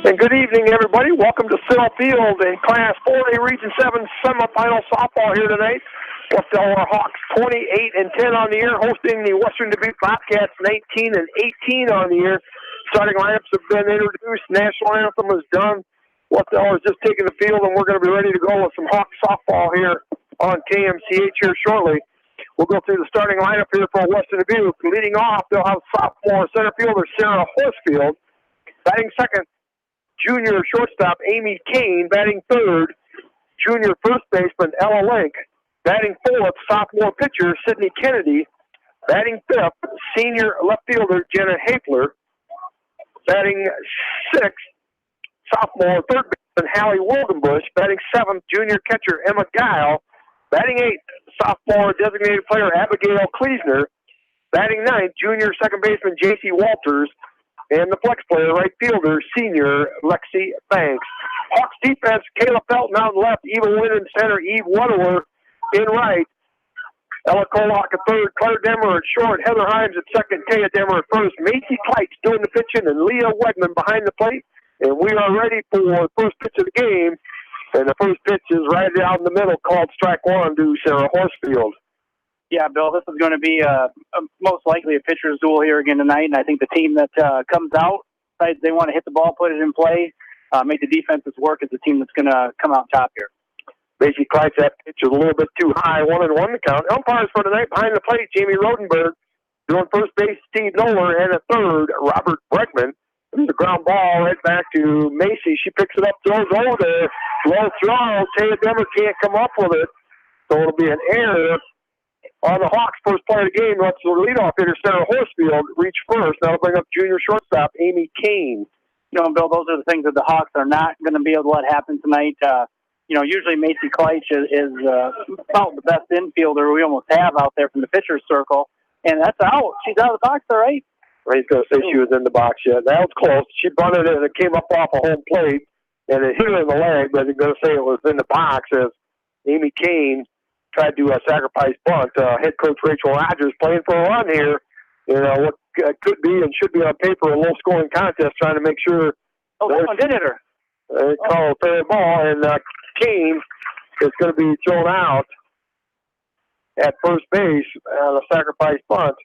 And good evening, everybody. Welcome to Sill Field in Class 4A Region 7 semifinal softball here tonight. West Delaware Hawks 28-10 on the year, hosting the Western Dubuque Bobcats 19-18 on the year. Starting lineups have been introduced. National anthem is done. West Delaware is just taking the field, and we're going to be ready to go with some Hawks softball here on KMCH here shortly. We'll go through the starting lineup here for Western Dubuque. Leading off, they'll have sophomore center fielder Sarah Horsfield. Batting second, junior shortstop Amy Kane. Batting third, junior first baseman Ella Link. Batting fourth, sophomore pitcher Sydney Kennedy. Batting fifth, senior left fielder Jenna Hapler. Batting sixth, sophomore third baseman Hallie Wildenbush. Batting seventh, junior catcher Emma Guile. Batting eighth, sophomore designated player Abigail Kleesner. Batting ninth, junior second baseman J.C. Walters. And the flex player, right fielder, senior Lexi Banks. Hawks defense, Kayla Felton out left, Eva Wynn in center, Eve Waterworth in right. Ella Kolak at third, Claire Demmer at short, Heather Himes at second, Taya Demmer at first, Macy Kleitz doing the pitching, and Leah Wegman behind the plate. And we are ready for the first pitch of the game. And the first pitch is right out in the middle, called strike one to Sarah Horsfield. Yeah, Bill, this is going to be most likely a pitcher's duel here again tonight, and I think the team that comes out, decides they want to hit the ball, put it in play, make the defenses work, is the team that's going to come out top here. Macy Kleitz, that pitch is a little bit too high, 1-1 the count. Umpires for tonight behind the plate, Jamie Rodenberg. Doing first base, Steve Noller, and at third, Robert Bregman. The ground ball right back to Macy. She picks it up, throws over there. Low throw. Taya Demmer can't come up with it. So it'll be an error on the Hawks. First play of the game. Let's the leadoff hitter, Sarah Horsfield, reach first. That'll bring up junior shortstop, Amy Kane. You know, Bill, those are the things that the Hawks are not going to be able to let happen tonight. Usually Macy Kleitz is about the best infielder we almost have out there from the pitcher's circle. And that's out. She's out of the box, all right? Ray's going to say she was in the box yet. That was close. She bunted it, and it came up off a home plate, and it hit her in the leg, but they're going to say it was in the box as Amy Kane tried to sacrifice bunt. Head coach Rachel Rogers playing for a run here. You know, what could be and should be on paper a low-scoring contest, trying to make sure. Oh, that one did hit her. They call a fair ball, and Kane is going to be thrown out at first base on a sacrifice bunt.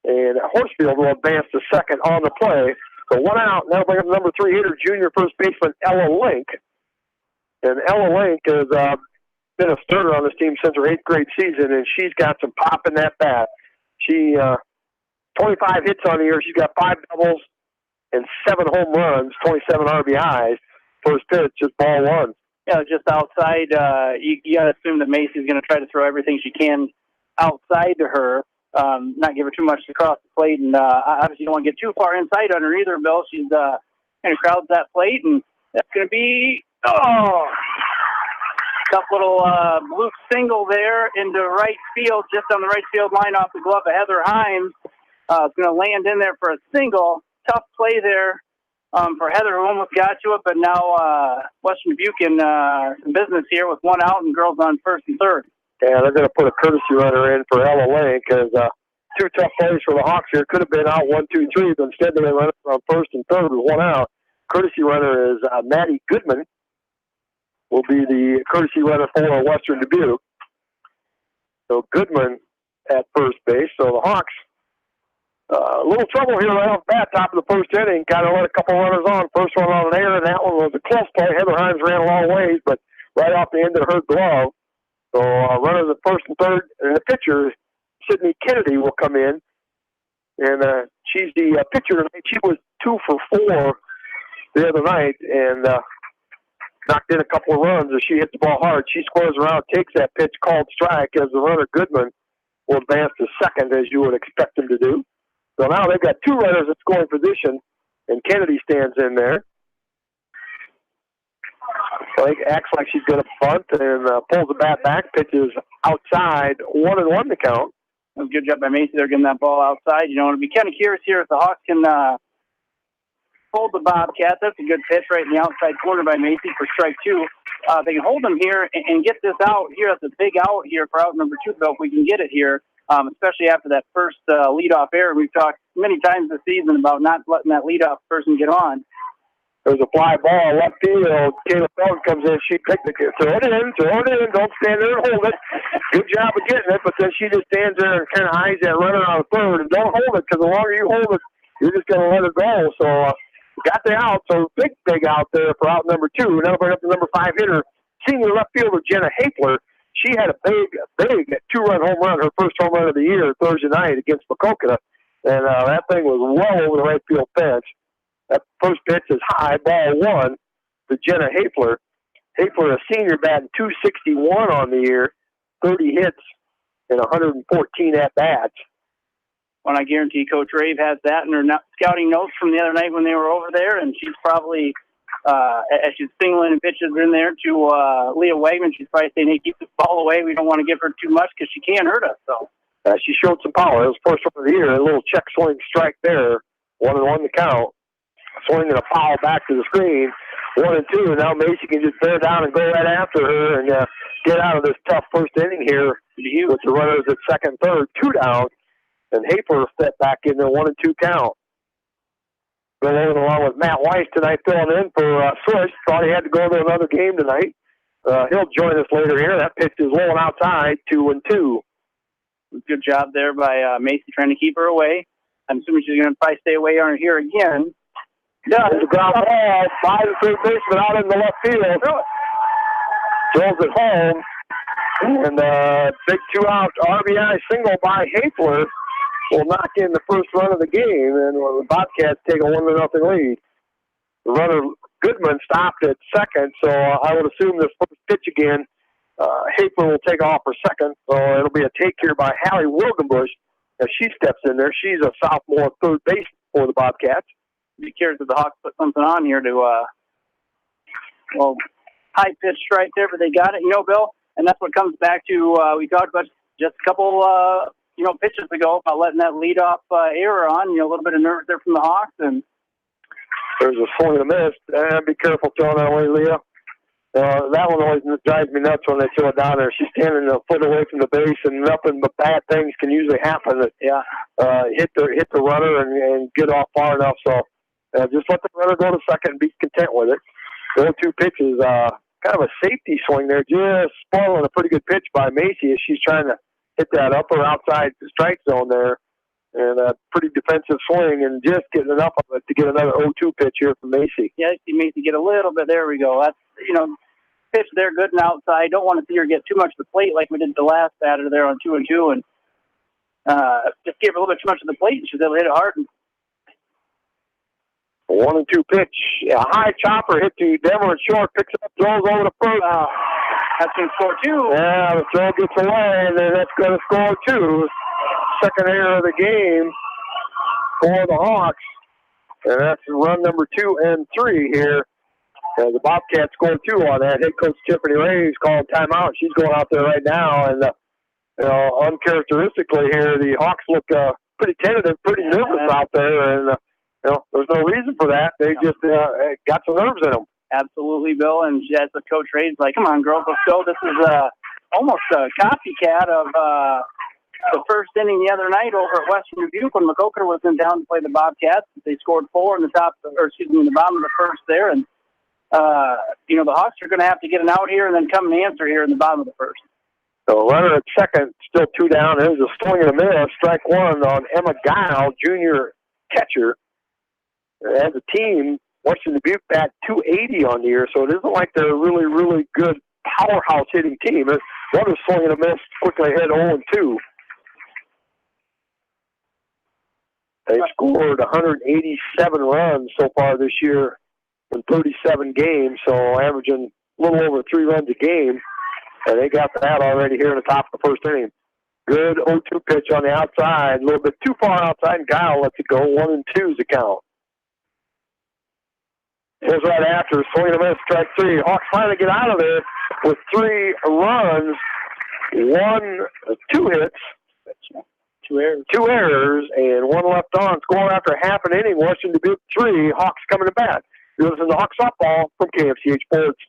And Horsfield will advance to second on the play. So one out. Now bring up number 3 hitter, junior first baseman Ella Link. And Ella Link has been a starter on this team since her 8th grade season, and she's got some pop in that bat. She 25 hits on the year. She's got 5 doubles and 7 home runs, 27 RBIs. First pitch, just ball one. Yeah, just outside. You got to assume that Macy's going to try to throw everything she can outside to her, not give her too much to cross the plate. And obviously you don't want to get too far inside on her either, Bill. She's kind of crowds that plate, and that's going to be, tough little blue single there into right field, just on the right field line off the glove of Heather Himes. It's going to land in there for a single. Tough play there for Heather, who almost got to it, but now Western Dubuque in some business here with 1 out and girls on first and third. Yeah, they're going to put a courtesy runner in for Ella Link because 2 tough plays for the Hawks here. Could have been out 1, 2, 3, but instead they run on first and third with 1 out. Courtesy runner is Maddie Goodman. Will be the courtesy runner for Western Dubuque. So Goodman at first base. So the Hawks, a little trouble here right off the bat, top of the first inning. Got to let a couple runners on. First one on an error, and that one was a close play. Heather Himes ran a long ways, but right off the end of her glove. So runners at first and third, and the pitcher, Sydney Kennedy, will come in. And she's the pitcher tonight. She was 2 for 4 the other night, and knocked in a couple of runs as she hit the ball hard. She squares around, takes that pitch, called strike, as the runner Goodman will advance to second, as you would expect him to do. So now they've got 2 runners at scoring position, and Kennedy stands in there. Blake acts like she's going to bunt and pulls the bat back, pitches outside, 1-1 the count. Good job by Macy. They're getting that ball outside. You know, it'll be kind of curious here if the Hawks can hold the Bobcats. That's a good pitch right in the outside corner by Macy for strike 2. They can hold them here and get this out here. That's a big out here for out number 2, Bill, if we can get it here, especially after that first leadoff error. We've talked many times this season about not letting that leadoff person get on. There's a fly ball left field. Caleb Felton comes in. She picked it. Throw it in. Don't stand there and hold it. Good job of getting it, but then she just stands there and kind of eyes that runner on the third. And don't hold it, because the longer you hold it, you're just going to let it go. So got the out. So big out there for out number 2. Now bring up the number 5 hitter, senior left fielder Jenna Hapler. She had a big 2-run home run, her first home run of the year Thursday night against Macokota. And that thing was well over the right field fence. That first pitch is high, ball 1 to Jenna Hapler. Hapler, a senior, batting .261 on the year, 30 hits and 114 at-bats. Well, I guarantee Coach Rave has that in her scouting notes from the other night when they were over there, and she's probably, as she's singling pitches in there to Leah Wegman, she's probably saying, hey, keep the ball away. We don't want to give her too much because she can hurt us. So she showed some power. It was first one of the year. A little check swing strike there, 1-1 to count. Swinging a foul back to the screen, 1-2. Now Macy can just bear down and go right after her and get out of this tough first inning here with the runners at second, third, 2 down. And Hapler stepped back in the 1-2 count. Been along with Matt Weiss tonight, filling in for Swish. Thought he had to go to another game tonight. He'll join us later here. That pitch is rolling outside, 2-2. Good job there by Macy trying to keep her away. I'm assuming she's going to probably stay away on her here again. Yeah, there's a ground ball by the third baseman out in the left field. Throws it home. And big 2-out RBI single by Hapler will knock in the first run of the game. And the Bobcats take a 1-0 lead. The runner Goodman stopped at second, so I would assume this first pitch again, Hapler will take off for second. So it'll be a take here by Hallie Wilgenbush as she steps in there. She's a sophomore third base for the Bobcats. Be curious if the Hawks put something on here to, high pitch right there, but they got it, Bill. And that's what comes back to, we talked about just a couple, pitches ago about letting that leadoff error on, a little bit of nerves there from the Hawks. And there's a swing and a miss. Be careful throwing that way, Leah. That one always drives me nuts when they throw it down there. She's standing a foot away from the base, and nothing but bad things can usually happen. Hit the runner and get off far enough. So just let the runner go to second and be content with it. Those 2 pitches, kind of a safety swing there, just spoiling a pretty good pitch by Macy as she's trying to hit that upper outside strike zone there. And a pretty defensive swing and just getting enough of it to get another 0-2 pitch here from Macy. Yeah, I see Macy get a little bit. There we go. That's, pitch there, good and outside. Don't want to see her get too much to the plate like we did the last batter there on 2-2. And just gave her a little bit too much of the plate, and she was able to hit it hard. 1-2 pitch. A high chopper hit to Denver and short, picks up, throws over the first. That's going to score 2. Yeah, the throw gets away, and then that's going to score 2. Second error of the game for the Hawks. And that's run number 2 and 3 here. The Bobcats scored 2 on that. Head coach Tiffany Ray is calling timeout. She's going out there right now. And, uncharacteristically here, the Hawks look pretty tentative, pretty nervous out there. And, there's no reason for that. They just got some nerves in them. Absolutely, Bill. And as the coach Ray's like, come on, girls, let's go. This is almost a copycat of the first inning the other night over at Western Dubuque when Macokota was in town to play the Bobcats. They scored 4 in the bottom of the first there. And, the Hawks are going to have to get an out here and then come and answer here in the bottom of the first. So runner at second, still 2 down. There's a swing in the middle, strike 1 on Emma Guile, junior catcher. As a team, Western Dubuque bat .280 on the year, so it isn't like they're a really, really good powerhouse hitting team. Runner swing and a miss, quickly ahead 0-2. They've scored 187 runs so far this year in 37 games, so averaging a little over 3 runs a game. And they got that already here in the top of the first inning. Good 0-2 pitch on the outside, a little bit too far outside, and Guile lets it go. 1-2 is the count. Here's right after, swing and a miss, strike 3. Hawks finally get out of there with 3 runs, 2 hits, 2 errors, and 1 left on. Score after half an inning. Western Dubuque 3. Hawks coming to bat. You're listening to Hawks softball from KFCH Sports.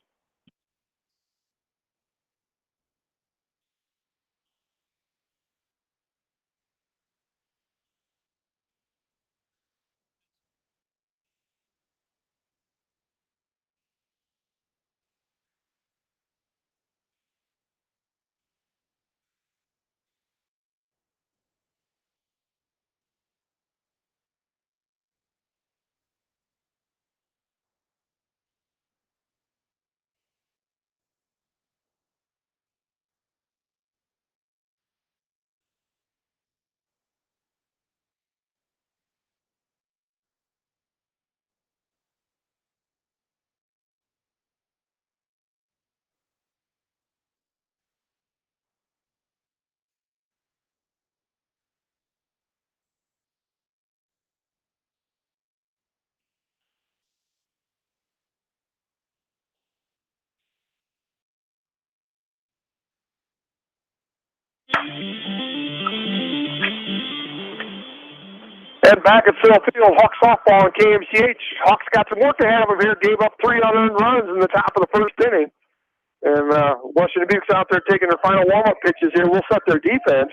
And back at Center Field, Hawks softball and KMCH. Hawks got some work ahead of them here. Gave up 3 unearned runs in the top of the first inning. And Western Dubuque's out there taking their final warm-up pitches here. We'll set their defense.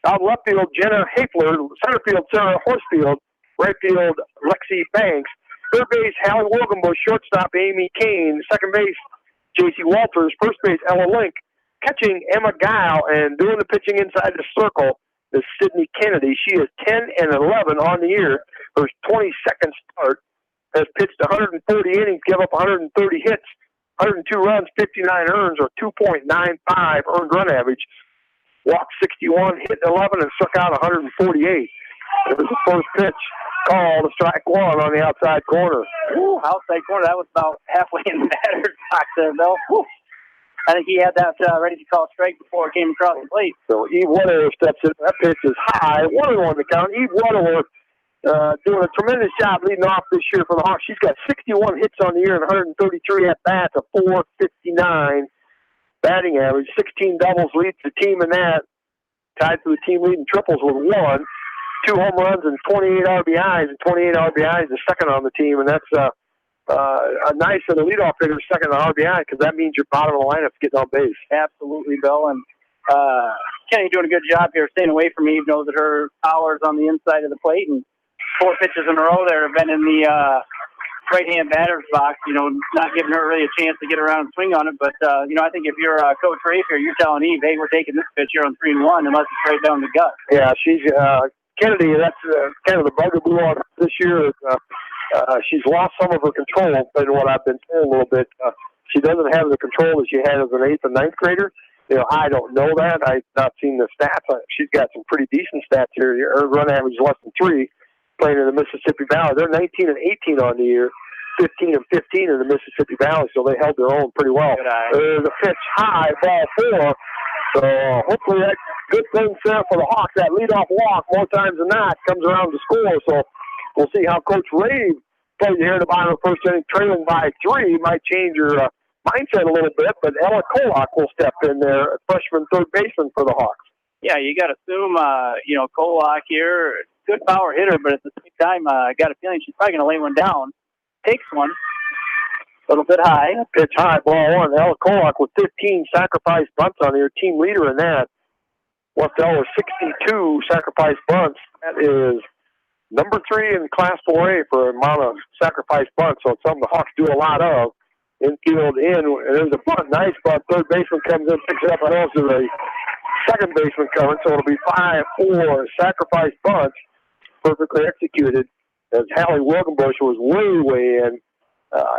Out left field, Jenna Hapler. Center field, Sarah Horsfield. Right field, Lexi Banks. Third base, Hallie Wilgenbush. Shortstop, Amy Kane. Second base, J.C. Walters. First base, Ella Link. Catching, Emma Guile. And doing the pitching inside the circle is Sydney Kennedy. She is 10-11 on the year. Her 22nd start. Has pitched 140 innings, give up 130 hits. 102 runs, 59 earns, or 2.95 earned run average. Walked 61, hit 11, and struck out 148. It was the first pitch called a strike one on the outside corner. Ooh, outside corner. That was about halfway in the batter's box there, Bill. Whew. I think he had that ready to call a strike before it came across the plate. So Eve Waterworth steps in. That pitch is high. 1-1 to count. Eve Waterworth doing a tremendous job leading off this year for the Hawks. She's got 61 hits on the year and 133 at-bats, a .459 batting average. 16 doubles leads the team in that. Tied for the team lead in triples with 1. 2 home runs and 28 RBIs. And 28 RBIs is second on the team, and that's a nice for the leadoff hitter, second on RBI, because that means your bottom of the lineup's getting on base. Absolutely, Bill. And Kenny doing a good job here staying away from Eve. Knows that her power's on the inside of the plate, and 4 pitches in a row there have been in the right-hand batter's box, not giving her really a chance to get around and swing on it. But, I think if you're Coach Rafe here, you're telling Eve, hey, we're taking this pitch here on 3-1 unless it's right down the gut. Yeah, she's Kennedy, that's kind of the bugaboo on her this year. She's lost some of her control, in what I've been told a little bit. She doesn't have the control that she had as an 8th and 9th grader. I don't know that. I've not seen the stats. She's got some pretty decent stats here. Her run average is less than 3. Playing in the Mississippi Valley. They're 19 and 18 on the year, 15 and 15 in the Mississippi Valley, so they held their own pretty well. There's a pitch high, ball 4. So hopefully that good thing set for the Hawks. That leadoff walk, more times than not, comes around to score. So we'll see how Coach Rave plays here in the bottom of the first inning, trailing by 3. Might change your mindset a little bit, but Ella Kolak will step in there, freshman third baseman for the Hawks. Yeah, you got to assume, Kolak here, good power hitter, but at the same time, I got a feeling she's probably going to lay one down. Takes one. A little bit high. Pitch high, ball 1. Ella Kolak with 15 sacrifice bunts on her, team leader in that. West Delaware 62 sacrifice bunts. That is number 3 in Class 4A for amount of sacrifice bunts, so it's something the Hawks do a lot of. Infield in, there's a bunt, nice bunt. Third baseman comes in, picks it up, and also the second baseman coming, so it'll be 5-4 sacrifice bunts, perfectly executed, as Hallie Wilgenbush was way in.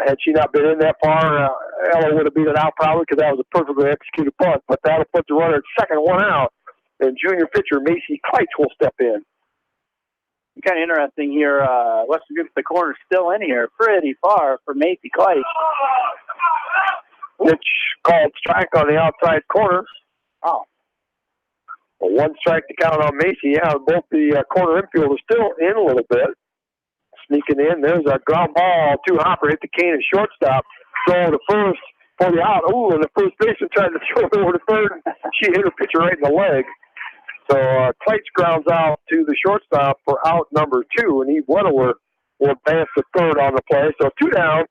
Had she not been in that far, Ella would have beat it out probably, because that was a perfectly executed bunt, but that'll put the runner at second, 1 out, and junior pitcher Macy Kleitz will step in. Kind of interesting here. Western Dubuque, the corner's still in here, pretty far for Macy Kleitz. Pitch called strike on the outside corner. Oh. 1 strike to count on Macy. Yeah, both the corner infield is still in a little bit. Sneaking in. There's a ground ball to Hopper. Hit the cane at shortstop. Throw to first for the out. Ooh, and the first baseman tried to throw it over to third. She hit her pitcher right in the leg. So Kleitz grounds out to the shortstop for out number 2, and Eve Weddler will advance to third on the play. So 2 down,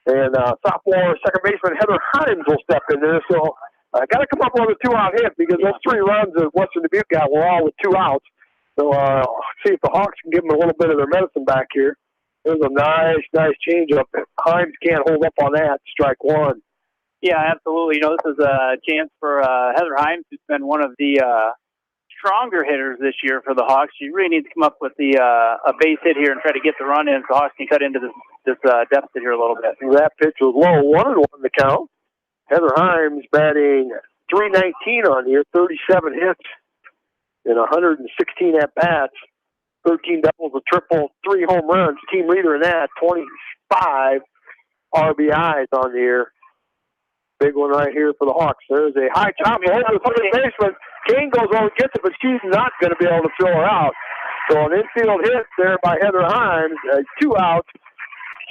and sophomore second baseman Heather Himes will step in there. So I got to come up with a 2-out hit, because those 3 runs that Western Dubuque got were all with 2 outs. So see if the Hawks can give them a little bit of their medicine back here. There's a nice changeup. Himes can't hold up on that. Strike 1. Yeah, absolutely. This is a chance for Heather Himes, who's been one of the stronger hitters this year for the Hawks. She really needs to come up with a base hit here and try to get the run in so the Hawks can cut into this deficit here a little bit. That pitch was low, 1-1 to count. Heather Himes batting .319 on the year, 37 hits and 116 at-bats, 13 doubles, a triple, 3 home runs. Team leader in that, 25 RBIs on the year. Big one right here for the Hawks. There's a high chop over the third baseman. Kane goes over and gets it, but she's not going to be able to throw her out. So an infield hit there by Heather Himes, 2 outs.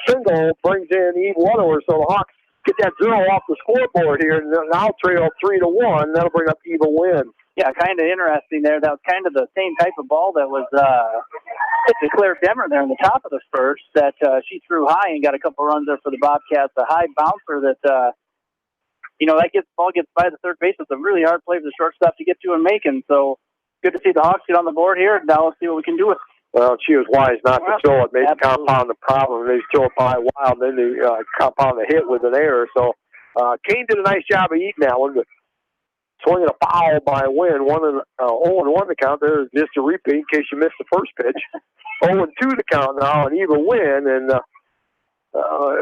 Single brings in Eve Weddler, so the Hawks get that 0 off the scoreboard here, and now trail 3-1. That'll bring up Eve a win. Yeah, kind of interesting there. That was kind of the same type of ball that was hit to Claire Demmer there in the top of the first that she threw high and got a couple runs there for the Bobcats. A high bouncer that, that ball gets by the third base. It's a really hard play for the shortstop to get to and make. And so good to see the Hawks get on the board here. Now let's see what we can do with it. Well, she was wise not to throw it. Maybe compound the problem. They throw it by a while, and then they compound the hit with an error. So Kane did a nice job of eating that one, but swinging a foul by Wynn. 0-1 the count. There's just a repeat in case you missed the first pitch. 0-2 the count now, an even win. And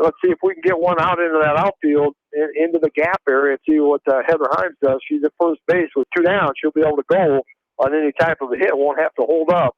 let's see if we can get one out into that outfield, into the gap area, and see what Heather Himes does. She's at first base with 2 down. She'll be able to go on any type of a hit. Won't have to hold up.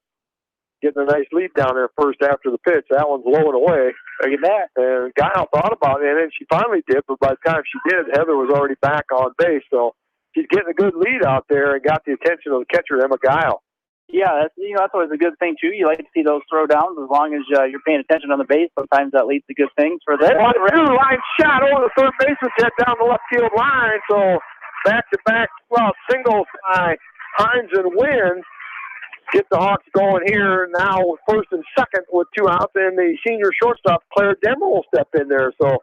Getting a nice lead down there first after the pitch. That one's low and away. Look at that. And Guile thought about it, and she finally did, but by the time she did, Heather was already back on base. So she's getting a good lead out there and got the attention of the catcher, Emma Guile. Yeah, that's always a good thing, too. You like to see those throw downs as long as you're paying attention on the base. Sometimes that leads to good things for this. Line shot over the third baseman, jet down the left field line. So back-to-back singles by Himes and Wynn. Get the Hawks going here now, first and second with 2 outs, and the senior shortstop, Claire Demmer, will step in there. So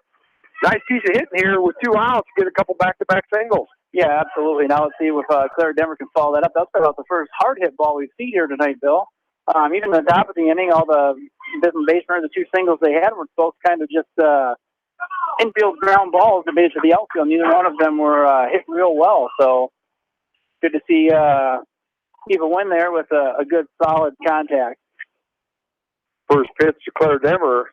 nice piece of hitting here with 2 outs, get a couple back-to-back singles. Yeah, absolutely. Now let's see if Claire Demmer can follow that up. That's about the first hard hit ball we've seen here tonight, Bill. Even at the top of the inning, all the base runners, the 2 singles they had were both kind of just infield ground balls to base of the outfield. Neither one of them were hit real well. So good to see Eva Wynn there with a good, solid contact. First pitch to Claire Demmer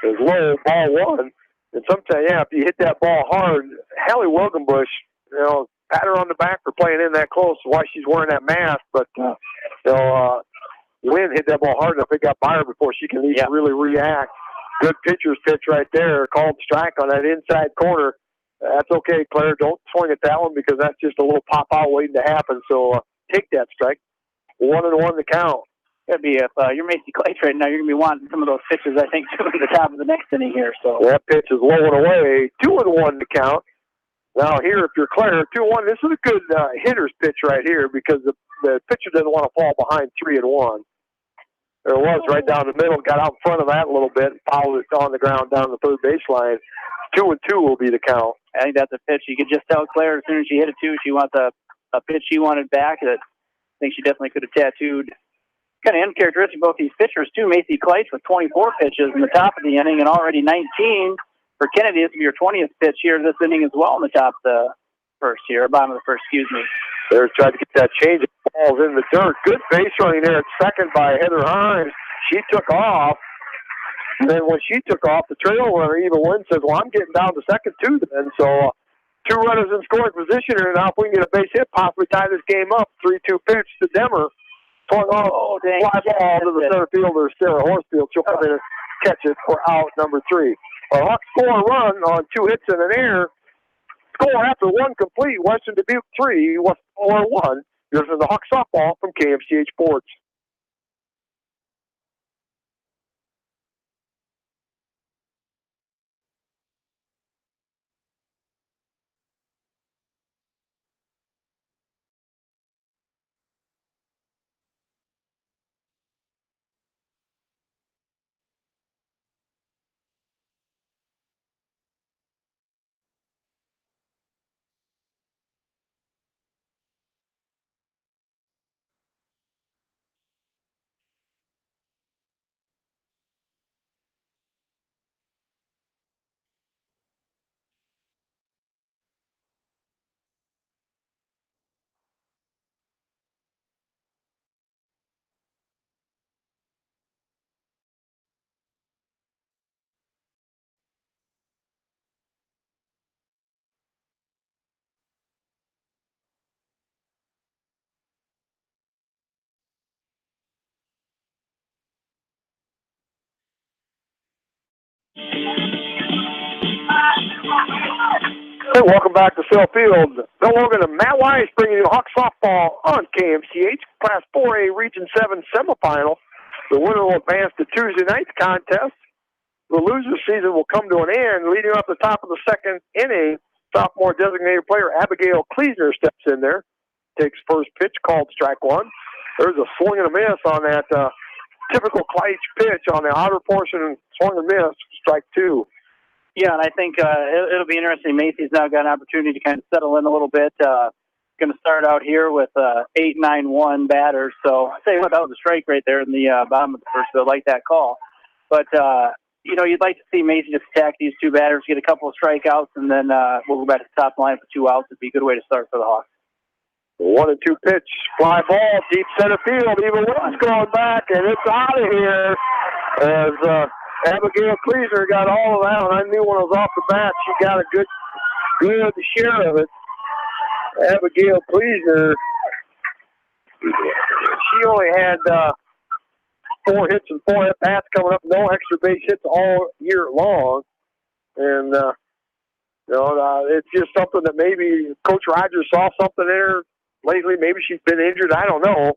is low, ball 1. And sometimes, if you hit that ball hard, Hallie Wilgenbush, pat her on the back for playing in that close, why she's wearing that mask. But, Wynn hit that ball hard enough, it got by her before she can even really react. Good pitcher's pitch right there, called strike on that inside corner. That's okay, Claire. Don't swing at that one because that's just a little pop-out waiting to happen. So, take that strike. 1-1 the count. That'd be if you're Macy Clay right now, you're going to be wanting some of those pitches, I think, too, at the top of the next inning here. So that pitch is low and away. 2-1 the count. Now here, if you're Claire, 2-1. This is a good hitter's pitch right here because the pitcher doesn't want to fall behind 3-1. There was right down the middle, got out in front of that a little bit, and fouled it on the ground down the third baseline. 2-2 will be the count. I think that's a pitch. You could just tell Claire as soon as she hit it, too, she wants a pitch she wanted back that I think she definitely could have tattooed. Kind of uncharacteristic of both these pitchers, too. Macy Kleitz with 24 pitches in the top of the inning and already 19 for Kennedy. This will be your 20th pitch here this inning as well in the top of the first here, bottom of the first, excuse me. They're trying to get that change of balls in the dirt. Good base running there at second by Heather Himes. She took off. And then when she took off, the trail runner, Eva Wynn, says, well, I'm getting down to second, too, then. So 2 runners in scoring position here. Now, if we can get a base hit, possibly tie this game up. 3-2 pitch to Demmer. Swung off, fly ball to the center fielder, Sarah Horsfield. She'll come in and catch it for out number 3. Our Hawks score a run on 2 hits and an error. Score after 1 complete. Western Dubuque 3, West Delaware 1. This is the Hawks softball from KMCH Sports. Hey, welcome back to Cell Field. Bill Logan and Matt Wise bringing you Hawk softball on KMCH Class 4A Region 7 semifinal. The winner will advance to Tuesday night's contest. The loser season will come to an end. Leading up the top of the second inning, sophomore designated player Abigail Kleesner steps in there. takes first pitch, called strike one. There's a swing and a miss on that typical Kleitz pitch on the outer portion, swing and miss, strike two. Yeah, and I think it'll be interesting. Macy's now got an opportunity to kind of settle in a little bit. Going to start out here with 8-9-1 batters. So I tell you what, that was a strike right there in the bottom of the first. So I like that call. But you'd like to see Macy just attack these two batters, get a couple of strikeouts, and then we'll go back to the top line for 2 outs. It'd be a good way to start for the Hawks. 1-2 pitch, fly ball, deep center field. Even Willis going back, and it's out of here as Abigail Kleesner got all of that. And I knew when I was off the bat, she got a good share of it. Abigail Kleesner, she only had 4 hits and 4 at-bats coming up, no extra base hits all year long. And, it's just something that maybe Coach Rogers saw something in her lately. Maybe she's been injured. I don't know.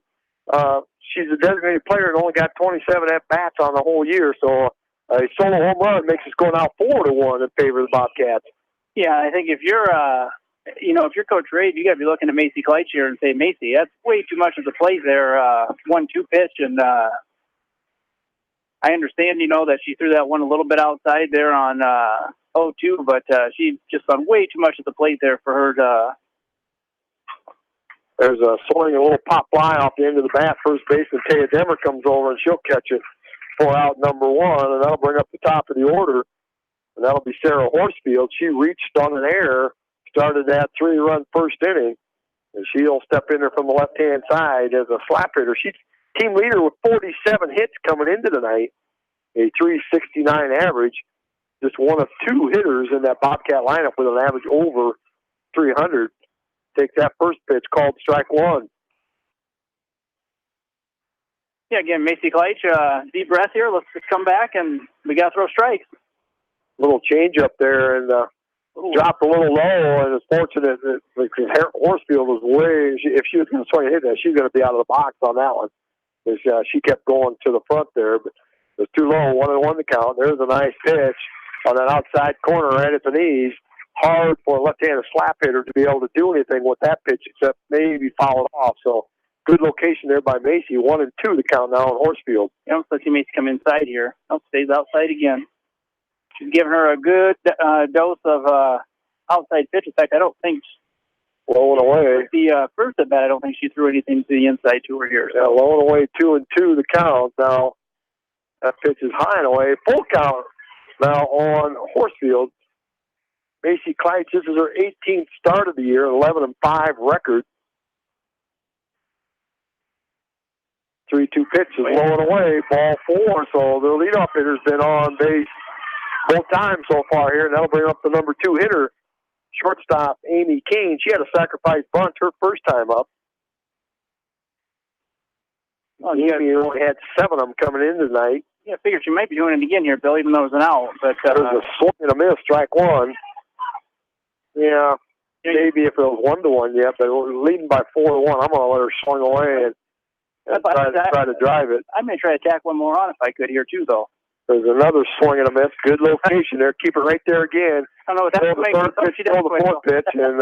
She's a designated player and only got 27 at-bats on the whole year. So a solo home run makes us go now 4-1 in favor of the Bobcats. Yeah, I think if you're if you're Coach Reid, you got to be looking at Macy Kleitz here and say, Macy, that's way too much of the play there. 1-2 pitch, and I understand, that she threw that one a little bit outside there on 0-2, but she just on way too much of the plate there for her to. There's a swing, a little pop fly off the end of the bat. First baseman Taya Demmer comes over and she'll catch it for out number 1, and that'll bring up the top of the order, and that'll be Sarah Horsfield. She reached on an error, started that 3-run first inning, and she'll step in there from the left-hand side as a slap hitter. She's team leader with 47 hits coming into tonight, a .369 average. Just one of 2 hitters in that Bobcat lineup with an average over 300. Takes that first pitch, called strike one. Yeah, again, Macy Kleitz, deep breath here. Let's just come back, and we got to throw strikes. Little change up there, and dropped a little low, and it's fortunate that because Horsfield was if she was going to swing and hit that, she was going to be out of the box on that one. She kept going to the front there, but it was too low, 1-1 to count. There's a nice pitch on that outside corner right at the knees. Hard for a left-handed slap hitter to be able to do anything with that pitch except maybe foul it off. So good location there by Macy. 1-2 to count now on Horsfield. Yeah, let's see Macy come inside here. Stays outside again. She's giving her a good dose of outside pitch. In fact, I don't think blowing away. The first at bat, I don't think she threw anything to the inside to her here. So. Yeah, blowing away 2-2 the count. Now that pitch is high and away. Full count now on Horsfield. Macy Kleitz, this is her 18th start of the year, 11-5 record. 3-2 pitch is blowing away, ball 4. So the leadoff hitter's been on base both times so far here, and that'll bring up the number 2 hitter, shortstop Amy Keene. She had a sacrifice bunt her first time up. Amy only had 7 of them coming in tonight. Yeah, I figured she might be doing it again here, Bill, even though it was an out. But there's a swing and a miss, strike 1. Yeah, maybe if it was 1-1, yeah, but we're leading by 4-1. I'm going to let her swing away and try to drive it. I may try to tack one more on if I could here, too, though. There's another swing and a miss. Good location there. Keep it right there again. I don't know what that's the third pitch, the fourth pitch, and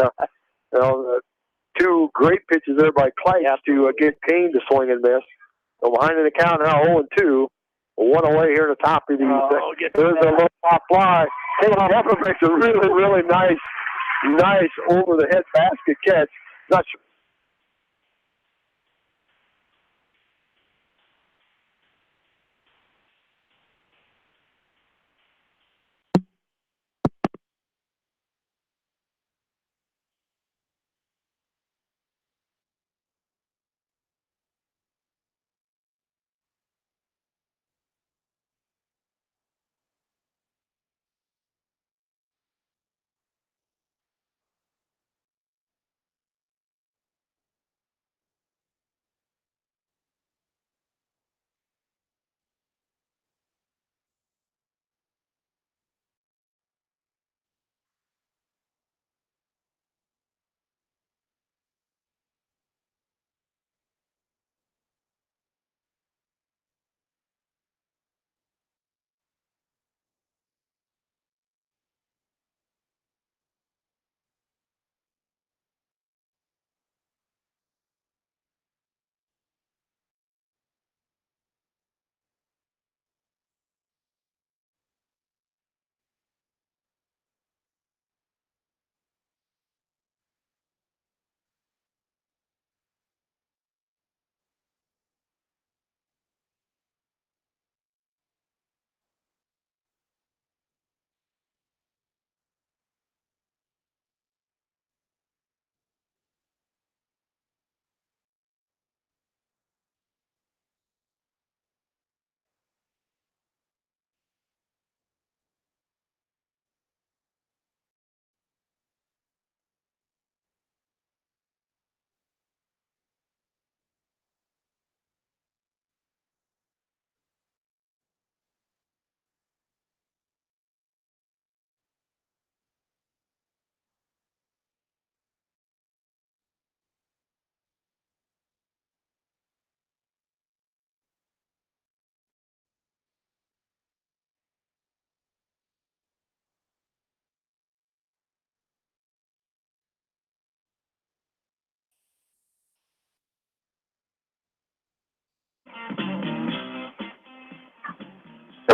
2 great pitches there by Kleitz to get Kane to swing and miss. So behind in the count now, 0-2. 1 away here at the top of the there's a little pop fly. Taking up makes a really, really nice over-the-head basket catch. Not sure.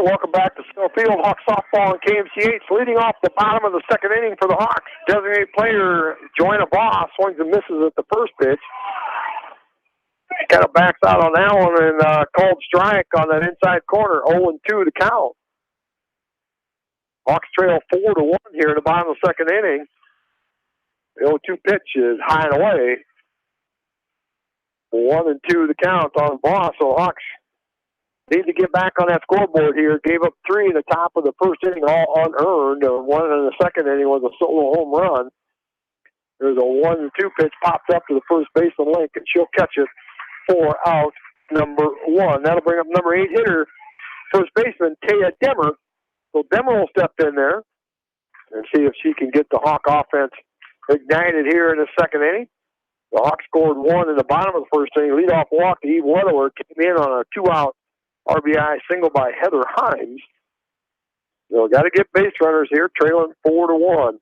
Welcome back to Steel Field. Hawks softball and KMCH leading off the bottom of the second inning for the Hawks. Designated player Joanna Boss swings and misses at the first pitch. Kind of backs out on that one and called strike on that inside corner. 0-2 to count. Hawks trail 4-1 here in the bottom of the second inning. The 0-2 pitch is high and away. 1-2 the count on Boss. So Hawks need to get back on that scoreboard here. Gave up 3 in the top of the first inning, all unearned. One in the second inning was a solo home run. There's a 1-2 pitch popped up to the first baseman Link, and she'll catch it for out number 1. That'll bring up number 8 hitter, first baseman Taya Demmer. So Demmer will step in there and see if she can get the Hawk offense ignited here in the second inning. The Hawks scored 1 in the bottom of the first inning. Leadoff walk to Eve Weatherworth came in on a 2-out RBI single by Heather Himes. So got to get base runners here, trailing 4-1.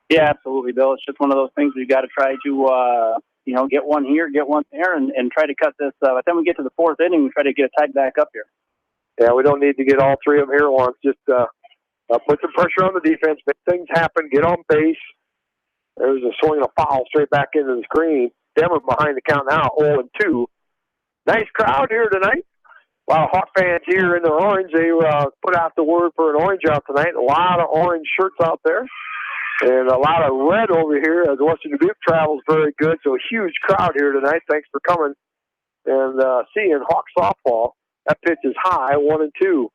Yeah, absolutely, Bill. It's just one of those things we've got to try to, get one here, get one there, and try to cut this. By the time we get to the fourth inning, we try to get it tied back up here. Yeah, we don't need to get all 3 of them here at once. Just put some pressure on the defense, make things happen, get on base. There's a swing and a foul straight back into the screen. Denver behind the count now, 0-2. Nice crowd here tonight. A lot of Hawk fans here in the orange. They put out the word for an orange out tonight. A lot of orange shirts out there. And a lot of red over here as Western Dubuque travels very good. So a huge crowd here tonight. Thanks for coming and seeing Hawk softball. That pitch is high, 1-2.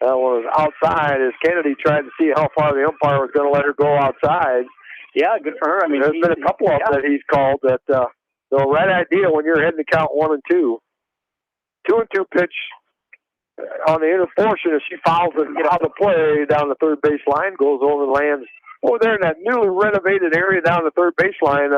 That was outside as Kennedy tried to see how far the umpire was going to let her go outside. Yeah, good for her. I mean, there's been a couple of them that he's called that the right idea when you're heading to count 1-2. 2-2 pitch on the inner portion as she fouls it out of play down the third base line, goes over and lands over there in that newly renovated area down the third base line.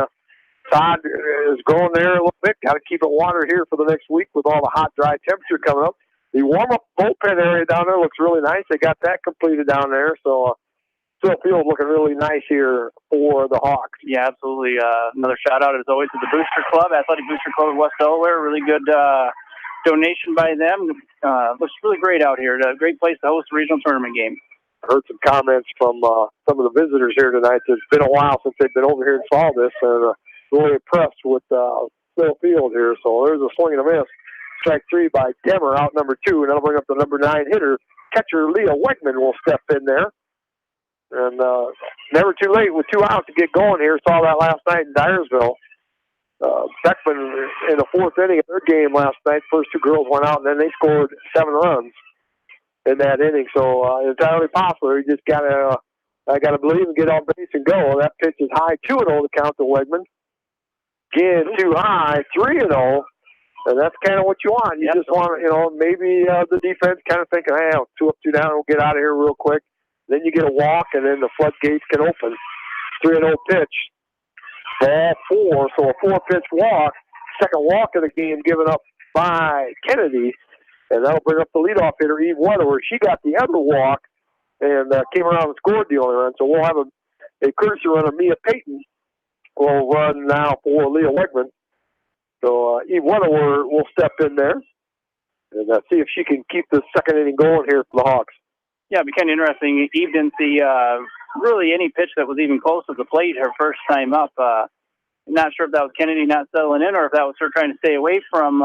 Todd is going there a little bit. Got to keep it water here for the next week with all the hot, dry temperature coming up. The warm-up bullpen area down there looks really nice. They got that completed down there. So Still Field looking really nice here for the Hawks. Yeah, absolutely. Another shout-out, as always, to the Booster Club, Athletic Booster Club of West Delaware. Really good donation by them. Looks really great out here. A great place to host a regional tournament game. I heard some comments from some of the visitors here tonight. It's been a while since they've been over here and saw this, and really impressed with Still Field here. So there's a swing and a miss. Strike 3 by Demmer, out number 2, and that'll bring up the number 9 hitter. Catcher Leah Wegman will step in there. And never too late with 2 outs to get going here. Saw that last night in Dyersville. Beckman in the fourth inning of their game last night, first 2 girls went out, and then they scored 7 runs in that inning. So entirely possible. You just gotta believe and get on base and go. That pitch is high, 2-0 to count to Wegman. Again, too high, 3-0. And that's kind of what you want. You just want, maybe the defense kind of thinking, hey, 2 up, 2 down, we'll get out of here real quick. Then you get a walk, and then the floodgates can open. 3-0 pitch. Ball 4, so a 4-pitch walk. Second walk of the game given up by Kennedy. And that'll bring up the leadoff hitter, Eve Weatherworth. She got the other walk and came around and scored the only run. So we'll have a courtesy runner, Mia Payton, will run now for Leah Wegman. So Eve Weatherworth will step in there and see if she can keep the second inning going here for the Hawks. Yeah, it'd be kind of interesting. Eve didn't see really any pitch that was even close to the plate her first time up. Not sure if that was Kennedy not settling in or if that was her trying to stay away from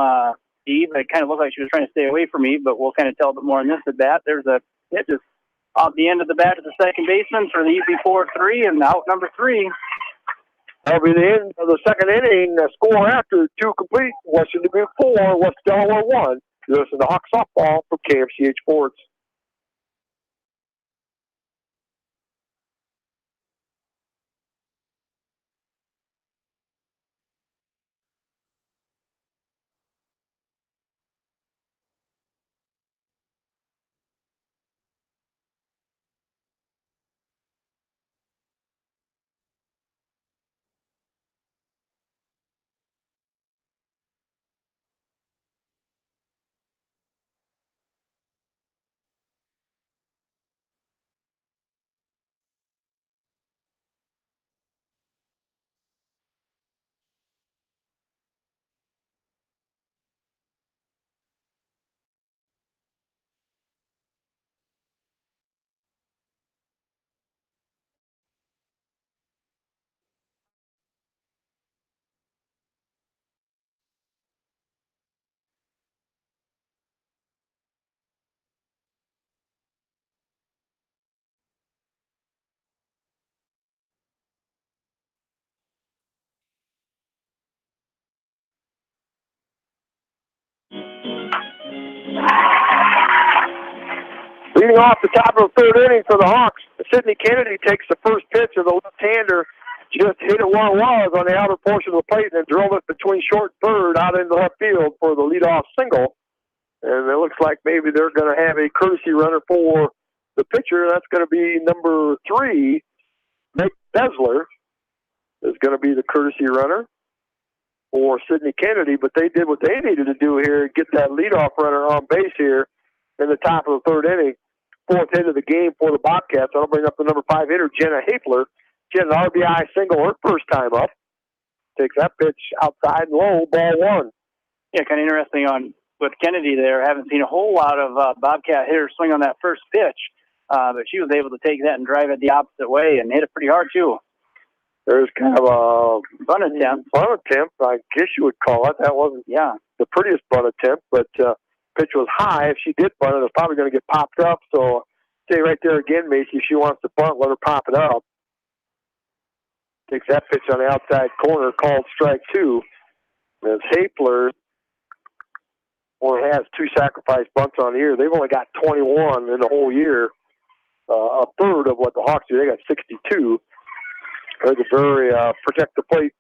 Eve. It kind of looked like she was trying to stay away from Eve, but we'll kind of tell a bit more on this at bat. There's a hit just off the end of the bat to the second baseman for the easy 4-3, and out number 3. That'll be the end of the second inning. Score after 2 complete. Western Dubuque 4, West Delaware 1. You listen to Hawk softball from KMCH Sports. Leading off the top of the third inning for the Hawks, Sidney Kennedy takes the first pitch of the left-hander, just hit it where it was on the outer portion of the plate, and then drove it between short and third out into left field for the leadoff single. And it looks like maybe they're going to have a courtesy runner for the pitcher. That's going to be number 3, Nick Besler, is going to be the courtesy runner for Sidney Kennedy. But they did what they needed to do here, get that leadoff runner on base here in the top of the third inning. 4th hit of the game for the Bobcats. I'll bring up the number 5 hitter, Jenna Hafler. She had an RBI single her first time up. Takes that pitch outside and low, ball 1. Yeah, kind of interesting on with Kennedy there. Haven't seen a whole lot of Bobcat hitters swing on that first pitch, but she was able to take that and drive it the opposite way and hit it pretty hard too. There's kind of a bunt attempt. I guess you would call it. That wasn't the prettiest bunt attempt, but pitch was high. If she did bunt it, it's probably going to get popped up. So stay right there again, Macy. If she wants to bunt, let her pop it up. Takes that pitch on the outside corner, called strike 2. As Hafler only has 2 sacrifice bunts on the year. They've only got 21 in the whole year, a third of what the Hawks do. They got 62. There's a very protect the plate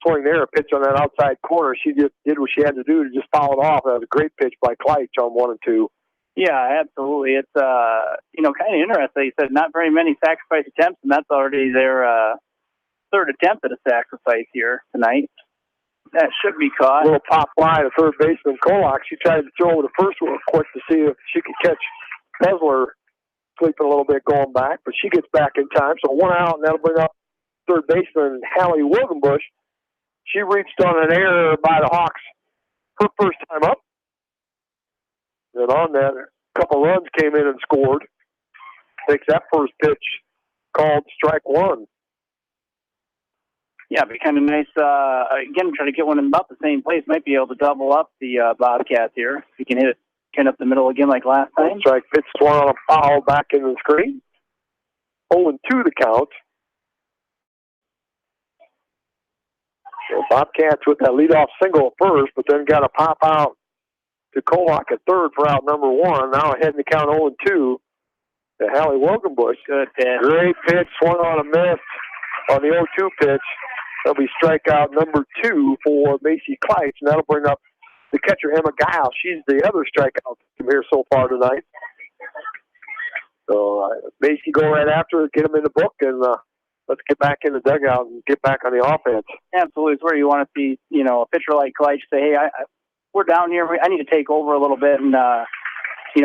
swing there, a pitch on that outside corner. She just did what she had to do to just foul it off. That was a great pitch by Kleitch on 1 and 2. Yeah, absolutely. It's kind of interesting. You said not very many sacrifice attempts, and that's already their third attempt at a sacrifice here tonight. That should be caught. A little pop fly to third baseman Kolak. She tried to throw the first one quick to see if she could catch Besler sleeping a little bit going back, but she gets back in time. So 1 out, and that'll bring up third baseman Hallie Wilgenbush. She reached on an error by the Hawks her first time up. And on that, a couple runs came in and scored. Takes that first pitch, called strike 1. Yeah, it'd be kind of nice. Again, try to get one in about the same place. Might be able to double up the Bobcats here. If you can hit it kind of up the middle again like last time. Strike pitch swung on a foul back into the screen. 0-2 the count. So Bobcats with that leadoff single at first, but then got a pop out to Kolak at third for out number 1. Now ahead in the count 0-2 to Hallie Wilgenbush. Good pitch. Great pitch, swung on a miss on the 0-2 pitch. That'll be strikeout number 2 for Macy Kleitch, and that'll bring up the catcher, Emma Giles. She's the other strikeout from here so far tonight. So Macy go right after her, get them in the book, and let's get back in the dugout and get back on the offense. Absolutely. It's where you want to see, a pitcher like Kleitch say, hey, we're down here. I need to take over a little bit and,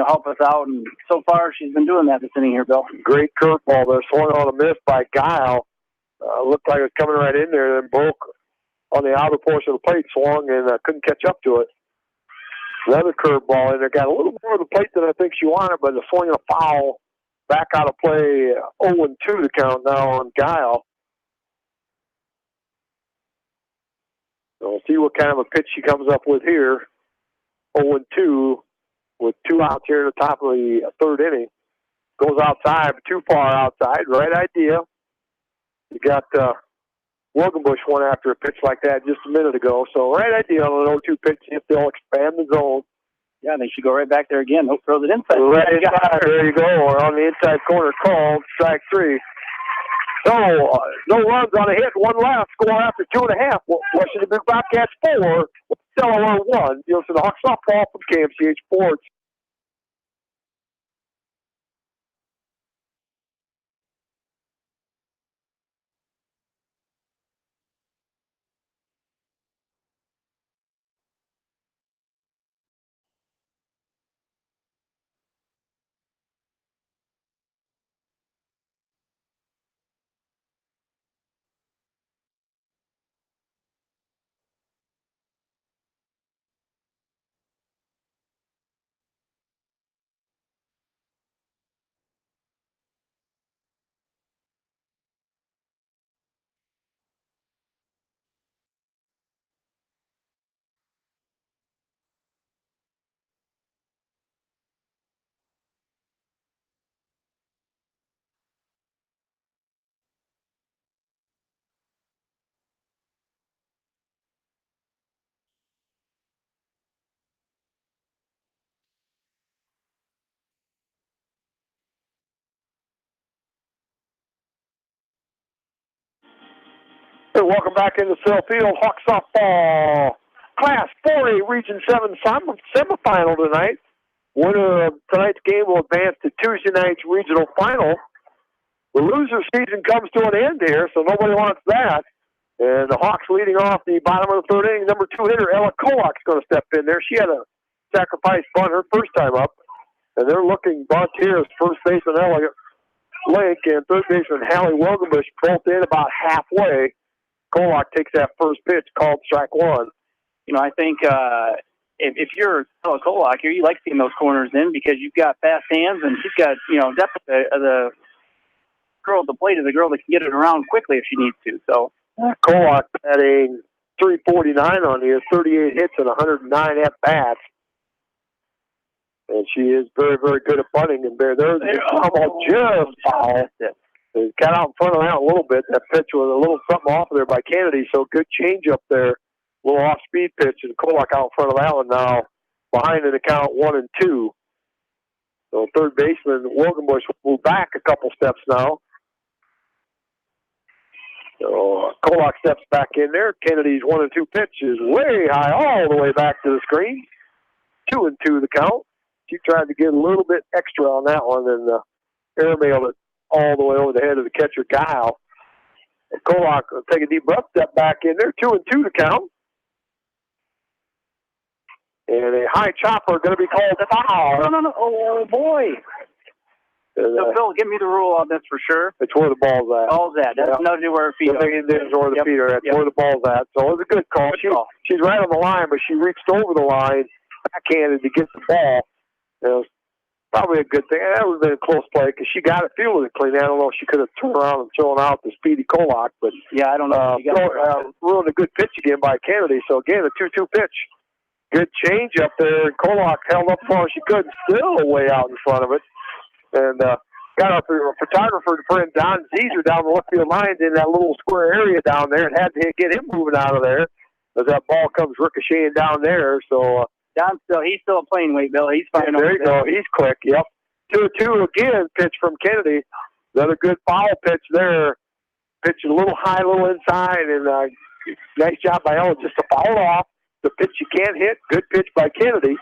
help us out. And so far, she's been doing that this inning here, Bill. Great curveball there, swung on a miss by Guile. Looked like it was coming right in there, and then broke on the outer portion of the plate, swung, and couldn't catch up to it. Another curveball in there, got a little more of the plate than I think she wanted, but the swing and a foul back out of play, 0-2 the count now on Guile. So we'll see what kind of a pitch she comes up with here. 0-2 with 2 outs here at the top of the third inning. Goes outside, but too far outside. Right idea. You got Wilgenbush one after a pitch like that just a minute ago. So right idea on an 0-2 pitch if they'll expand the zone. Yeah, they should go right back there again. Hope throws it inside. Right inside. There you go. Or on the inside corner, called strike 3. So no runs on a hit, 1 left. Score after 2.5. Washington Dubuque Bobcats 4, Delaware 1. You'll see the Hawks softball from KMCH Sports. Welcome back into Sill Field. Hawk softball Class 4A Region 7 semifinal tonight. Winner of tonight's game will advance to Tuesday night's regional final. The loser season comes to an end here, so nobody wants that. And the Hawks leading off the bottom of the third inning. Number 2 hitter, Ella Kolak's going to step in there. She had a sacrifice bunt her first time up. And they're looking bunt here as first baseman Ella Lake and third baseman Hallie Wilgenbush both in about halfway. Kolak takes that first pitch, called strike one. You know, I think if you're Ella Kolak here, you like seeing those corners in because you've got fast hands and she's got, you know, definitely the girl at the plate is a girl that can get it around quickly if she needs to. So Kolak batting .349 on here, 38 hits and 109 at bats. And she is very, very good at bunting. And there's almost just foul. It got out in front of that a little bit. That pitch was a little something off of there by Kennedy. So good change up there. A little off-speed pitch. And Kolak out in front of that one now. Behind in the count 1-2. So third baseman Wilgenbush will move back a couple steps now. So Kolak steps back in there. Kennedy's 1-2 pitch is way high all the way back to the screen. 2-2 the count. She tried to get a little bit extra on that one and airmailed it all the way over the head of the catcher, Kyle. And Kolak will take a deep breath, step back in there. 2-2 the count. And a high chopper going to be called foul. No. Oh, boy. So, Phil, give me the rule on this for sure. It's where the ball's at. Ball's at. That's nothing to do where her feet are. It's where the feet are at. Where the ball's at. So it was a good call. She's right on the line, but she reached over the line, backhanded to get the ball. It was probably a good thing. That would have been a close play because she got it fielded clean. I don't know if she could have turned around and thrown out the speedy Kolak, but yeah, I don't know. Ruined a good pitch again by Kennedy. So again, a 2-2 pitch. Good change up there. And Kolak held up as far as she could, still way out in front of it. And got our photographer to bring Don Zeezer down the left field line in that little square area down there and had to get him moving out of there as that ball comes ricocheting down there. So Don's he's still a playing weight, Bill. He's fine. There you go. He's quick. Yep. 2-2 again. Pitch from Kennedy. Another good foul pitch there. Pitch a little high, a little inside, and nice job by Ella just to foul it off. The pitch you can't hit. Good pitch by Kennedy.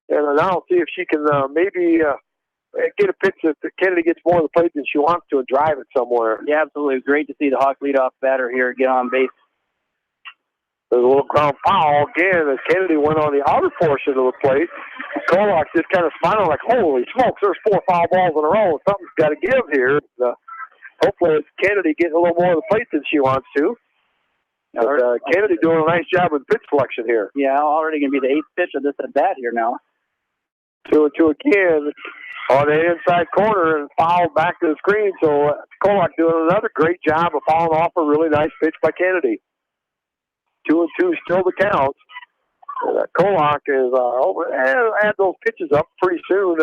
And now see if she can maybe get a pitch that Kennedy gets more of the plate than she wants to and drive it somewhere. Yeah, absolutely. Great to see the Hawk leadoff batter here get on base. There's a little ground foul again as Kennedy went on the outer portion of the plate. Kolak just kind of smiling like, holy smokes, there's 4 foul balls in a row. Something's got to give here. Hopefully it's Kennedy getting a little more of the plate than she wants to. But, Kennedy doing a nice job with pitch selection here. Yeah, already going to be the 8th pitch of this at bat here now. 2-2 again on the inside corner and fouled back to the screen. So Kolak doing another great job of fouling off a really nice pitch by Kennedy. 2-2 still the count. Kolak is add those pitches up pretty soon.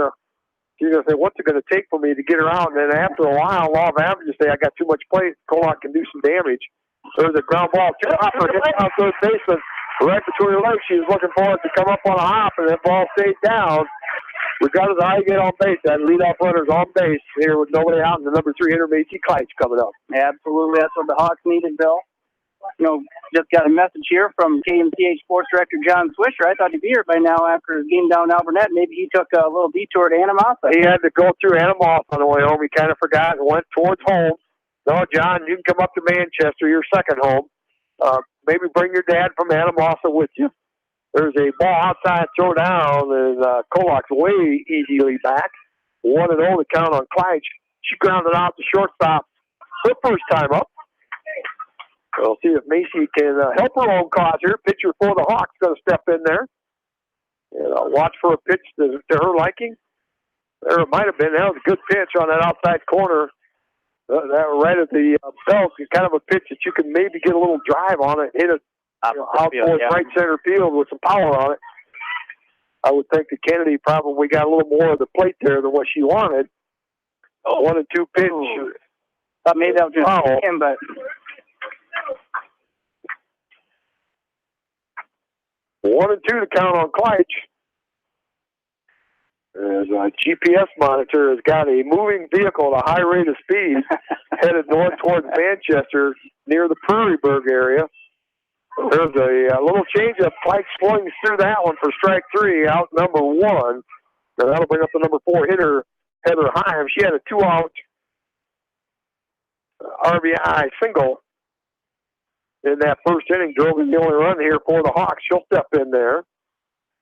She's going to say, what's it going to take for me to get her out? And then after a while, law of averages say, I got too much plate. Kolak can do some damage. There's a ground ball. Chopper hits out third baseman right between her legs. She was looking for it to come up on a hop, and that ball stayed down. Regardless of how you get on base, that leadoff runner's on base here with nobody out, and the number 3 hitter, Macy Kleitz, coming up. Absolutely. That's what the Hawks needed, Bill. You know, just got a message here from KMCH Sports Director John Swisher. I thought he'd be here by now after his game down in Alburnett. Maybe he took a little detour to Anamasa. He had to go through Anamasa on the way home. He kind of forgot and went towards home. No, John, you can come up to Manchester, your second home. Maybe bring your dad from Anamasa with you. There's a ball outside, throw down, and Kolak's way easily back. 1-0 to count on Kleitz. She grounded out the shortstop her first time up. We'll see if Macy can help her own cause here. Pitcher for the Hawks going to step in there. And watch for a pitch to her liking. There it might have been. That was a good pitch on that outside corner. That right at the belt is kind of a pitch that you can maybe get a little drive on it, hit it out towards right center field with some power on it. I would think that Kennedy probably got a little more of the plate there than what she wanted. 1-2 pitch. Thought maybe that was just him, but 1-2 to count on Kleitz. As a GPS monitor has got a moving vehicle at a high rate of speed headed north towards Manchester near the Prairieburg area. There's a little change of Pike swings through that one for strike 3, out number 1. And that'll bring up the number 4 hitter, Heather Himes. She had a 2-out RBI single in that first inning, drove in the only run here for the Hawks. She'll step in there.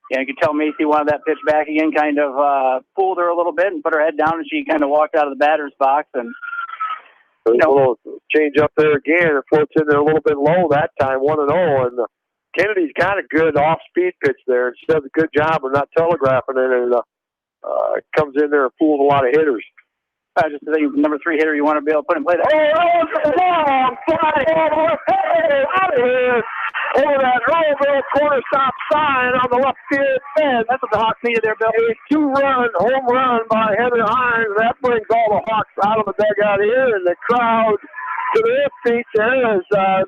Yeah, you could tell Macy wanted that pitch back again, kind of fooled her a little bit and put her head down, and she kind of walked out of the batter's box. And a little change up there again. It floats in there a little bit low that time, 1-0. And Kennedy's got a good off-speed pitch there, and she does a good job of not telegraphing it, and comes in there and fools a lot of hitters. Just the number 3 hitter you want to be able to put in play that. Oh, long fly ball, hey, out of here. Over that Earlville corner stop sign on the left field fence. That's what the Hawks needed there, Bill. A 2-run home run by Heather Hines. That brings all the Hawks out of the dugout here, and the crowd to their feet there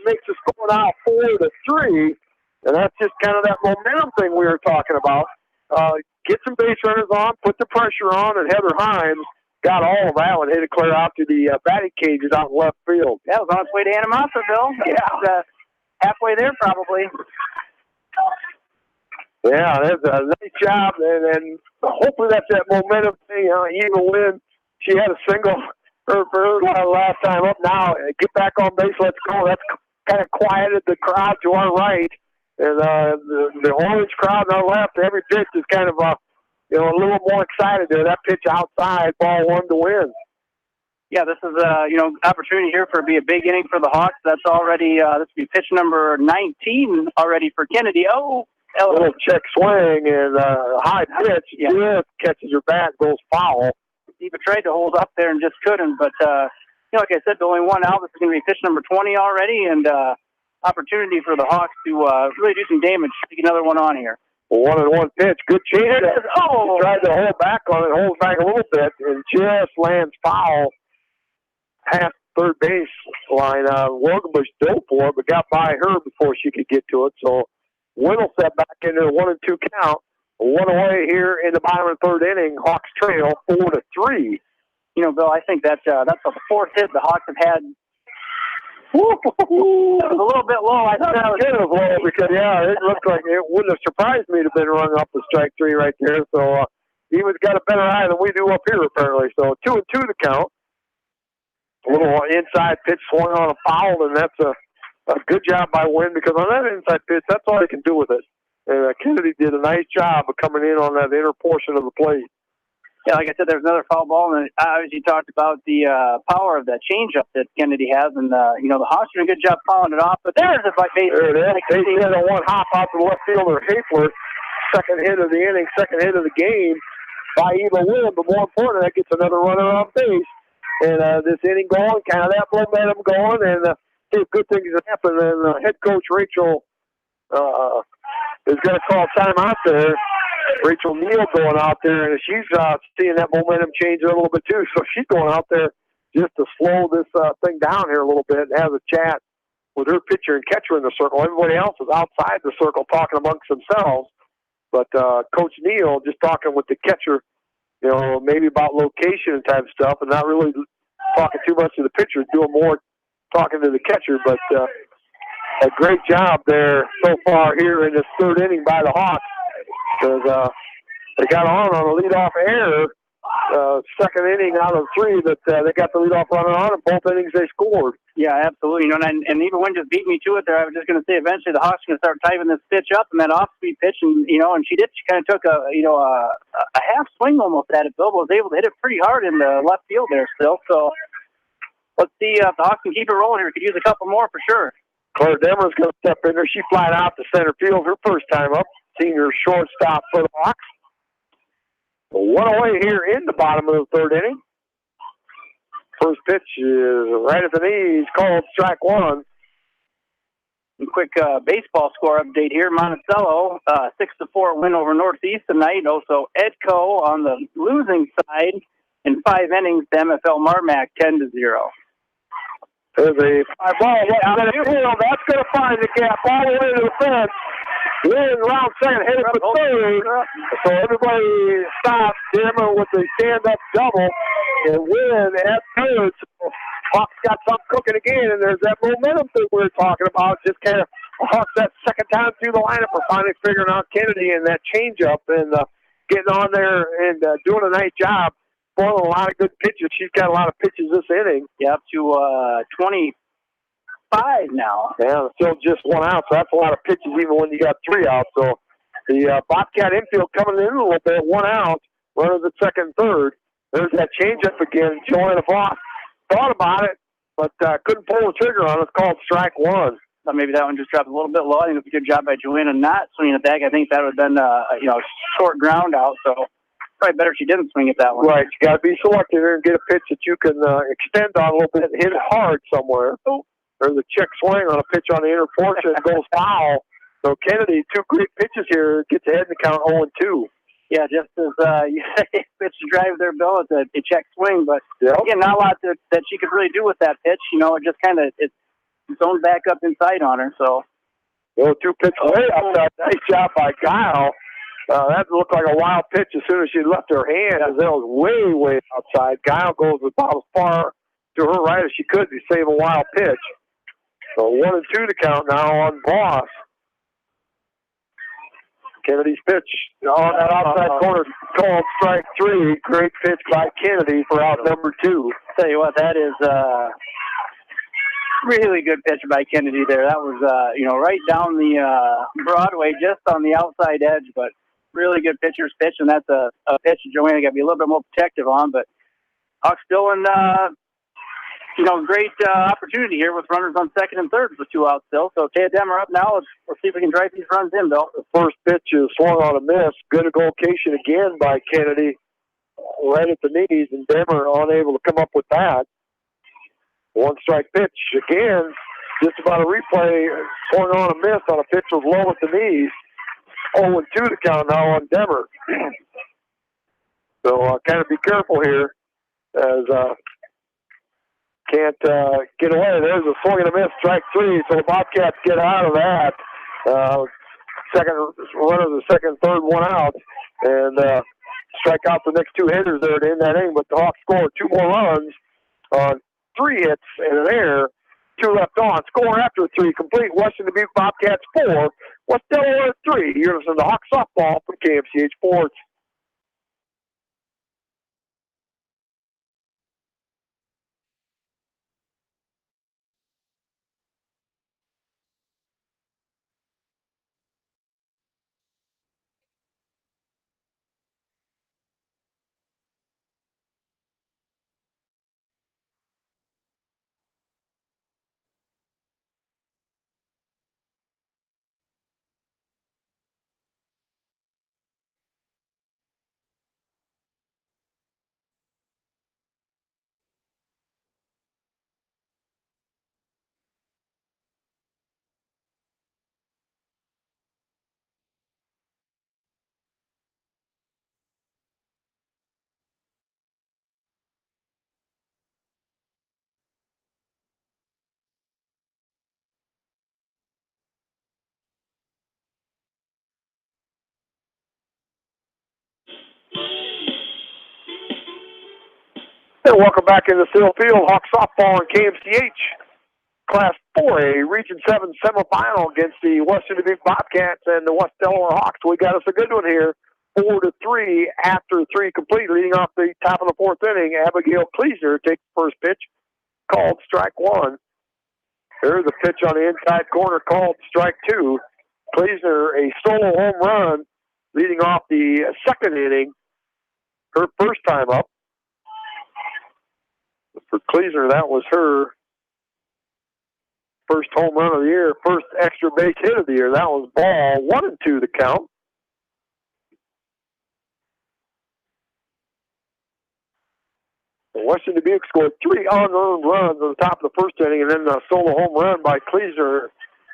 makes the score now 4-3. And that's just kind of that momentum thing we were talking about. Get some base runners on, put the pressure on, and Heather Himes got all of that one, hit it clear out to the batting cages out in left field. That was on its way to Anamasa, Bill. Yeah. Halfway there, probably. Yeah, that's a nice job, and hopefully that's that momentum thing. Even when she had a single for her last time up, now get back on base, let's go. That's kind of quieted the crowd to our right, and the orange crowd on our left. Every pitch is kind of a little more excited there. That pitch outside, ball 1 to win. Yeah, this is opportunity here for be a big inning for the Hawks. That's already this will be pitch number 19 already for Kennedy. Oh, a little check swing and high pitch. Yeah, catches her bat, goes foul. Eva tried to hold up there and just couldn't. But like I said, only 1 out. This is going to be pitch number 20 already, and opportunity for the Hawks to really do some damage. Take another one on here. 1-1 pitch, good change. Oh, tried to hold back on it, holds back a little bit, and just lands foul. Half third base line. Wogenbush dove for it, but got by her before she could get to it. So Wendell set back into a 1-2 count. 1 away here in the bottom of the third inning. Hawks trail 4-3. Bill, I think that's the 4th hit the Hawks have had. That was a little bit low. I thought that was kind of low because it looked like it wouldn't have surprised me to have been rung up the strike 3 right there. So Eva's got a better eye than we do up here apparently. So 2-2 to count. A little inside pitch swung on a foul, and that's a good job by Wynn because on that inside pitch, that's all he can do with it. And Kennedy did a nice job of coming in on that inner portion of the plate. Yeah, like I said, there's another foul ball, and obviously you talked about the power of that changeup that Kennedy has, and the Hawks did a good job fouling it off. But there's a base. There it is. They had a 1 hop out to the left fielder, Hafler. Second hit of the inning, second hit of the game by Eva Wynn. But more importantly, that gets another runner on base. And this inning going, kind of that momentum going, and see if good things happen. And head coach Rachel is going to call timeout there. Rachel Neal going out there, and she's seeing that momentum change a little bit too. So she's going out there just to slow this thing down here a little bit and have a chat with her pitcher and catcher in the circle. Everybody else is outside the circle talking amongst themselves. But Coach Neal just talking with the catcher, maybe about location and type stuff, and not really talking too much to the pitcher, doing more talking to the catcher. But a great job there so far here in this third inning by the Hawks. Because they got on a leadoff error, second inning out of 3 that they got the leadoff runner on, and both innings they scored. Yeah, absolutely. And even Wynn just beat me to it there. I was just going to say eventually the Hawks are going to start typing this pitch up and that off-speed pitch, and and she did. She kind of took a half swing almost at it. Bill was able to hit it pretty hard in the left field there still. So let's see if the Hawks can keep it rolling here. We could use a couple more for sure. Claire Demmer's going to step in there. She flied out to center field her first time up. Senior shortstop for the Hawks. 1 away here in the bottom of the third inning. First pitch is right at the knees, called strike 1. A quick baseball score update here. Monticello, 6-4 win over Northeast tonight. Also Edco on the losing side in 5 innings to MFL Marmac 10-0. There's a fly ball. That's going to find the gap all the way to the fence. Win round second, headed for third. So everybody stopped. Dammer with the stand-up double and Win at third. So Hawks got something cooking again, and there's that momentum that we were talking about. Just kind of Hawks that second time through the lineup are finally figuring out Kennedy and that changeup and getting on there and doing a nice job. Throwing a lot of good pitches. She's got a lot of pitches this inning. Yeah, up to 25 now. Yeah, still just one out, so that's a lot of pitches even when you got three out. So the Bobcat infield coming in a little bit, one out, runners at second, third. There's that changeup again. Joanna Voss thought about it, but couldn't pull the trigger on it. It's called strike one. Thought maybe that one just dropped a little bit low. I think it was a good job by Joanna not swinging it back. I think that would have been short ground out, so probably better if she didn't swing it that one. Right, you got to be selective here and get a pitch that you can extend on a little bit and hit it hard somewhere. There's a check swing on a pitch on the inner portion and goes foul. So Kennedy, two great pitches here, gets ahead in the count 0-2. Yeah, just as you say, pitch to drive their bill, it's a check swing, but again, not a lot that she could really do with that pitch. You know, it just kind of it's zoned back up inside on her. So, 0-2 pitch way outside. Nice job by Guile. That looked like a wild pitch as soon as she left her hand, as that was way, way outside. Guile goes about as far to her right as she could to save a wild pitch. So 1-2 to count now on Voss. Kennedy's pitch on that outside corner called strike three. Great pitch by Kennedy for out number two. Tell you what, that is really good pitch by Kennedy there. That was right down the Broadway, just on the outside edge, but really good pitcher's pitch, and that's a pitch Joanna got to be a little bit more protective on. But Hawks still in great opportunity here with runners on second and third with two outs still. So Taya Demmer up now. Let's see if we can drive these runs in, Bill. The first pitch is swung on a miss. Good location again by Kennedy, right at the knees, and Demmer unable to come up with that. One strike pitch again, just about a replay. Swung on a miss on a pitch was low at the knees. 0-2 to count now on Demmer. So kind of be careful here as can't get away. There's a swing and a miss, strike three. So the Bobcats get out of that. Second runner, the second, third, one out, and strike out the next two hitters there to end that inning. But the Hawks score two more runs on 3 hits and an error. 2 left on. Score after 3 complete. Western Dubuque Bobcats 4. West Delaware 3. You're listening to Hawk Softball from KMCH Sports. And welcome back into Steel Field. Hawk Softball and KMCH. Class 4A, Region 7 semifinal against the Western Dubuque Bobcats and the West Delaware Hawks. We got us a good one here. 4-3 after 3 complete. Leading off the top of the 4th inning, Abigail Kleesner takes the first pitch, called strike 1. There's a pitch on the inside corner called strike 2. Kleesner, a solo home run, leading off the 2nd inning. Her first time up. For Kleesner, that was her first home run of the year, first extra base hit of the year. That was ball 1-2 to count. Western Dubuque scored 3 unearned runs on the top of the first inning, and then a solo home run by Kleesner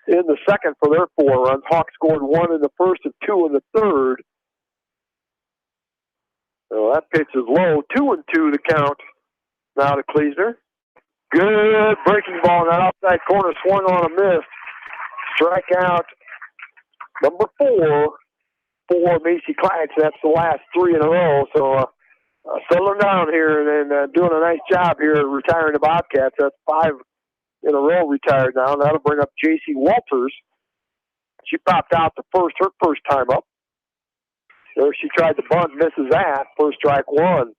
in the second for their 4 runs. Hawks scored 1 in the first and 2 in the third. So that pitch is low. 2-2 to count now to Kleesner. Good breaking ball in that outside corner, swung on a miss. Strikeout number 4 for Macy Clyde. That's the last 3 in a row. So settling down here and then doing a nice job here retiring the Bobcats. That's 5 in a row retired now. That'll bring up J.C. Walters. She popped out her first time up. There she tried to bunt, misses that. First strike 1.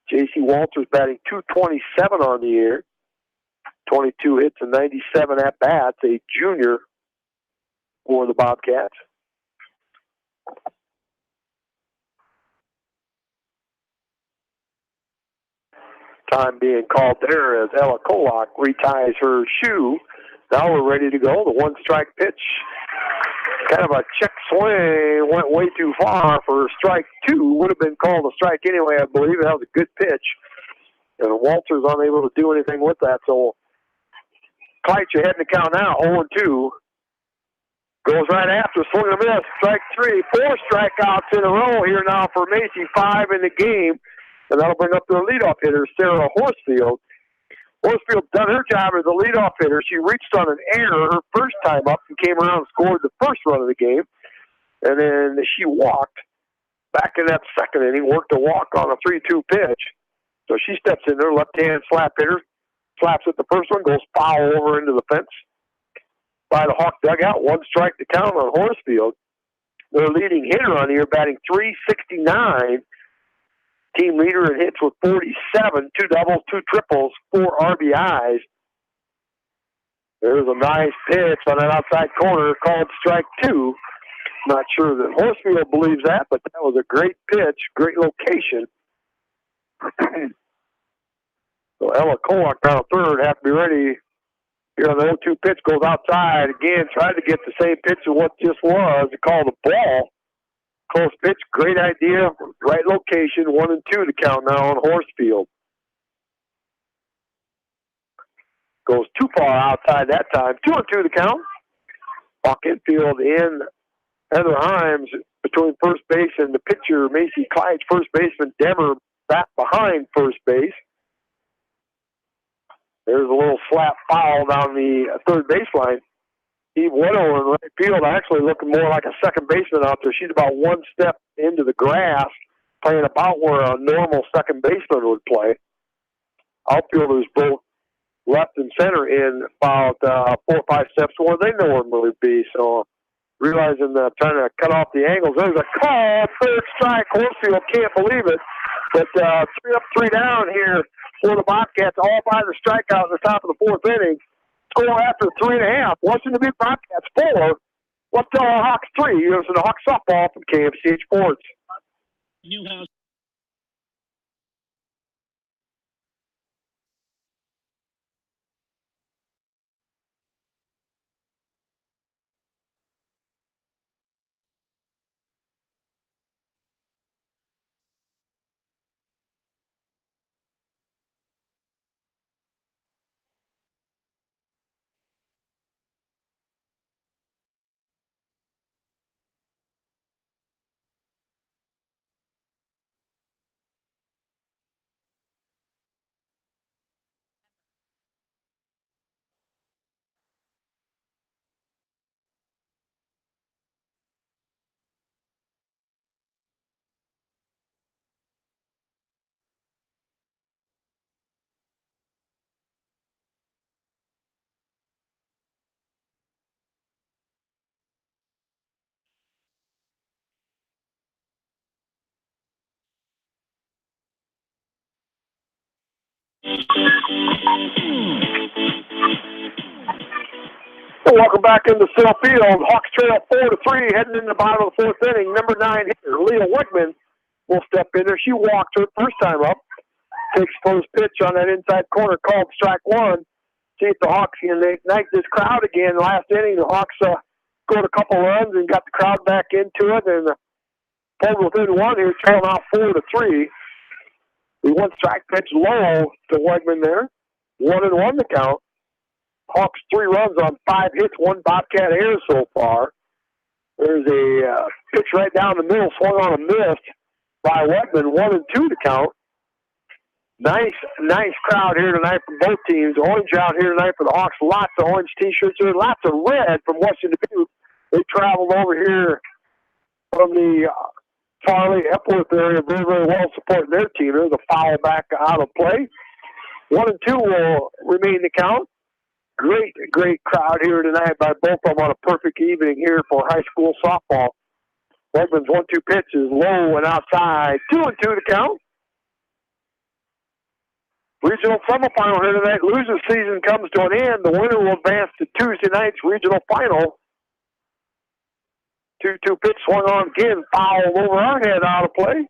J.C. Walters batting .227 on the year. 22 hits and 97 at-bats. A junior for the Bobcats. Time being called there as Ella Kolak reties her shoe. Now we're ready to go. The 1-strike pitch. Kind of a check swing. Went way too far for strike 2. Would have been called a strike anyway, I believe. That was a good pitch. And Walters unable to do anything with that. So Kleitz ahead in the count now. 0-2. Goes right after. Swing and a miss. Strike 3. 4 strikeouts in a row here now for Macy. 5 in the game. And that'll bring up their leadoff hitter, Sarah Horsfield. Horsfield done her job as a leadoff hitter. She reached on an error her first time up and came around and scored the first run of the game. And then she walked back in that second inning, worked a walk on a 3-2 pitch. So she steps in there, left-hand slap hitter, slaps at the first one, goes foul over into the fence by the Hawk dugout. 1 strike to count on Horsfield. Their leading hitter on the year, batting .369. Team leader in hits with 47, 2 doubles, 2 triples, 4 RBIs. There's a nice pitch on that outside corner called strike 2. Not sure that Horsfield believes that, but that was a great pitch, great location. So Ella Kolak down third, have to be ready. Here on the 0-2 pitch, goes outside again, tried to get the same pitch as what just was. They called the ball. Close pitch, great idea, right location, 1-2 to count now on Horsfield. Goes too far outside that time, 2-2 to count. Hawk infield in Heather Himes between first base and the pitcher, Macy Clyde's first baseman, Demer, back behind first base. There's a little slap foul down the third baseline. Steve Widow in right field actually looking more like a second baseman out there. She's about 1 step into the grass, playing about where a normal second baseman would play. Outfielders both left and center in about 4 or 5 steps to where they normally would be. So realizing trying to cut off the angles. There's a call, 3rd strike. Horsfield can't believe it. But 3 up, 3 down here for the Bobcats, all by the strikeout at the top of the 4th inning. Score after 3.5. Western Dubuque Bobcats 4. What's the Hawks 3? It was the Hawks softball from KFCH Sports. Newhouse. Welcome back into center field. Hawks trail 4-3, heading into the bottom of the 4th inning. Number 9 hitter, Leah Wigman, will step in there. She walked her first time up. Takes first pitch on that inside corner, called strike 1. See if the Hawks can ignite this crowd again. Last inning, the Hawks scored a couple runs and got the crowd back into it, and pulled within 1 here, trailing out 4-3. The 1 strike pitch low to Wigman there. 1-1 to count. Hawks 3 runs on 5 hits, 1 Bobcat error so far. There's a pitch right down the middle, swung on a miss by Wegman, 1-2 to count. Nice crowd here tonight from both teams. Orange out here tonight for the Hawks. Lots of orange T-shirts here. Lots of red from Western Dubuque. They traveled over here from the Farley Epworth area very, very well supporting their team. There's a foul back out of play. 1 and 2 will remain the count. Great crowd here tonight by both of them on a perfect evening here for high school softball. Wegman's 1-2 pitch is low and outside. 2 and 2 to count. Regional semifinal here tonight. Loser season comes to an end. The winner will advance to Tuesday night's regional final. 2-2 pitch swung on again. Foul over our head out of play.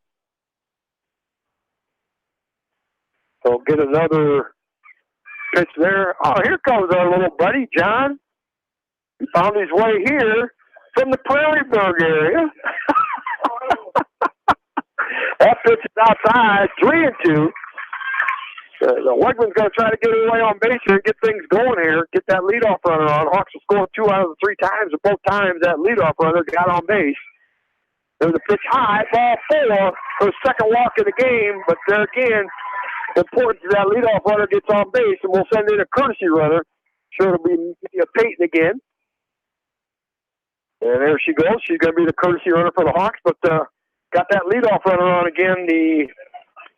So get another pitch there. Oh, here comes our little buddy, John. He found his way here from the Prairieburg area. That pitch is outside, 3 and 2. The Wegman's going to try to get away on base here and get things going here, get that leadoff runner on. Hawks will score 2 out of the 3 times, and both times that leadoff runner got on base. There's a pitch high, ball 4 for the second walk of the game, but there again, the importance of that leadoff runner gets on base, and we'll send in a courtesy runner. Sure, it'll be Peyton again. And there she goes. She's going to be the courtesy runner for the Hawks, but got that leadoff runner on again. The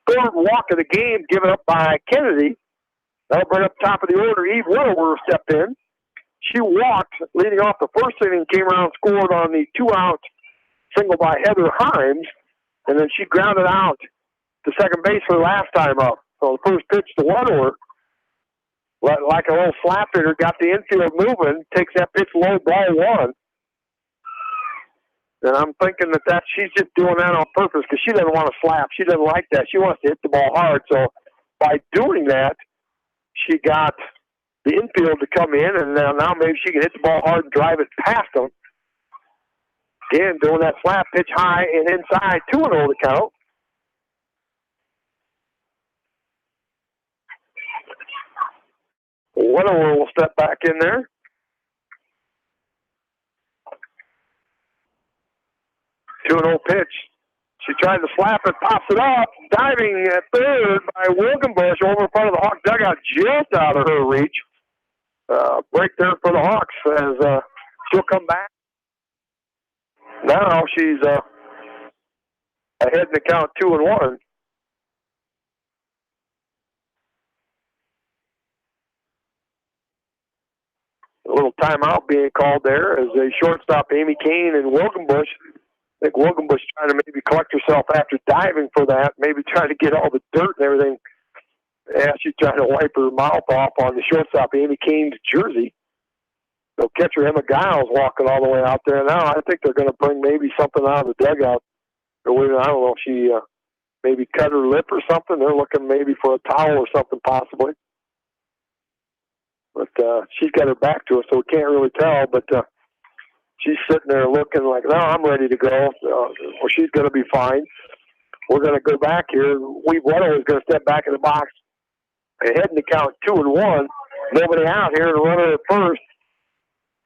third walk of the game given up by Kennedy. That'll bring up top of the order. Eve Widower stepped in. She walked, leading off the first inning, came around, scored on the 2-out single by Heather Himes, and then she grounded out to second base for the last time up. So the first pitch to Widower, like a little slap hitter, got the infield moving, takes that pitch low, ball 1. And I'm thinking that she's just doing that on purpose because she doesn't want to slap. She doesn't like that. She wants to hit the ball hard. So by doing that, she got the infield to come in, and now maybe she can hit the ball hard and drive it past them. Again, doing that slap pitch high and inside, 2-0 to count. Widower will step back in there. Two and 0 pitch. She tried to slap it, pops it up, diving at third by Wilkenbush over in front of the Hawk dugout, just out of her reach. Break there for the Hawks as she'll come back. Now she's ahead in the count 2-1. A little timeout being called there as a shortstop, Amy Kane and Wilkenbush. I think Wilkenbush trying to maybe collect herself after diving for that, maybe trying to get all the dirt and everything. Yeah, she's trying to wipe her mouth off on the shortstop, Amy Kane's jersey. So catcher Emma Giles walking all the way out there. Now I think they're going to bring maybe something out of the dugout. Or I don't know if she maybe cut her lip or something. They're looking maybe for a towel or something possibly. But she's got her back to us, so we can't really tell. But she's sitting there looking like, no, I'm ready to go. Well, she's going to be fine. We're going to go back here. Weave Weddle is going to step back in the box. Ahead in the count 2-1. Nobody out here. The runner at first.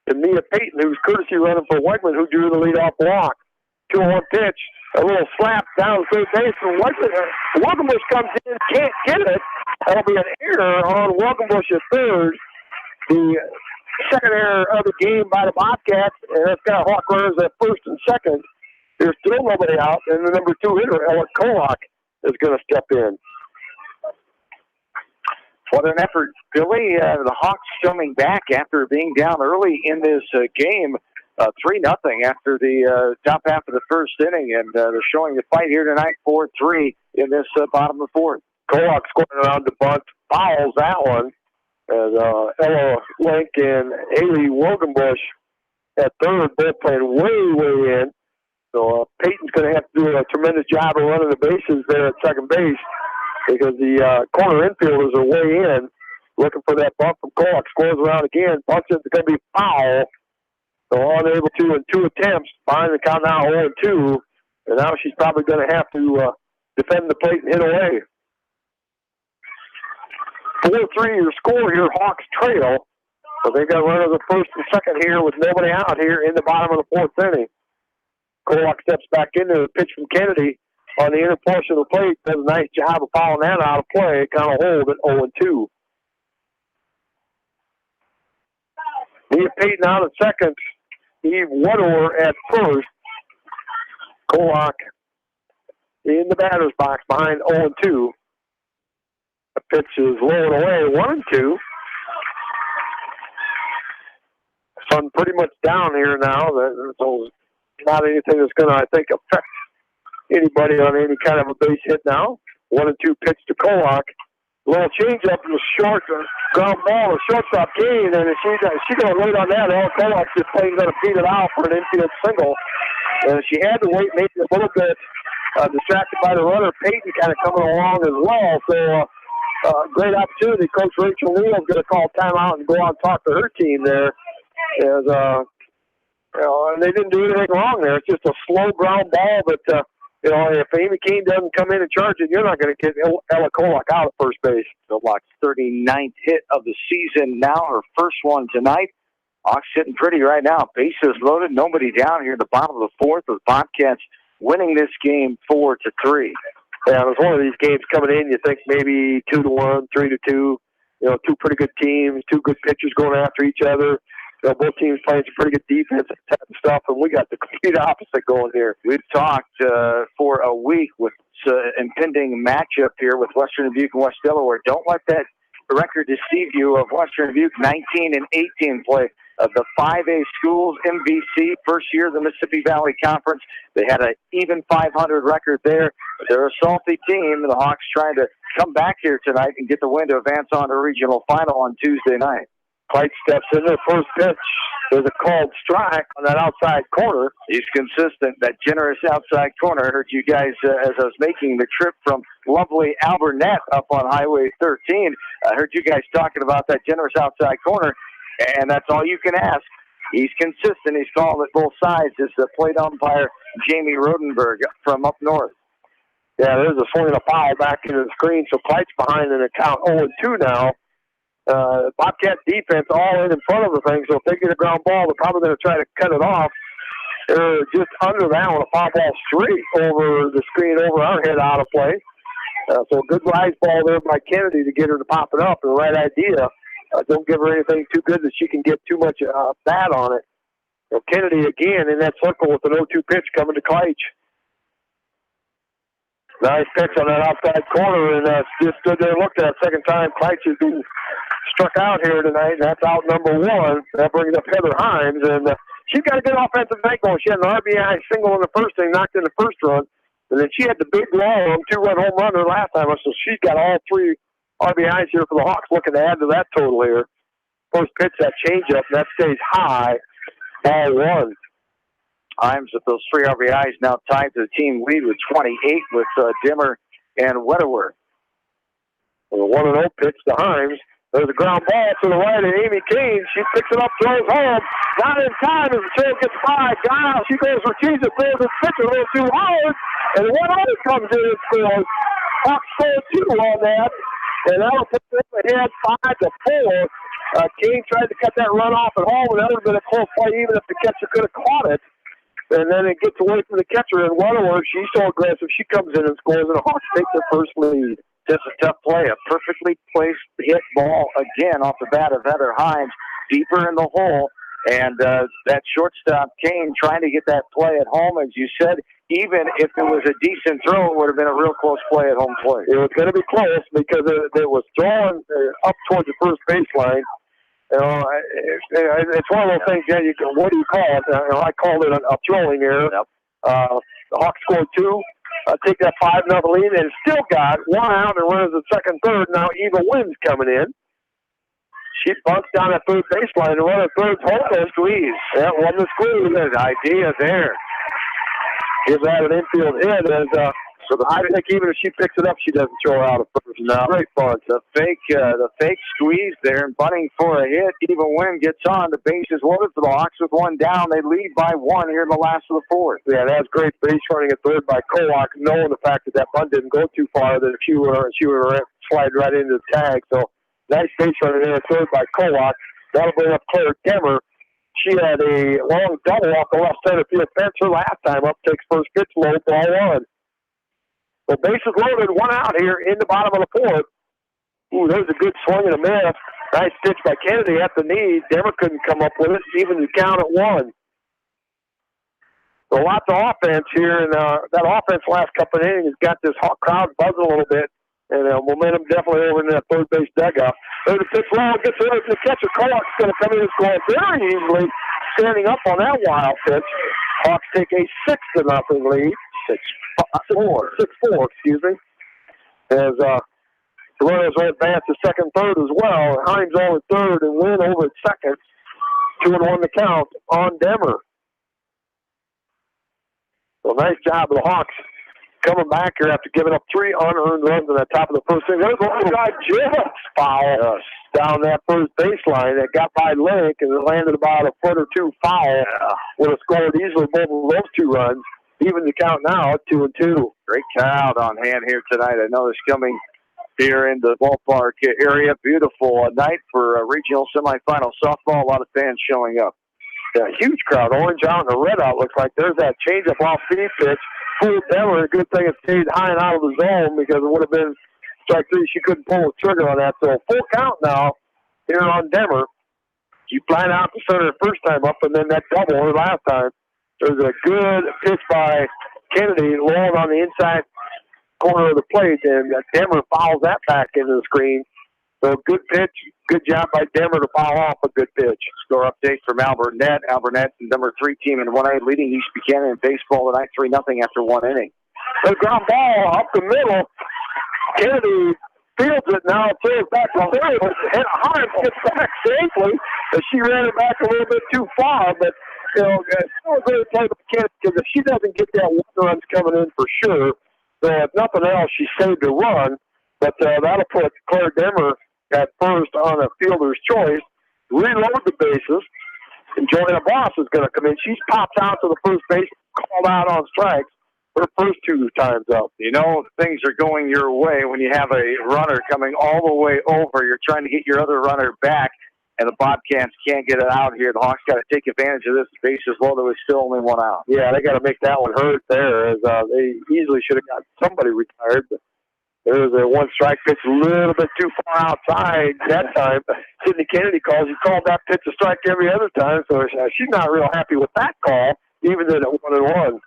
And Mia Payton, who's courtesy running for Wegman, who drew the leadoff walk. 2-1 pitch. A little slap down the third base from Wegman. Wilkenbush comes in, can't get it. That'll be an error on Wilkenbush at third. The second error of the game by the Bobcats, and that's got Hawk runners at first and second. There's still nobody out, and the number 2 hitter, Ella Kolak, is going to step in. What an effort, Billy. The Hawks coming back after being down early in this game, 3-0 after the top half of the first inning, and they're showing the fight here tonight, 4-3 in this bottom of the fourth. Kolak scoring around the bunt, fouls that one. And Ella Link and Haley Wilkenbush at third, both playing way in. So Peyton's going to have to do a tremendous job of running the bases there at second base because the corner infielders are way in, looking for that bunt from Kolak. Scores around again. Bunts it's going to be foul. So unable to in 2 attempts. Find the count now 0-2. And now she's probably going to have to defend the plate and hit away. 4-3 your score here, Hawks trail. So they got runners at first and second here with nobody out here in the bottom of the fourth inning. Kolak steps back into the pitch from Kennedy. on the inner portion of the plate does a nice job of fouling that out of play. Kind of hold at 0-2. Mia Payton out at second. Eve Widower at first. Kolak in the batter's box behind 0-2. The pitch is low and away, 1-2. Sun pretty much down here now. So not anything that's going to, I think, affect anybody on any kind of a base hit now. 1-2 pitch to Kolak. Little changeup in the short ground ball, a shortstop gain, and she's going to wait on that. Ella Kolak just plain going to beat it out for an infield single. And she had to wait maybe a little bit, distracted by the runner. Payton kind of coming along as well. So great opportunity. Coach Rachel Neal's going to call timeout and go out and talk to her team there. As, and they didn't do anything wrong there. It's just a slow ground ball, but if Amy Keene doesn't come in and charge it, you're not going to get Ella Kolak out at first base. Kolak's 39th hit of the season now, her first one tonight. Hawks sitting pretty right now. Bases loaded, nobody down here at the bottom of the fourth, with Bobcats winning this game 4-3. Yeah, it was one of these games coming in, you think maybe 2-1, 3-2. Two pretty good teams, two good pitchers going after each other. Both teams playing some pretty good defense and stuff, and we got the complete opposite going here. We've talked for a week with impending matchup here with Western Dubuque and West Delaware. Don't let that record deceive you of Western Dubuque 19-18 play of the 5A schools, MVC, first year of the Mississippi Valley Conference. They had an even 500 record there. They're a salty team, and the Hawks trying to come back here tonight and get the win to advance on to regional final on Tuesday night. Clyde steps in the first pitch. There's a called strike on that outside corner. He's consistent, that generous outside corner. I heard you guys, as I was making the trip from lovely Alburnett up on Highway 13, I heard you guys talking about that generous outside corner, and that's all you can ask. He's consistent. He's calling it both sides. It's the plate umpire, Jamie Rodenberg, from up north. Yeah, there's a swing and a foul back into the screen, so Clyde's behind in the count 0-2 now. Bobcat defense all in front of the thing, so if they get a ground ball, they're probably going to try to cut it off. They're just under that one, a foul ball straight over the screen, over our head, out of play. So a good rise ball there by Kennedy to get her to pop it up, and the right idea. Don't give her anything too good that she can get too much bat on it. So Kennedy again in that circle with an 0-2 pitch coming to Clyde. Nice pitch on that outside corner, and just stood there and looked at it. Second time Clyde has been struck out here tonight, and that's out number one. That brings up Heather Himes, and she's got a good offensive night going. She had an RBI single in the first inning, knocked in the first run, and then she had the big long 2-run home run her last time, so she's got all three RBIs here for the Hawks, looking to add to that total here. First pitch, that changeup, and that stays high. Ball one. Himes with those three RBIs now tied to the team lead with 28 with Dimmer and Widower. The 1-0 pitch to Himes. There's a ground ball to the right of Amy Keene. She picks it up, throws home. Not in time as the trail gets by. Giles, she goes for Jesus, throws the pitch a little too hard. And 1-0 comes in and scores. Hawks scored 2 on that. And that'll put them ahead 5-4. Keene tried to cut that run off at home, and that would have been a close play even if the catcher could have caught it. And then it gets away from the catcher, and Widower, she's so aggressive, she comes in and scores, and the Hawks take their first lead. Just a tough play, a perfectly placed hit ball again off the bat of Heather Himes, deeper in the hole, and that shortstop Kane trying to get that play at home, as you said. Even if it was a decent throw, it would have been a real close play at home plate. It was going to be close because it was thrown up towards the first baseline. It's one of those things. Yeah, what do you call it? I called it a throwing error. Yep. The Hawks scored 2. Take that 5-0 lead, and still got 1 out and runners at second, third. Now Eva Wynn's coming in. She bunts down that third baseline and runner third's home squeeze. That wasn't a squeeze. Good idea there. Gives that an infield hit, and I think even if she picks it up, she doesn't throw her out of first. No. Great bunch. The fake squeeze there and bunting for a hit. Eva Wynn gets on. The base is loaded for the Hawks with 1 down. They lead by 1 here in the last of the fourth. Yeah, that's great base running at third by Kolak, knowing the fact that bunt didn't go too far, that if she would slide right into the tag. So nice base running there at third by Kolak. That'll bring up Claire Demmer. She had a long double off the left center field fence her last time up. Takes first pitch, low, ball 1. So bases loaded, one out here in the bottom of the fourth. Ooh, there's a good swing and a miss. Nice pitch by Kennedy at the knee. Denver couldn't come up with it, even the count at 1. So lots of offense here, and that offense last couple of innings has got this hot crowd buzzing a little bit, and momentum definitely over in that third base dugout. There's a pitch low, gets over to the catcher. Kolak's going to come in and score very easily, standing up on that wild pitch. Hawks take a 6-0 lead. 6-4, excuse me. As Toronto's will advance to second, third as well. Hines over third and Wynn over at second. 2-1 the count on Denver. So nice job of the Hawks coming back here after giving up 3 unearned runs in the top of the first inning. There's one guy just foul down that first baseline that got by Link and it landed about a foot or two foul. Would have scored easily both of those 2 runs. Even the count now at 2-2. Great crowd on hand here tonight. I know it's coming here in the ballpark area. Beautiful night for a regional semifinal softball. A lot of fans showing up. Yeah, huge crowd. Orange out and the red out looks like there's that changeup off speed pitch. Fooled Denver. A good thing it stayed high and out of the zone because it would have been strike 3. She couldn't pull the trigger on that. So full count now here on Denver. She flying out the center the first time up and then that double her last time. There's a good pitch by Kennedy, long on the inside corner of the plate, and Denver fouls that back into the screen. So good pitch. Good job by Denver to foul off a good pitch. Score update from Al Burnett. Al Burnett's the number 3 team in 1A, leading East Buchanan in baseball tonight 3-0 after 1 inning. The ground ball up the middle. Kennedy fields it now, throws back to third, and Hines gets back safely. She ran it back a little bit too far, but still a great play by Kennedy because if she doesn't get that 1 run's coming in for sure, then if nothing else, she saved a run. But that'll put Claire Demmer at first on a fielder's choice, reload the bases, and Joanna Boss is going to come in. She pops out to the first base, called out on strikes her first 2 times up. You know, things are going your way when you have a runner coming all the way over. You're trying to get your other runner back, and the Bobcats can't get it out here. The Hawks got to take advantage of this. Bases loaded with still only 1 out. Yeah, they got to make that one hurt there, as they easily should have got somebody retired. But there was a 1 strike pitch a little bit too far outside that time. Sidney Kennedy called that pitch a strike every other time, so she's not real happy with that call, even at 1-1.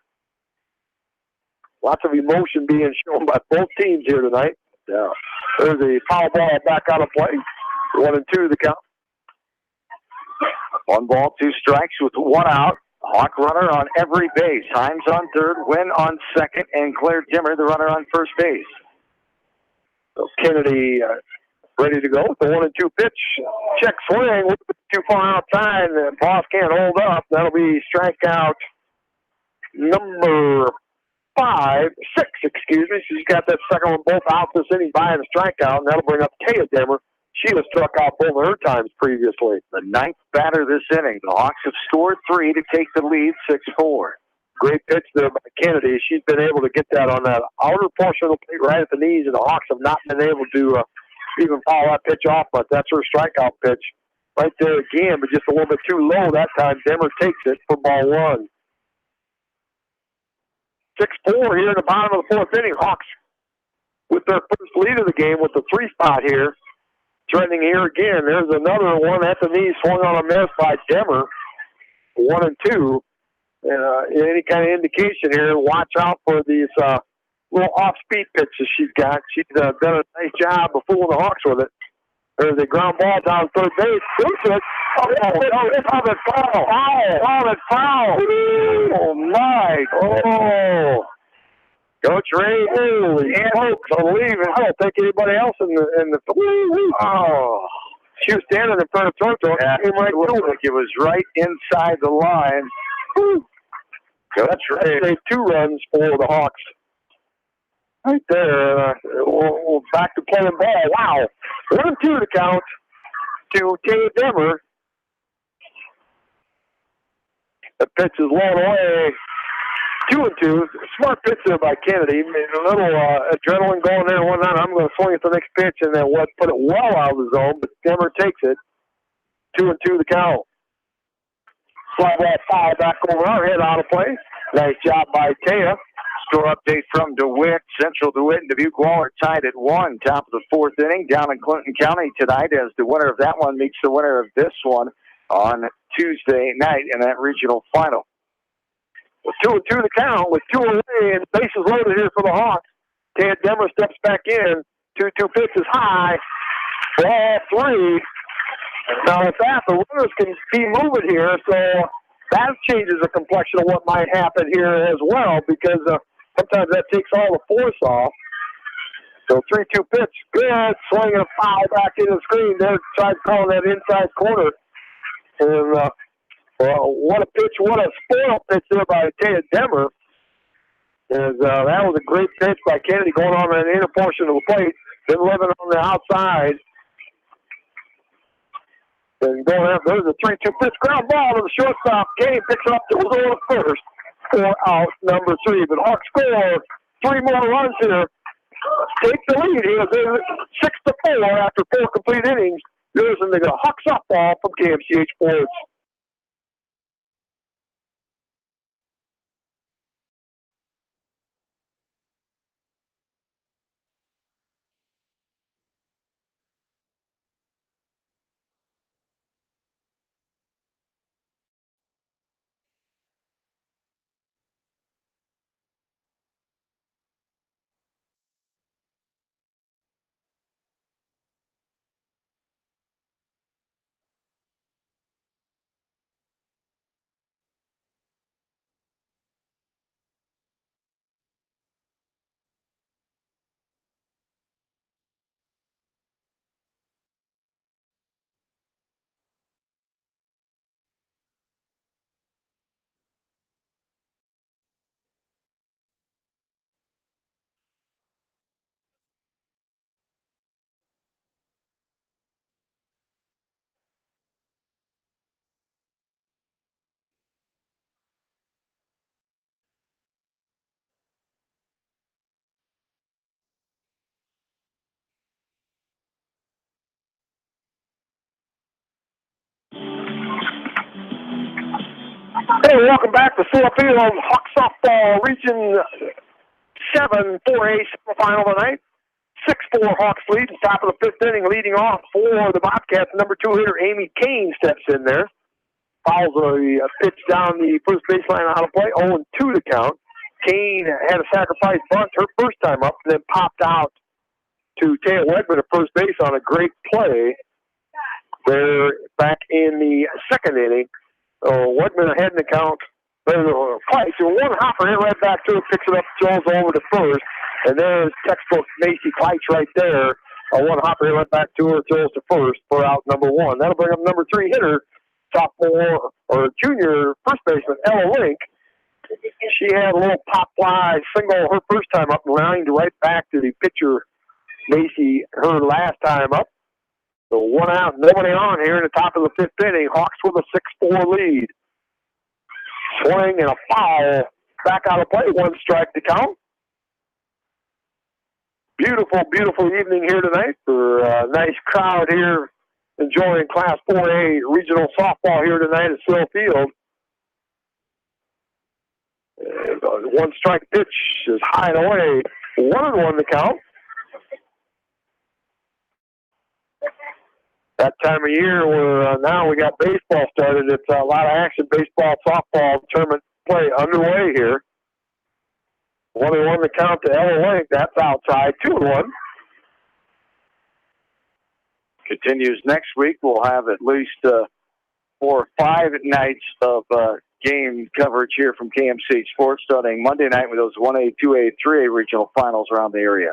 Lots of emotion being shown by both teams here tonight. Yeah. There's a foul ball back out of play. 1-2 the count. 1 ball, 2 strikes with 1 out. Hawk runner on every base. Hines on third, Wynn on second, and Claire Dimmer, the runner on first base. So Kennedy ready to go with the 1-2 pitch. Check swing, a little bit too far outside, and the Boss can't hold up. That'll be strikeout number 6, excuse me. She's got that second one both out this inning by a strikeout, and that'll bring up Taya Demmer. She was struck out both of her times previously. The 9th batter this inning. The Hawks have scored 3 to take the lead 6-4. Great pitch there by Kennedy. She's been able to get that on that outer portion of the plate right at the knees, and the Hawks have not been able to even foul that pitch off, but that's her strikeout pitch. Right there again, but just a little bit too low that time. Denver takes it for ball 1. 6-4 here in the bottom of the 4th inning. Hawks with their first lead of the game with the 3 spot here. Trending here again. There's another one at the knee swung on a miss by Demmer. 1-2. Any kind of indication here, watch out for these little off-speed pitches she's got. She's done a nice job of fooling the Hawks with it. There's a ground ball down third base. Shoots it. Foul. Oh, my. Oh. Coach Ray, holy smokes, unbelievable. I don't think anybody else in the oh. She was standing in front of Toto. Yeah, it looked like it was right inside the line. That's right. They 2 runs for the Hawks. Right there. We're back to playing ball. Wow. 1-2 to count to Kay Demmer. The pitch is low away. 2-2. Smart pitch there by Kennedy. A little adrenaline going there and whatnot. I'm going to swing at the next pitch and then put it well out of the zone, but Demmer takes it. 2-2 the count. Slide that foul back over our head out of play. Nice job by Taya. Score update from DeWitt. Central DeWitt and Dubuque Waller tied at 1, top of the 4th inning down in Clinton County tonight as the winner of that one meets the winner of this one on Tuesday night in that regional final. With 2-2 to count, with 2 away and bases loaded here for the Hawks. Ted Demmer steps back in. 2-2 pitch is high. Ball 3. Now with that, the runners can be moving here, so that changes the complexion of what might happen here as well, because sometimes that takes all the force off. So 3-2 pitch, good, swinging a foul back in the screen. There, tried calling that inside corner. And what a pitch, what a spoil pitch there by Ted Demmer. And that was a great pitch by Kennedy going on the inner portion of the plate, then living on the outside. And going up, there's a 3-2 pitch, ground ball to the shortstop. Kane picks it up to the first for out number 3. But Hawks score 3 more runs here. Take the lead here. 6-4 after 4 complete innings. Here's the Hawks softball from KMCH Sports. Hey, welcome back to Full Field Hawk Softball Region 7 4A semifinal tonight. 6-4 Hawks lead, top of the 5th inning, leading off for the Bobcats. Number 2 hitter Amy Kane steps in there. Fouls a pitch down the first baseline out of play, 0-2 to count. Kane had a sacrifice bunt her first time up, and then popped out to Taylor Wegman at first base on a great play. They're back in the 2nd inning. Wegman ahead in the count. Twice. So one hopper hit right back to it, picks it up, throws over to first. And there's textbook Macy Kleitz right there. One hopper hit right back to her, throws to first for out number 1. That'll bring up number 3 hitter, sophomore or junior first baseman, Ella Link. She had a little pop fly single her first time up, lined right back to the pitcher, Macy, her last time up. So 1 out, nobody on here in the top of the 5th inning. Hawks with a 6-4 lead. Swing and a foul. Back out of play. 1 strike to count. Beautiful, beautiful evening here tonight for a nice crowd here enjoying Class 4A regional softball here tonight at Sill Field. And 1 strike pitch is high and away. 1-1 to count. That time of year where now we got baseball started. It's a lot of action, baseball, softball tournament play underway here. 1-1 to count to Ella Link. That's outside. 2-1. Continues next week. We'll have at least 4 or 5 nights of game coverage here from KMC Sports, starting Monday night with those 1A, 2A, 3A regional finals around the area.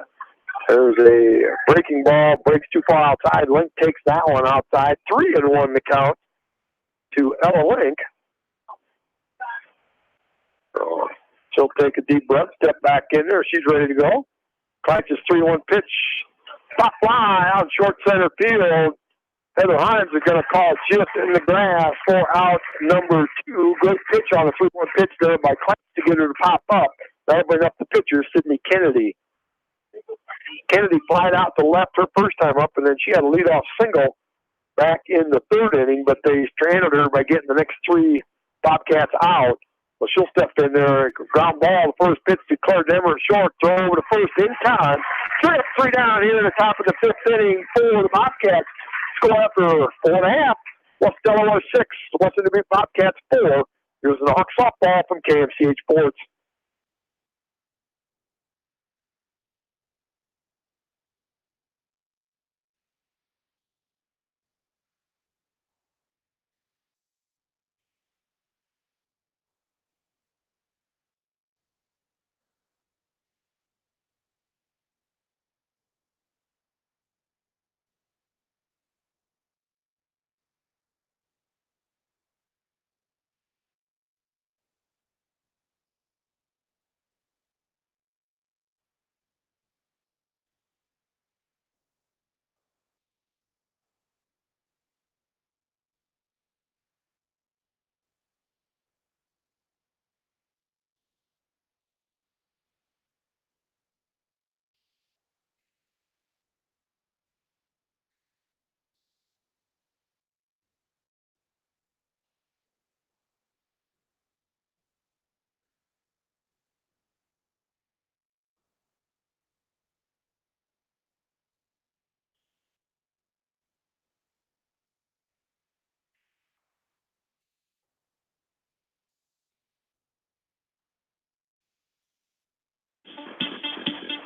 There's a breaking ball, breaks too far outside. Link takes that one outside. 3-1 to count to Ella Link. So she'll take a deep breath, step back in there. She's ready to go. Kleitz 3-1 pitch. Pop fly out short center field. Heather Hines is going to call shift in the grass for out number 2. Good pitch on a 3-1 pitch there by Kleitz to get her to pop up. That'll bring up the pitcher, Sydney Kennedy. Kennedy flied out to left her first time up, and then she had a leadoff single back in the 3rd inning, but they stranded her by getting the next 3 Bobcats out. So she'll step in there. Ground ball. The first pitch declared Denver short. Throw over to first in time. 3 up, 3 down here in the top of the 5th inning for the Bobcats. Score after 4.5. West Delaware 6. Western Dubuque Bobcats 4. Here's the Hawk softball from KMCH Sports.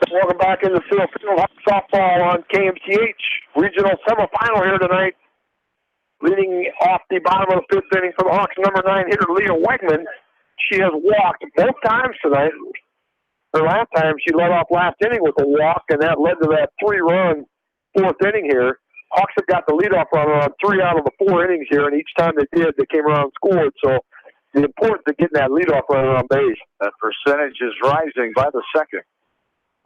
Welcome back into Field Hawk softball on KMCH. Regional semifinal here tonight. Leading off the bottom of the 5th inning for the Hawks, number 9 hitter Leah Wegman. She has walked both times tonight. Her last time she led off last inning with a walk, and that led to that 3-run 4th inning here. Hawks have got the leadoff runner on 3 out of the 4 innings here, and each time they did, they came around and scored. So the importance of getting that leadoff runner on base. That percentage is rising by the second.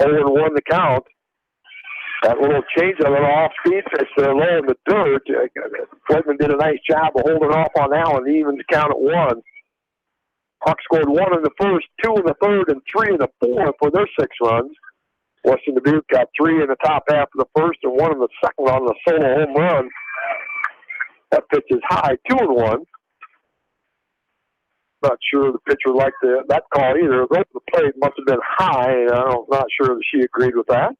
0-1 the count. That little change of an off-speed pitch there low in the dirt. Wegman did a nice job of holding off on that one, even to count at 1. Hawks scored 1 in the first, 2 in the third, and 3 in the fourth for their 6 runs. Western Dubuque got 3 in the top half of the first and 1 in the second on the solo home run. That pitch is high, 2-1. Not sure the pitcher liked that call either. The plate must have been high, and I'm not sure that she agreed with that.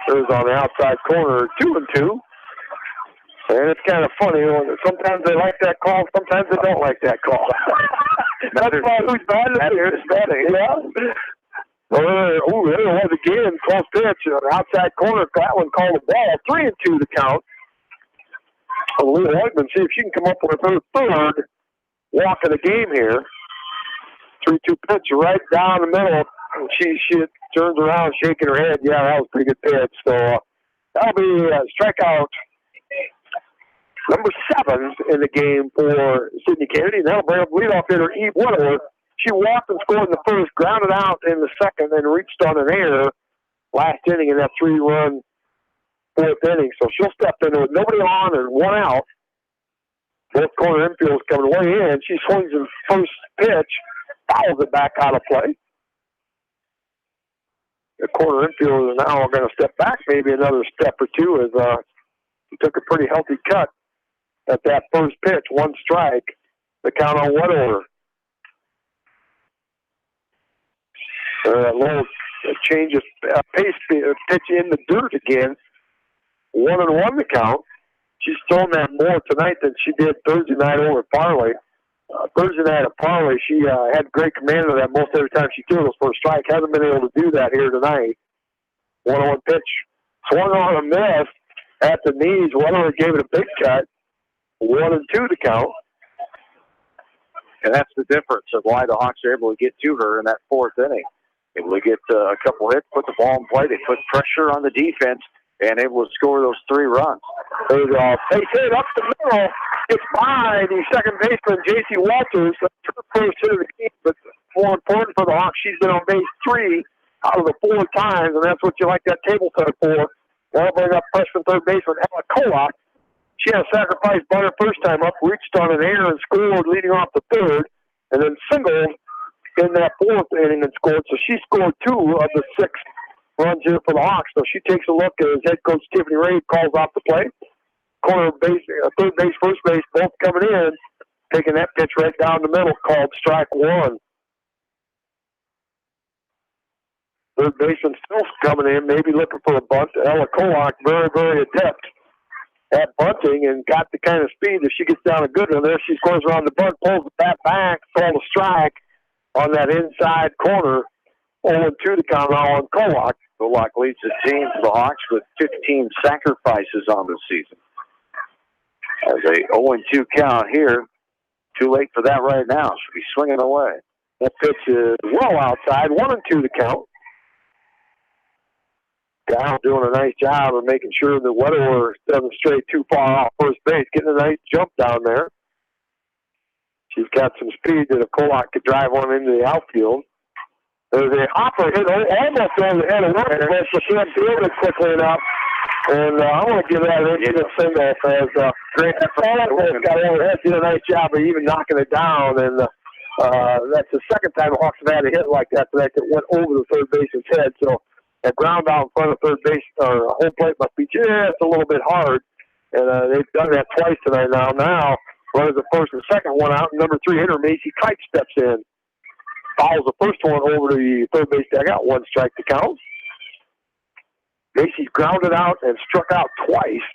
There's on the outside corner, 2-2. And it's kind of funny. Sometimes they like that call, sometimes they don't like that call. That's why who's bad is batting. Yeah. There it was again. Close pitch. Outside corner. That one called the ball. 3-2 to count. Leah Wegman, see if she can come up with her third walk of the game here. 3-2 pitch right down the middle. She turns around shaking her head. Yeah, that was a pretty good pitch. So that'll be strikeout number 7 in the game for Sydney Kennedy. That'll bring up leadoff hitter Eve Whitworth. She walked and scored in the first, grounded out in the second, and reached on an error last inning in that 3-run 4th inning. So she'll step in with nobody on and 1 out. Both corner infielders coming way in. She swings in first pitch, fouls it back out of play. The corner infielders now are going to step back maybe another step or two as he took a pretty healthy cut at that first pitch. 1 strike. The count on 1 order. A little change of pace pitch in the dirt again. 1-1 the count. She's thrown that more tonight than she did Thursday night over at Farley. Thursday night at Farley, she had great command of that most every time she threw those for a strike. Hasn't been able to do that here tonight. 1-1 pitch. Swung on a miss at the knees. Weatherly gave it a big cut. 1-2 to count. And that's the difference of why the Hawks are able to get to her in that 4th inning. Able to get a couple hits, put the ball in play. They put pressure on the defense and able to score those 3 runs. There's a base hit up the middle. It's by the second baseman, J.C. Walters. That's her first hit of the game, but more important for the Hawks, she's been on base 3 out of the 4 times, and that's what you like that table set for. That'll bring up freshman third baseman Ella Kolak. She had a sacrifice bunt her first time up, reached on an error and scored leading off the 3rd, and then singled in that 4th inning and scored. So she scored 2 of the 6 runs here for the Hawks. So she takes a look as head coach Tiffany Ray calls off the play. Corner base, third base, first base, both coming in. taking that pitch right down the middle, called strike one. Third baseman still coming in, maybe looking for a bunt. Ella Kolak, very, very adept at bunting and got the kind of speed that she gets down a good one there. She scores around the bunt, pulls the bat back, called a strike on that inside corner. 0-2 the count now on Kolak. Kolak leads the team for the Hawks with 15 sacrifices on the season. As a 0-2 count here. Too late for that right now. Should be swinging away. That pitch is well outside. 1-2 the count. Down doing a nice job of making sure that Weatherworth doesn't stray too far off first base. Getting a nice jump down there. She's got some speed that a Kolak could drive one into the outfield. There's a hopper hit almost over the head of Weatherworth, but she can't field it quickly enough. And I want to give that an instant single as Grant Weatherworth got overhead, did a nice job of even knocking it down. And that's the second time the Hawks have had a hit like that tonight that went over the third baseman's head. So that ground out in front of third base or home plate must be just a little bit hard. And they've done that twice tonight now. Now, runners the first and second one out. Number 3 hitter, Macy Kite, steps in. Fouls the first one over to the third base dugout. 1 strike to count. Macy's grounded out and struck out twice.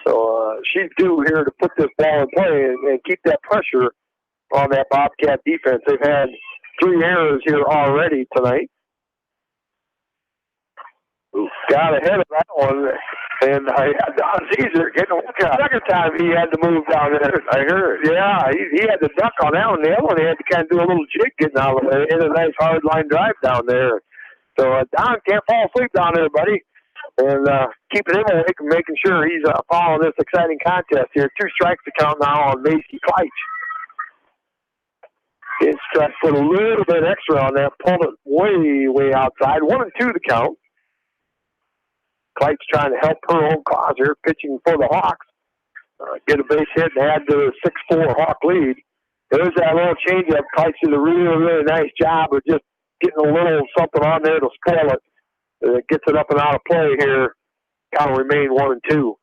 So she's due here to put this ball in play and keep that pressure on that Bobcat defense. They've had 3 errors here already tonight. Got ahead of that one, and Don Caesar getting a look out. Second time he had to move down there. I heard. Yeah, he had to duck on that one. The other one he had to kind of do a little jig getting out of the way. In a nice hard line drive down there. So Don can't fall asleep down there, buddy. And keeping him awake and making sure he's following this exciting contest here. 2 strikes to count now on Macy Kleitch. It's put a little bit extra on that, pulled it way, way outside. 1-2 to count. Kleitch trying to help her own cause here, pitching for the Hawks. Get a base hit and add to the 6-4 Hawk lead. There's that little changeup. Kleitch did a really, really nice job of just getting a little something on there to spoil it. It gets it up and out of play here. Kind of remain 1-2.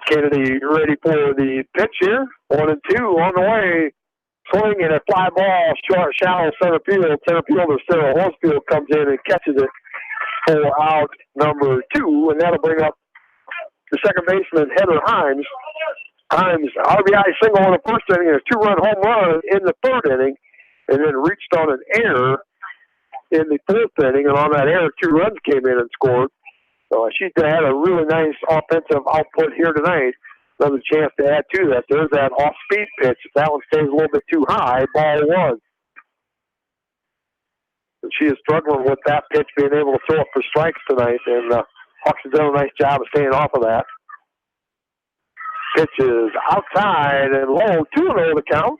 Kennedy ready for the pitch here. 1-2 on the way. Swinging a fly ball, short, shallow center field. Center fielder Sarah Horsfield comes in and catches it for out number 2, and that'll bring up the second baseman, Heather Himes. Himes, RBI single in the first inning and a 2-run home run in the third inning, and then reached on an error in the fourth inning, and on that error, 2 runs came in and scored. So she's going to have a really nice offensive output here tonight. Another chance to add to that. There's that off-speed pitch. If that one stays a little bit too high, ball 1. And she is struggling with that pitch, being able to throw it for strikes tonight, and Hawks have done a nice job of staying off of that. Pitch is outside and low, 2-0 the count.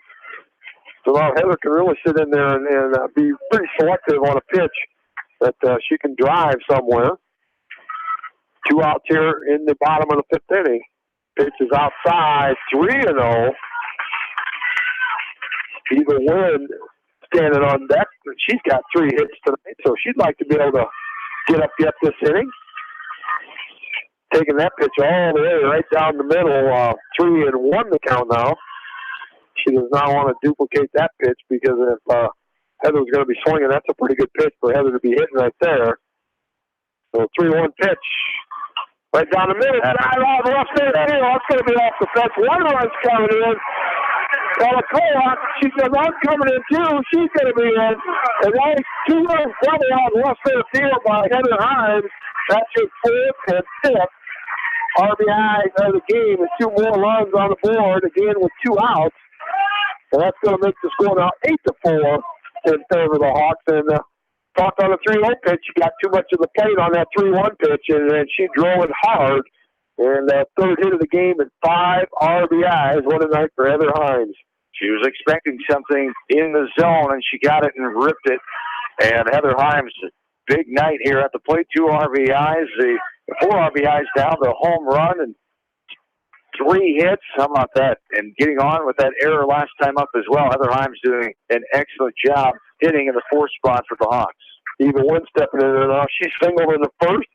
So now Heather can really sit in there and be pretty selective on a pitch that she can drive somewhere. 2 outs here in the bottom of the 5th inning. Pitch is outside, 3-0. Eva Wynn standing on deck. She's got 3 hits tonight, so she'd like to be able to get up yet this inning. Taking that pitch all the way right down the middle, 3-1 the count now. She does not want to duplicate that pitch because if Heather's going to be swinging, that's a pretty good pitch for Heather to be hitting right there. So 3-1 pitch. Right down the middle, right on the left center field. That's going to be off the fence. 1 run's coming in. Kolak, she says, I'm coming in too. She's going to be in. And that is 2 runs double on left center field by Heather Himes. That's your 4th and 5th RBI of the game. And 2 more runs on the board, again with 2 outs. And that's going to make the score now 8-4 in favor of the Hawks. And talked on a 3-0 pitch. She got too much of the plate on that 3-1 pitch, and she drove it hard. And third hit of the game and 5 RBIs. What a night for Heather Himes. She was expecting something in the zone, and she got it and ripped it. And Heather Himes, big night here at the plate. 2 RBIs, the 4 RBIs down, the home run, and 3 hits. How about that? And getting on with that error last time up as well. Heather Himes doing an excellent job hitting in the 4th spot for the Hawks. Eva Wynn stepping in there now. She singled in the first,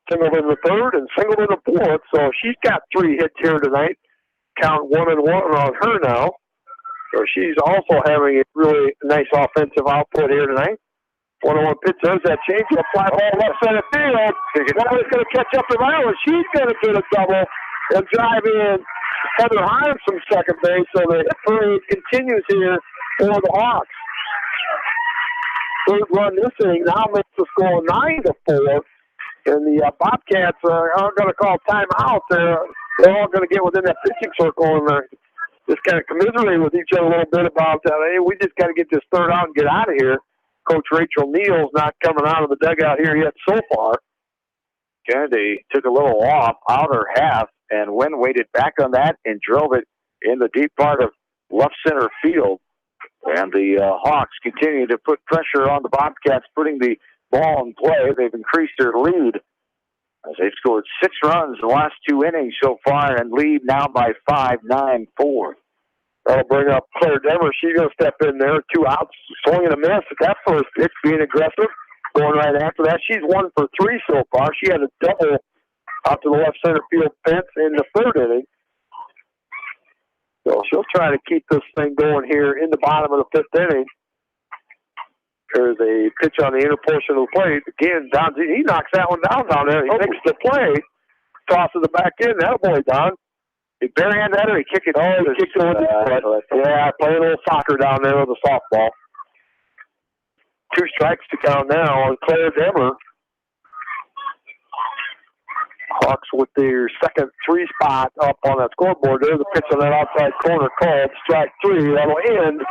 singled in the third and singled in the fourth, so she's got 3 hits here tonight. Count 1-1 on her now. So she's also having a really nice offensive output here tonight. 1-1 pitch, there's that change. A fly ball left center field. Delaware going to catch up to Violet. She's going to get a double and drive in Heather Hines from second base. So the hit parade continues here for the Hawks. Third run this inning now makes the score 9-4. And the Bobcats are going to call timeout there. They're all going to get within that pitching circle and they're just kind of commiserating with each other a little bit about, hey, we just got to get this third out and get out of here. Coach Rachel Neal's not coming out of the dugout here yet so far. Kennedy took a little off, outer half, and Wynn waited back on that and drove it in the deep part of left center field. And the Hawks continue to put pressure on the Bobcats, putting the ball in play. They've increased their lead as they've scored 6 runs in the last 2 innings so far and lead now by 5, 9-4. That'll bring up Claire Demer. She's going to step in there. 2 outs, swing and a miss at that first pitch, being aggressive. Going right after that. She's 1 for 3 so far. She had a double out to the left center field fence in the 3rd inning. So she'll try to keep this thing going here in the bottom of the 5th inning. There's a pitch on the inner portion of the plate. Again, Don, he knocks that one down there. He makes the play, tosses it back in. That boy, Don. He barehand that or he kicked it? Oh, he kicked it with his foot. Yeah, playing a little soccer down there with a softball. 2 strikes to count now on Claire Demer. Hawks with their second 3 spot up on that scoreboard. There's a pitch on that outside corner called strike 3. That'll end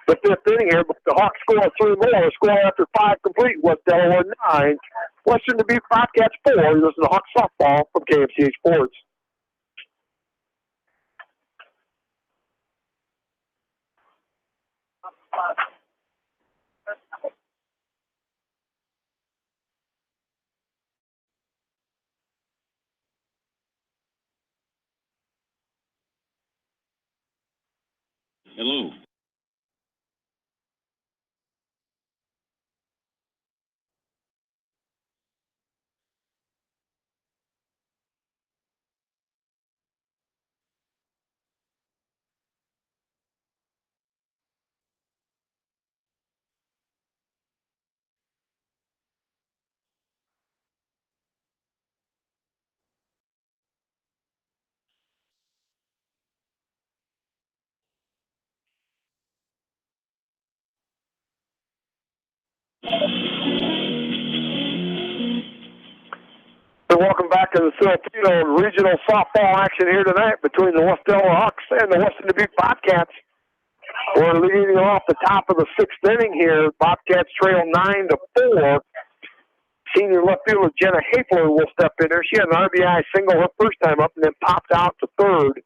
the 5th inning here, but the Hawks score 3 more. Score after 5 complete was Delaware 9. Western Dubuque Bobcats 4. This is the Hawks softball from KMCH Sports. Hello. Welcome back to the Filipino regional softball action here tonight between the West Delaware Hawks and the Western Dubuque Bobcats. We're leading off the top of the 6th inning here. Bobcats trail 9-4. Senior left fielder Jenna Hafler will step in there. She had an RBI single her first time up and then popped out to third.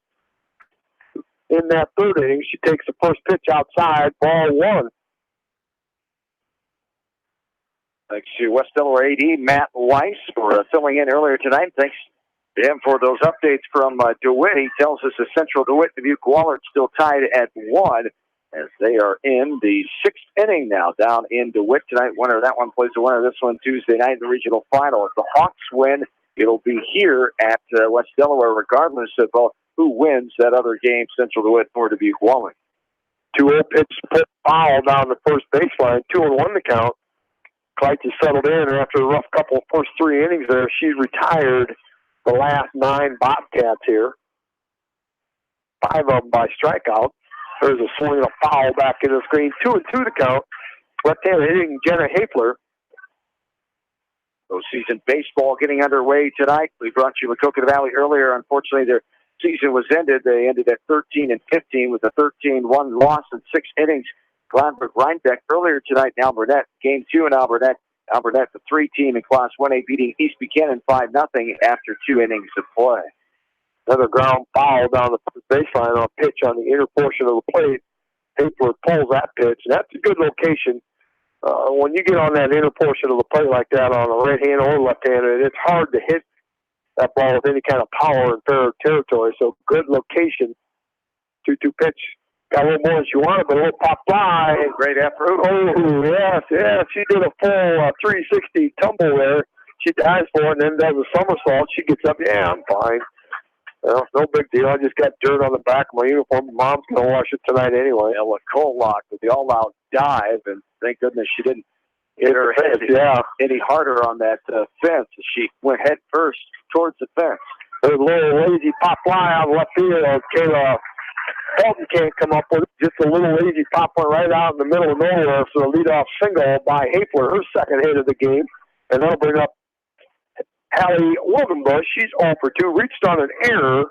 In that 3rd inning, she takes the first pitch outside, ball 1. Thanks to West Delaware AD Matt Weiss for filling in earlier tonight. Thanks to him for those updates from DeWitt. He tells us the Central DeWitt Dubuque Wahlert still tied at 1 as they are in the 6th inning now down in DeWitt tonight. Winner of that one plays the winner of this one Tuesday night in the regional final. If the Hawks win, it'll be here at West Delaware regardless of who wins that other game, Central DeWitt or Dubuque Wahlert. 2-0 pitch put foul down the first baseline, 2-1 to count. Kleitz has settled in after a rough couple of first 3 innings there. She's retired the last 9 Bobcats here. 5 of them by strikeout. There's a swing and a foul back in the screen. 2-2 to count. Left-handed hitting Jenna Hafler. Postseason baseball getting underway tonight. We brought you Lakota Valley earlier. Unfortunately, their season was ended. They ended at 13-15 with a 13-1 loss in 6 innings. Gladbrook Rhinebeck earlier tonight in Alburnett. Game 2 in Alburnett. Alburnett, the 3 team in Class 1A, beating East Buchanan 5-0 after 2 innings of play. Another ground foul down the first baseline on a pitch on the inner portion of the plate. Hafler pulls that pitch, and that's a good location. When you get on that inner portion of the plate like that on a right hand or left hand, it's hard to hit that ball with any kind of power in fair territory. So good location. 2-2 pitch. Got a little more than she wanted, but a little pop fly. Great effort. Oh, yes. She did a full 360 tumble there. She dives for it and then does a somersault. She gets up. Yeah, I'm fine. Well, no big deal. I just got dirt on the back of my uniform. Mom's going to wash it tonight anyway. Yeah, Colock with the all-out dive, and thank goodness she didn't hit her head any harder on that fence. She went head first towards the fence. There's a little lazy pop fly out left field. Kayla Felton can't come up with it. Just a little lazy pop one right out in the middle of nowhere for the leadoff single by Hafler, her second hit of the game. And that'll bring up Hallie Wildenbush. She's 0 for 2, reached on an error,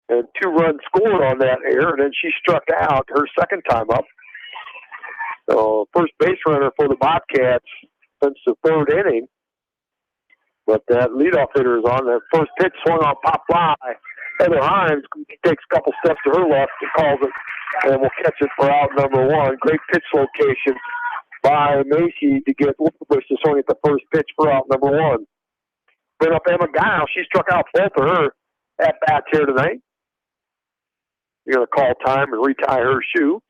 and 2 runs scored on that error, and then she struck out her second time up. So first base runner for the Bobcats since the third inning. But that leadoff hitter is on. That first pitch swung on pop fly. Heather Hines takes a couple steps to her left and calls it, and will catch it for out number 1. Great pitch location by Macy to get Wildenbush to swing at the first pitch for out number 1. Bring up Emma Guile. She struck out both of her at-bats here tonight. You're going to call time and retie her shoe.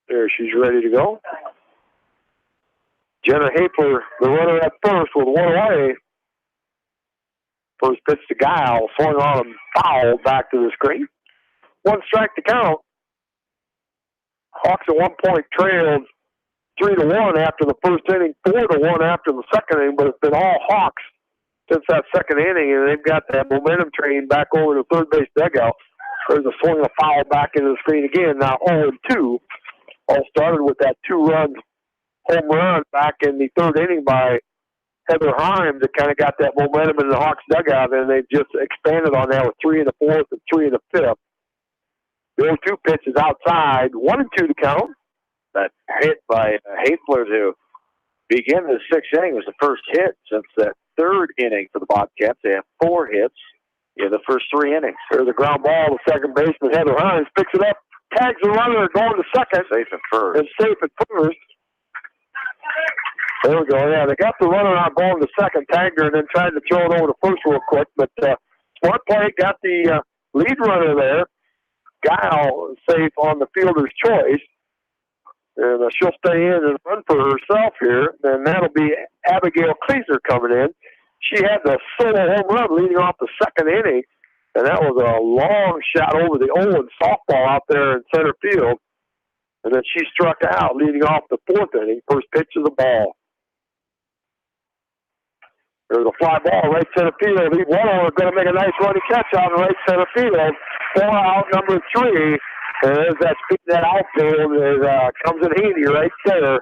There, she's ready to go. Jenna Hafler, the runner at first, with 1 away. First pitch to Guile, swung on him, foul back to the screen. 1 strike to count. Hawks at one point trailed 3-1 after the first inning, 4-1 after the second inning, but it's been all Hawks since that second inning, and they've got that momentum train back over the third base dugout. There's a swing of foul back into the screen again, now 0-2. All started with that 2-run home run back in the third inning by Heather Himes that kind of got that momentum in the Hawks dugout, and they've just expanded on that with 3 in the fourth and 3 in the fifth. The 0-2 pitch is outside, 1-2 to count. That hit by Hafler to begin the 6th inning was the first hit since that third inning for the Bobcats. They have 4 hits in the first 3 innings. There's a ground ball to second baseman. Heather Hines picks it up, tags the runner, going to second. Safe at first. And safe at first. There we go. Yeah, they got the runner out going to second, tagged her, and then tried to throw it over to first real quick. But smart play, got the lead runner there. Guile safe on the fielder's choice. And she'll stay in and run for herself here. And that'll be Abigail Kleeser coming in. She had the solo home run leading off the second inning. And that was a long shot over the Owen softball out there in center field. And then she struck out leading off the 4th inning. First pitch of the ball. There's a fly ball right center field. Lead one over, going to make a nice running catch out in right center field. 4 out, number 3. And there's that speed, that outfield comes in handy right there.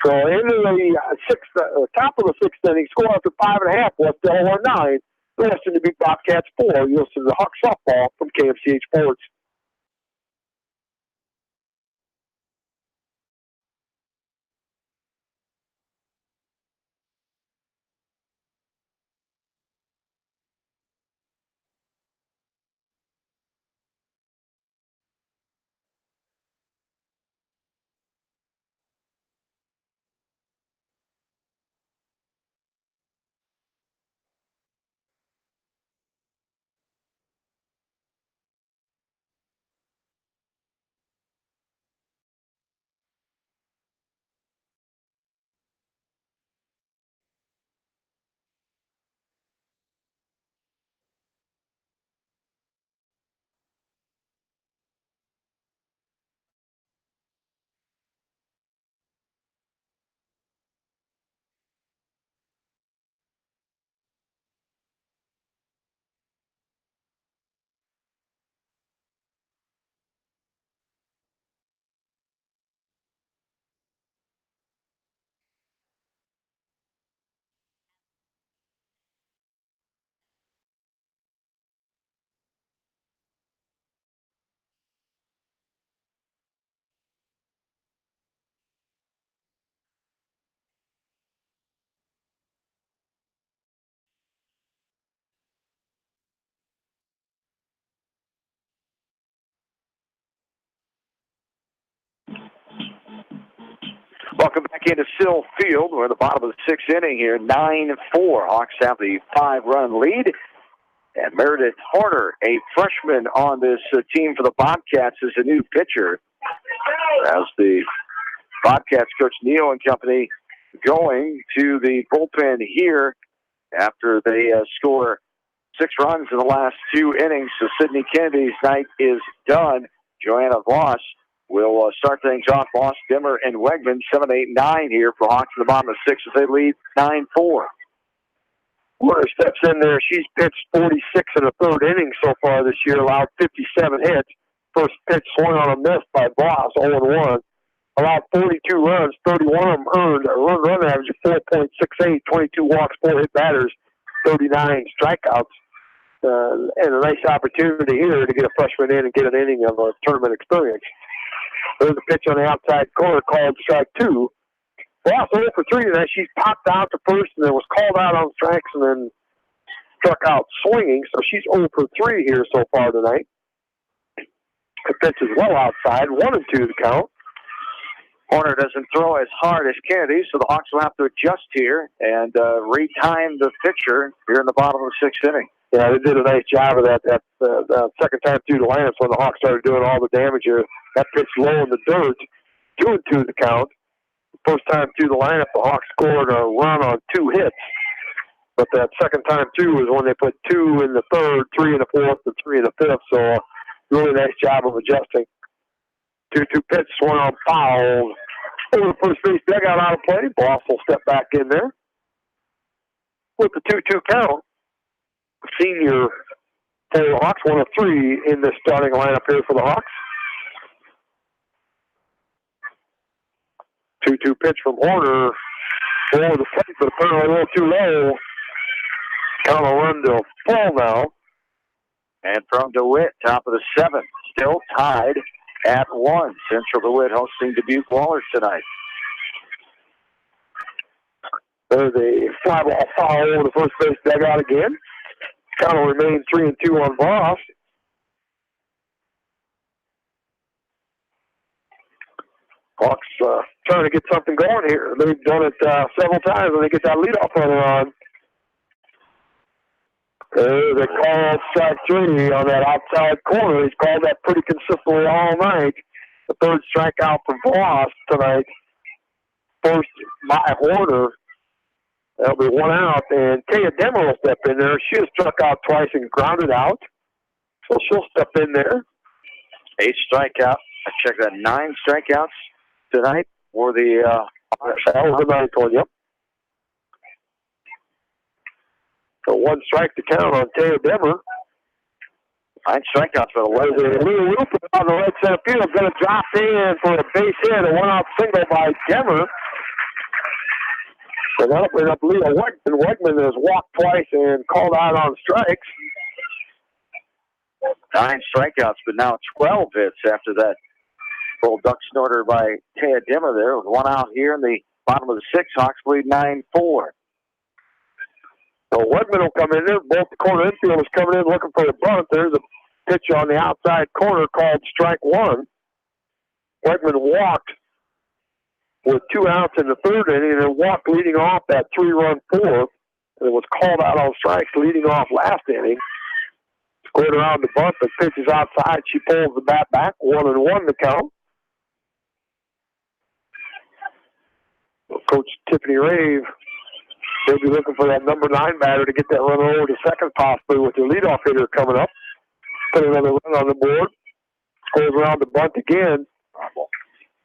So into the top of the 6th inning, score after 5.5. West Delaware 9. The Western Dubuque Bobcats 4. You listen to the Hawk softball from KMCH Sports. Welcome back into Sill Field. We're at the bottom of the 6th inning here, 9-4. Hawks have the 5-run lead. And Meredith Horner, a freshman on this team for the Bobcats, is a new pitcher. As the Bobcats coach Neal and company going to the bullpen here after they score 6 runs in the last 2 innings. So Sydney Kennedy's night is done. Joanna Voss will start things off. Voss, Dimmer, and Wegman, 7, 8, 9 here for Hawks in the bottom of 6 as they lead 9-4. Warner steps in there. She's pitched 46 in the 3rd inning so far this year, allowed 57 hits. First pitch swung on a miss by Voss, 0-1. Allowed 42 runs, 31 of them earned. A run average of 4.68, 22 walks, 4 hit batters, 39 strikeouts. And a nice opportunity here to get a freshman in and get an inning of a tournament experience. There's a pitch on the outside corner called strike 2. Voss 0 for 3 tonight. She's popped out to first and then was called out on strikes and then struck out swinging. So she's 0 for 3 here so far tonight. The pitch is well outside. 1-2 the count. Horner doesn't throw as hard as Kennedy, so the Hawks will have to adjust here and retime the pitcher here in the bottom of the 6th inning. Yeah, they did a nice job of that. The second time through the lineups when the Hawks started doing all the damage here. That pitch low in the dirt. 2-2 the count. First time through the lineup, the Hawks scored a run on 2 hits. But that second time through was when they put 2 in the 3rd, 3 in the 4th, and 3 in the 5th. So really nice job of adjusting. 2-2 pitch, swung on foul. Over the first base dugout out of play. Voss will step back in there. With the 2-2 count, senior Taylor Hawks, 1 of 3 in the starting lineup here for the Hawks. 2-2 pitch from Horner. Over the plate, but apparently a little too low. Count will run to full now. And from DeWitt, top of the 7th, still tied at 1. Central DeWitt hosting Dubuque Wahlers tonight. There's a fly ball foul over the first base dugout again. Count will remain 3-2 on Voss. Hawks trying to get something going here. They've done it several times when they get that leadoff runner on. They called strike 3 on that outside corner. He's called that pretty consistently all night. The 3rd strikeout for Voss tonight. First by Horner. That'll be 1 out. And Taya Demmer will step in there. She has struck out twice and grounded out. So she'll step in there. 8 strikeouts. I checked that. 9 strikeouts tonight for the that was the 9th one, yep. So 1 strike to count on Taya Demmer. 9 strikeouts for the Lakers. Lou Wilson on the right center field, going to drop in for a base hit, a 1-out single by Demmer. And that'll bring up Leah Wegman. Wegman has walked twice and called out on strikes. 9 strikeouts, but now 12 hits after that full duck snorter by Taya Demmer there. With 1 out here in the bottom of the 6th, Hawks lead 9-4. So Wegman will come in there. Both the corner infielders coming in looking for a bunt. There's a pitch on the outside corner called strike 1. Wegman walked with 2 outs in the 3rd inning and then walked leading off that 3-run 4th. And it was called out on strikes leading off last inning. Scored around the bunt, but pitches outside. She pulls the bat back. 1-1 the count. Coach Tiffany Rave, they'll be looking for that number 9 batter to get that runner over to second possibly with their leadoff hitter coming up. Put another run on the board. Scores around the bunt again.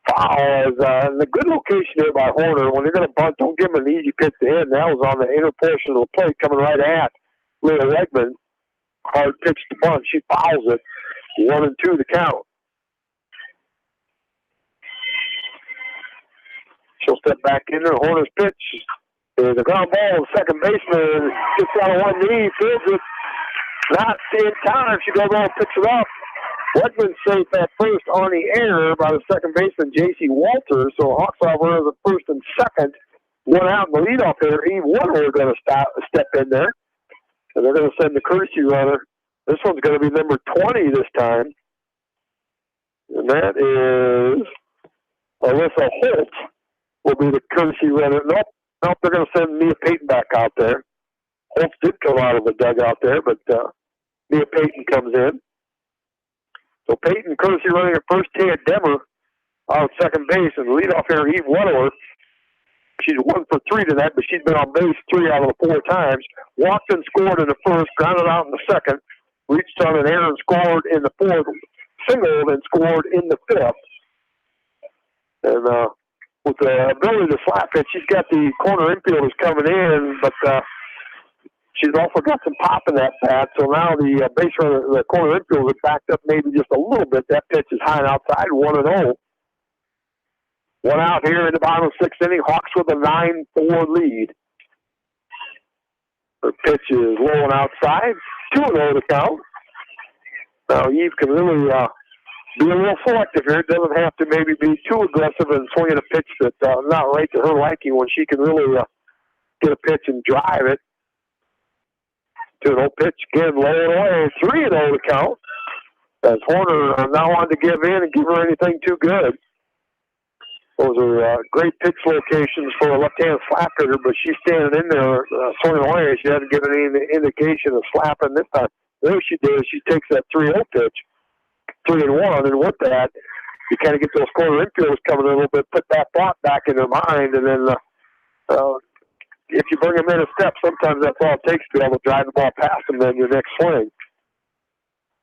Foul is in a good location there by Horner. When they're going to bunt, don't give them an easy pitch to hit. That was on the inner portion of the plate coming right at Leah Wegman. Hard pitch to bunt. She fouls it. 1-2 the count. She'll step back in there. Horner's pitch. There's a ground ball. The second baseman gets down on one knee, fields it. Not in time. She goes on and picks it up. Wegman safe at first on the air by the second baseman, J.C. Walters. So Hawks have runners at first and second. 1 out in the leadoff hitter. Eve Woodward going to step in there. And they're going to send the courtesy runner. This one's going to be number 20 this time. And that is Alyssa Holt will be the courtesy runner. Nope, they're going to send Mia Payton back out there. Holt did come out of the dugout there, but Mia Payton comes in. So Payton courtesy running at first, Taya Demmer out at second base, and the leadoff hitter, Eve Weddler. She's 1 for 3 tonight, but she's been on base 3 out of the 4 times. Walked and scored in the first, grounded out in the second, reached on an error and scored in the fourth, singled and scored in the fifth. And with the ability to slap it, she's got the corner infielders coming in, but she's also got some pop in that bat. So now the base runner, the corner infielder, backed up maybe just a little bit. That pitch is high and outside, 1-0. 1 out here in the bottom of the 6th inning. Hawks with a 9-4 lead. Her pitch is low and outside. 2-0 to count. Now Eve can really be a little selective here. It doesn't have to maybe be too aggressive and swinging a pitch that's not right to her liking when she can really get a pitch and drive it. 2-0 pitch again, low and away. 3-0 to count. As Horner now wanted to give in and give her anything too good. Those are great pitch locations for a left-hand slap hitter, but she's standing in there swinging away. She hasn't given any indication of slapping this time. There she did. She takes that 3-0 pitch, 3-1, and with that, you kind of get those corner infielders coming in a little bit, put that thought back in their mind, and then if you bring them in a step, sometimes that's all it takes to be able to drive the ball past them in your next swing.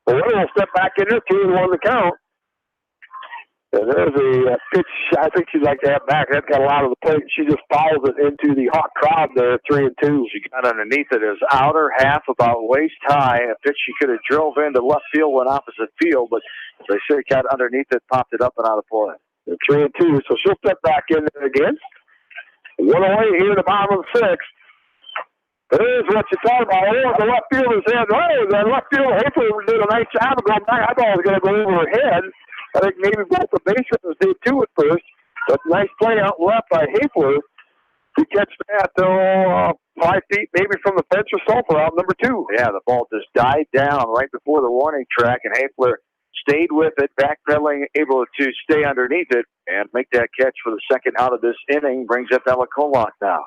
But we'll step back in there, 2-1 to count. And there's a pitch I think she'd like to have back. That's got a lot of the plate. She just fouls it into the Hawk crowd there, 3-2. She got underneath it as outer half, about waist high. A pitch she could have drove into left field, went opposite field, but they say got underneath it, popped it up and out of play. 3-2, so she'll step back in there again. 1 away here in the bottom of the 6th. There's what you thought about. Oh, the left fielder's head. Oh, the left fielder hopefully did a nice job of going back. I thought it was going to go over her head. I think maybe both the base runners did too at first. But nice play out left by Hafler to catch that 5 feet maybe from the fence or so for out number 2. Yeah, the ball just died down right before the warning track, and Hafler stayed with it, backpedaling, able to stay underneath it and make that catch for the second out of this inning. Brings up Ella Kolak now.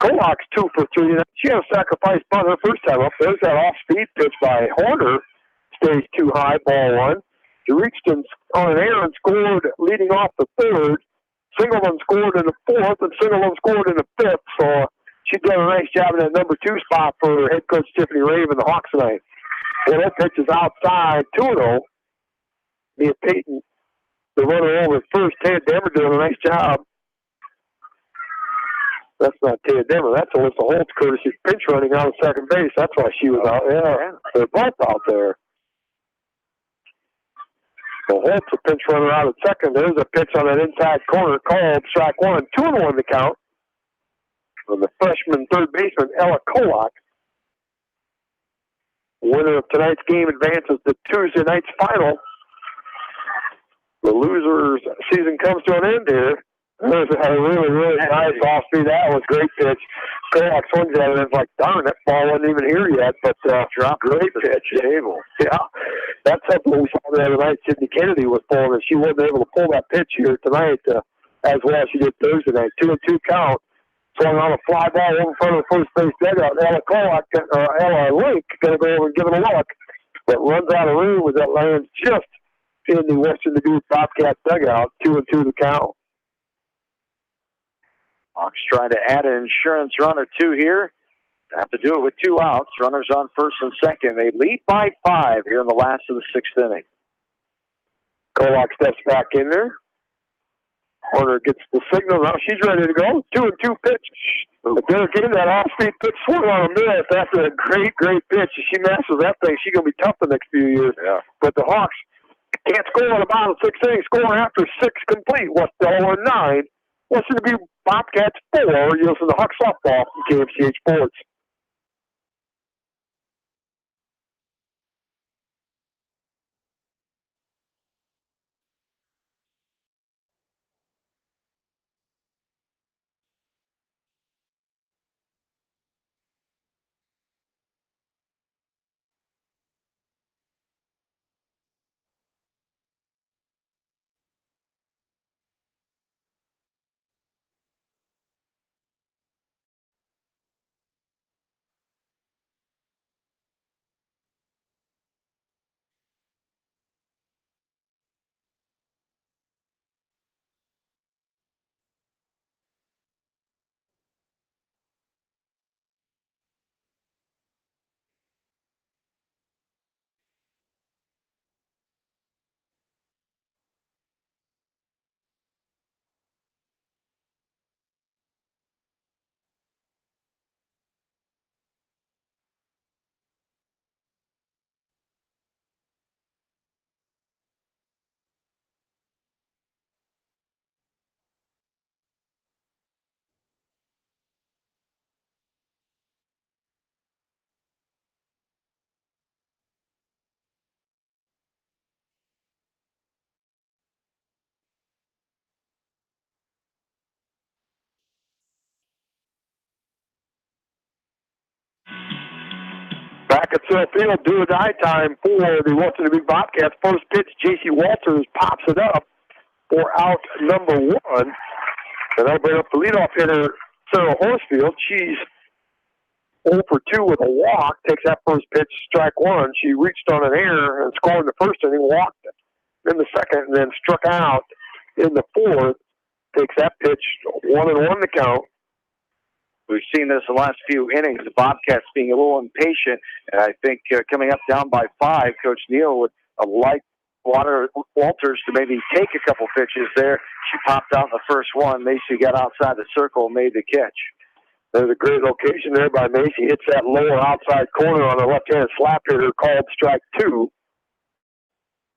Kolak's 2 for 3. She had a sacrifice bunt her first time up. There's that off-speed pitch by Horner. Stays too high, ball 1. She reached on an error and scored leading off the 3rd. Singleton scored in the 4th, and Singleton scored in the 5th. So she did a nice job in that number 2 spot for head coach Tiffany Raven, the Hawks tonight. Well, that pitch is outside, 2-0. Mia Payton, the runner over at first. Ted Demmer doing a nice job. That's not Ted Demmer. That's Alyssa Holtz, courtesy pinch running out of second base. That's why she was out. Yeah, they're both out there. So Holtz, a pinch runner out at second. There's a pitch on that inside corner called strike 1. 2-1 to count from the freshman third baseman, Ella Kolak. Winner of tonight's game advances to Tuesday night's final. The loser's season comes to an end here. There's a really, really nice off-speed. That was a great pitch. Kolak swings at it and it's like, darn, that ball wasn't even here yet. But great pitch. Table. Yeah. That's something we saw the other night. Sydney Kennedy was pulling, and she wasn't able to pull that pitch here tonight as well as she did Thursday night. 2-2 count. Swung on a fly ball over in front of the first base dugout. Ella Link going to go over and give it a look. But runs out of room as that lands just in the Western Dubuque Bobcat dugout. 2-2 to count. Hawks trying to add an insurance run or 2 here. Have to do it with 2 outs. Runners on first and second. They lead by 5 here in the last of the 6th inning. Kolak steps back in there. Horner gets the signal. Now she's ready to go. 2-2 pitch. But then again, that off-speed pitch swung on a miss after a great, great pitch. If she masters that thing, she's going to be tough the next few years. Yeah. But the Hawks can't score in the bottom of the 6th inning. Score after 6 complete. West Delaware 9. Western Dubuque Bobcats 4. You listen to Hawk Softball from KMCH Sports. Back at Center Field, do or die time for the Western Dubuque Bobcats. First pitch, J.C. Walters pops it up for out number 1. And that'll bring up the leadoff hitter, Sarah Horsfield. She's 0 for 2 with a walk. Takes that first pitch, strike 1. She reached on an error and scored in the first inning, walked in the second, and then struck out in the fourth. Takes that pitch, 1-1 to count. We've seen this the last few innings, the Bobcats being a little impatient, and I think coming up down by 5, Coach Neal would like Walters to maybe take a couple pitches there. She popped out in the first one. Macy got outside the circle and made the catch. There's a great location there by Macy. Hits that lower outside corner on the left-handed slap hitter called strike 2.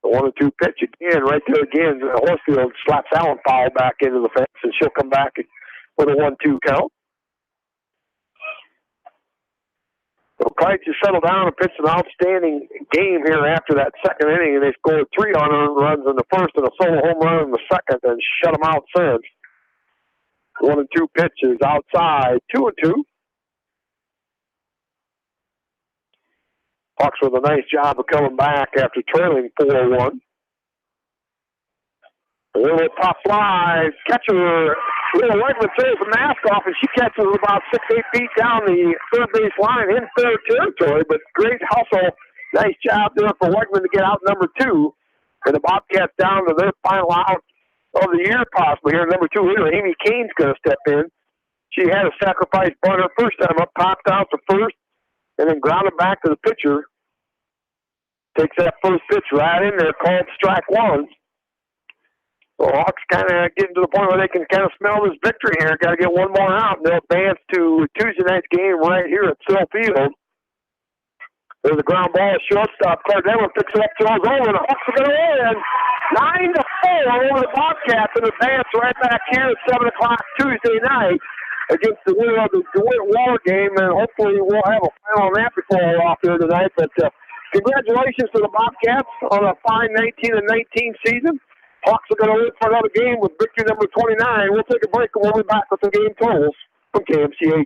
The 1-2 pitch again, right there again. Horsfield slaps Allen foul back into the fence, and she'll come back with a 1-2 count. So Kites has settled down and pitched an outstanding game here after that second inning, and they scored 3 unearned runs in the first and a solo home run in the second, and shut them out since. 1-2 pitches outside, 2-2. Hawks with a nice job of coming back after trailing 4-1. A little pop fly, catcher, little Wegman throws the mask off, and she catches it about 6-8 feet down the third base line in third territory, but great hustle. Nice job there for Wegman to get out number 2. And the Bobcats down to their final out of the year possibly here. Number 2 hitter, Amy Kane's going to step in. She had a sacrifice bunt her first time up, popped out to first, and then grounded back to the pitcher. Takes that first pitch right in there, called strike 1. So Hawks kind of getting to the point where they can kind of smell this victory here. Got to get one more out, and they'll advance to Tuesday night's game right here at Sill Field. There's a ground ball, shortstop. Cardemmer picks it up, throws over, and the Hawks are going to win 9-4 over the Bobcats and advance right back here at 7 o'clock Tuesday night against the winner of the DeWitt Waller game, and hopefully we'll have a final on that before we're off here tonight. But congratulations to the Bobcats on a fine 19-19 season. Hawks are going to win for another game with victory number 29. We'll take a break and we'll be back with some game totals from KMCH.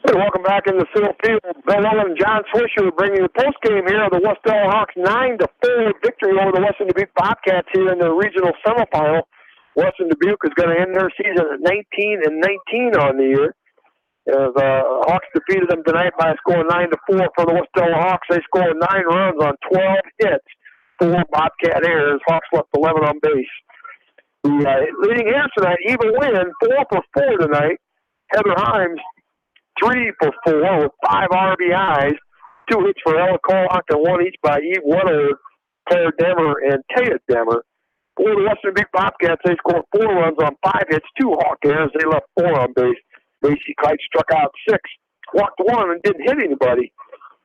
Hey, welcome back into Sill Field. Bill Mullen and John Swisher bringing you the postgame here of the West Delaware Hawks 9-4 victory over the Western Dubuque Bobcats here in the regional semifinal. Western Dubuque is going to end their season at 19-19 on the year. As Hawks defeated them tonight by a score of 9-4 for the West Delaware Hawks. They scored 9 runs on 12 hits, 4 Bobcat errors. Hawks left 11 on base. The leading hitters tonight, Eva Wynn, 4 for 4 tonight. Heather Himes, 3 for 4 with 5 RBIs, 2 hits for Ella Colock and 1 each by Eve Weddler, Claire Demmer, and Taya Demmer. For the Western Dubuque Bobcats, they scored 4 runs on 5 hits, 2 Hawk errors. They left 4 on base. Macy Kite struck out 6, walked 1, and didn't hit anybody.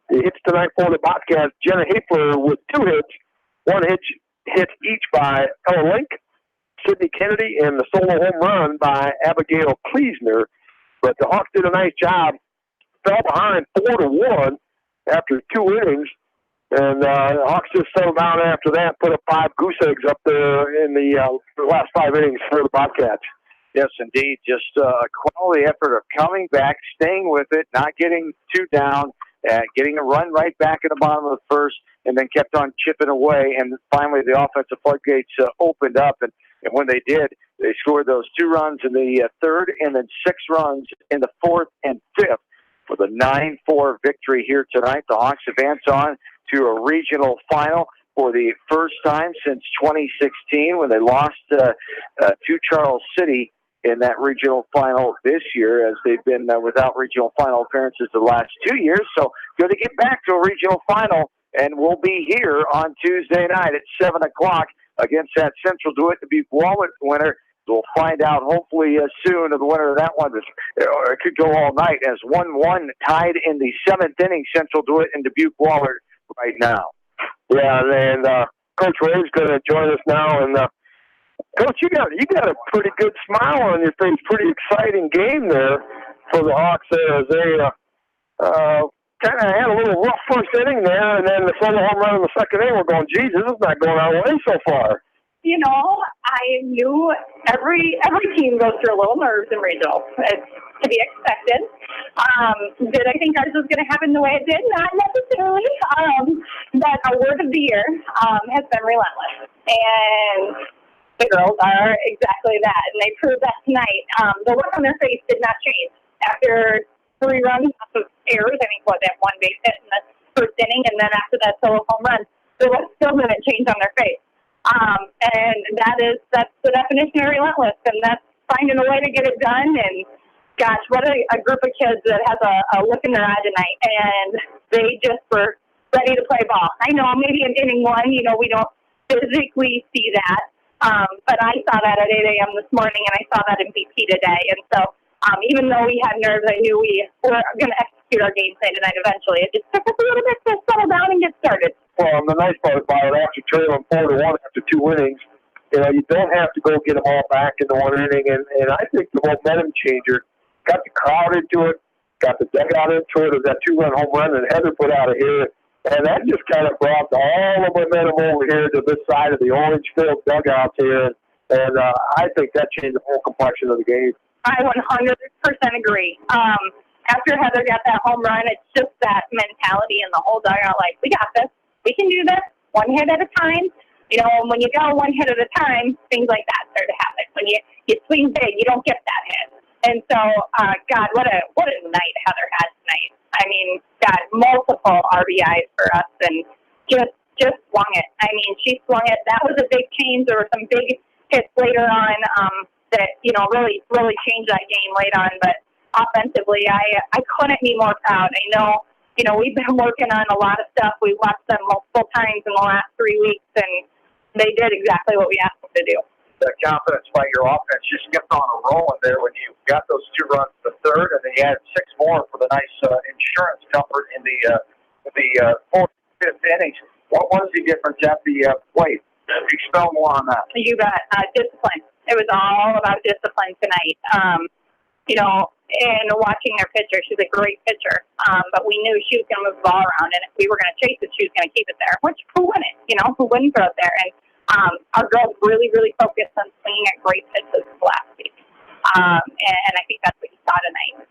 The hits tonight for the Bobcats, Jenna Hafler with 2 hits, 1 hit each by Ella Link, Sydney Kennedy, and the solo home run by Abigail Kleesner. But the Hawks did a nice job, fell behind 4-1 after 2 innings. And the Hawks just settled down after that, put up 5 goose eggs up there in the last 5 innings for the Bobcats. Yes, indeed. Just a quality effort of coming back, staying with it, not getting too down, getting a run right back at the bottom of the first, and then kept on chipping away. And finally, the offensive floodgates opened up. And when they did, they scored those 2 runs in the third and then 6 runs in the fourth and fifth with a 9-4 victory here tonight. The Hawks advance on to a regional final for the first time since 2016 when they lost to Charles City in that regional final this year, as they've been without regional final appearances the last 2 years. So good to get back to a regional final, and we'll be here on Tuesday night at 7 o'clock against that Central Dubuque Dubuque-Wahlert winner. We'll find out hopefully soon of the winner of that one. It could go all night as 1-1 tied in the 7th inning, Central Dubuque and Dubuque-Wahlert right now. Yeah, and Coach Ray's going to join us now. And Coach, you got a pretty good smile on your face. Pretty exciting game there for the Hawks there, as they kind of had a little rough first inning there, and then the solo home run in the second inning. We're going, geez, this is not going our way so far. You know, I knew every team goes through a little nerves in regionals. It's to be expected. Did I think ours was going to happen the way it did? Not necessarily. But our word of the year has been relentless. And the girls are exactly that. And they proved that tonight. The look on their face did not change. After 3 runs off of errors, I think, they had 1 base hit in the first inning, and then after that solo home run, the look still didn't change on their face. And that's the definition of relentless, and that's finding a way to get it done. And gosh, what a group of kids that has a look in their eye tonight, and they just were ready to play ball. I know maybe in inning 1, we don't physically see that, but I saw that at 8 a.m. this morning, and I saw that in BP today. And so even though we had nerves, I knew we were going to execute our game plan tonight eventually. It just took us a little bit to settle down and get started. Well, the nice part about it, after trailing 4-1 after 2 innings, you don't have to go get them all back in the 1 inning. And I think the momentum changer got the crowd into it, got the dugout into it. It was that 2-run home run that Heather put out of here. And that just kind of brought all the momentum over here to this side of the orange-filled dugouts here. And I think that changed the whole complexion of the game. I 100% agree. After Heather got that home run, it's just that mentality in the whole dugout, like, we got this. We can do this 1 hit at a time. When you go 1 hit at a time, things like that start to happen. When you swing big, you don't get that hit. And so, God, what a night Heather had tonight. I mean, got multiple RBIs for us and just swung it. I mean, she swung it. That was a big change. There were some big hits later on that, really, really changed that game late on. But offensively, I couldn't be more proud. I know, we've been working on a lot of stuff. We watched them multiple times in the last 3 weeks, and they did exactly what we asked them to do. The confidence by your offense just kept on a rolling there when you got those 2 runs in the third, and then you had 6 more for the nice insurance comfort in the fourth, fifth innings. What was the difference at the plate? Expel more on that. You bet. Discipline. It was all about discipline tonight. And watching their pitcher, she's a great pitcher. But we knew she was going to move the ball around, and if we were going to chase it, she was going to keep it there. Which, who wouldn't? Who wouldn't throw it there? And our girls really, really focused on swinging at great pitches last week. And I think that's what you saw tonight.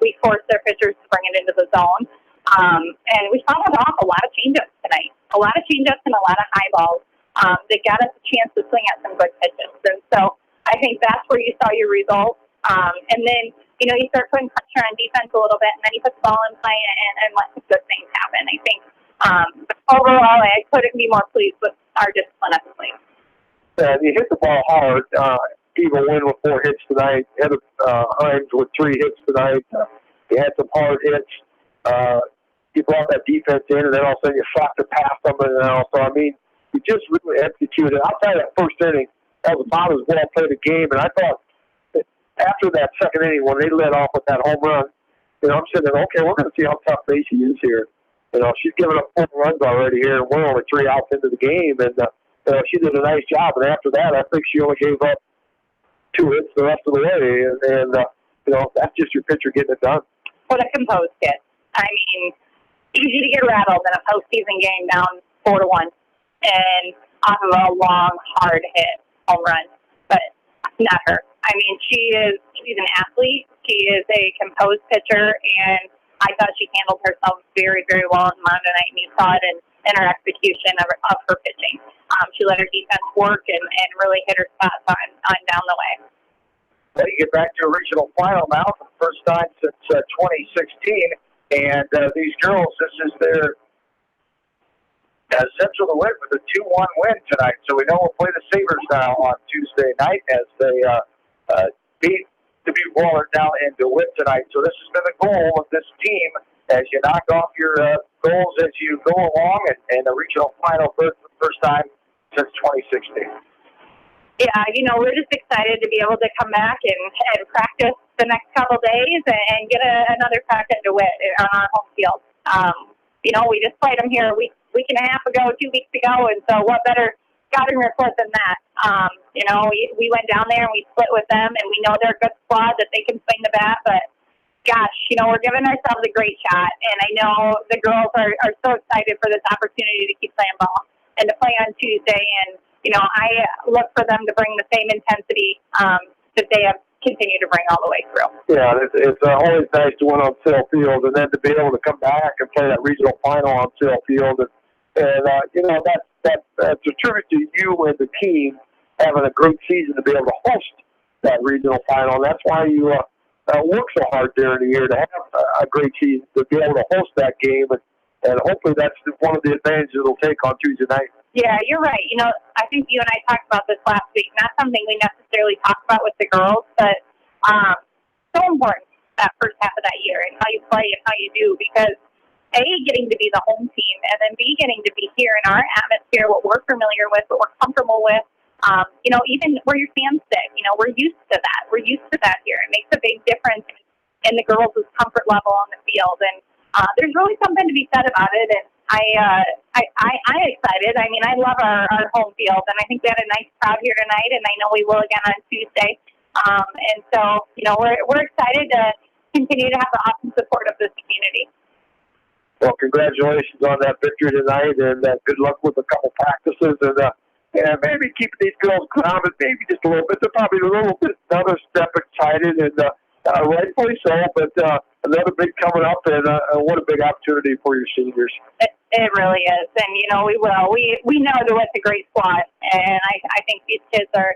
We forced their pitchers to bring it into the zone. And we followed off a lot of changeups tonight. A lot of changeups and a lot of high balls that got us a chance to swing at some good pitches. And so I think that's where you saw your results. And then, you start putting pressure on defense a little bit, and then you put the ball in play and let some good things happen. I think overall, I couldn't be more pleased with our discipline at the plate. You hit the ball hard. Even win with 4 hits tonight. Heather Himes with 3 hits tonight. You had some hard hits. You brought that defense in, and then all of a sudden you shot the past them. And also, you just really executed. Outside that first inning, that was about as well played a game. And I thought that after that second inning, when they led off with that home run, I'm sitting there, okay, we're going to see how tough Macy is here. She's given up 4 runs already here, and we're only 3 outs into the game. And, she did a nice job. And after that, I think she only gave up 2 hits the rest of the way. And that's just your pitcher getting it done. What a composed kid. I mean, easy to get rattled in a postseason game down 4-1 and off of a long, hard hit home run. But not her. I mean, she's an athlete. She is a composed pitcher, and I thought she handled herself very, very well on Monday night, and you saw it in her execution of her pitching. She let her defense work and really hit her spots on down the way. Well, you get back to a regional final now for the first time since 2016, and these girls, this is their Central Dubuque with a 2-1 win tonight. So we know we'll play the Sabres now on Tuesday night as they beat Dubuque Waller down in DeWitt tonight. So this has been the goal of this team as you knock off your goals as you go along, and the regional final for the first time since 2016. Yeah, we're just excited to be able to come back and practice the next couple days and get another crack at DeWitt on our home field. We just played them here a week and a half ago, 2 weeks ago, and so what better scouting report than that? We went down there and we split with them, and we know they're a good squad, that they can swing the bat, but gosh, we're giving ourselves a great shot, and I know the girls are so excited for this opportunity to keep playing ball and to play on Tuesday, and I look for them to bring the same intensity that they have continued to bring all the way through. Yeah, it's always nice to win on Sail Field, and then to be able to come back and play that regional final on Sail Field, and that's a tribute to you and the team having a great season to be able to host that regional final. And that's why you work so hard during the year to have a great season, to be able to host that game, and hopefully that's one of the advantages it'll take on Tuesday night. Yeah, you're right. I think you and I talked about this last week. Not something we necessarily talk about with the girls, but so important that first half of that year and how you play and how you do, because A, getting to be the home team, and then B, getting to be here in our atmosphere, what we're familiar with, what we're comfortable with. Even where your fans sit, we're used to that. We're used to that here. It makes a big difference in the girls' comfort level on the field, and there's really something to be said about it. And I'm excited. I mean, I love our home field, and I think we had a nice crowd here tonight, and I know we will again on Tuesday. And so, we're excited to continue to have the awesome support of this community. Well, congratulations on that victory tonight, and good luck with a couple practices, and maybe keeping these girls grounded, maybe just a little bit. They're probably a little bit another step excited, and rightfully so. But another big coming up, and what a big opportunity for your seniors. It really is, and we will. We know that it's a great squad, and I think these kids are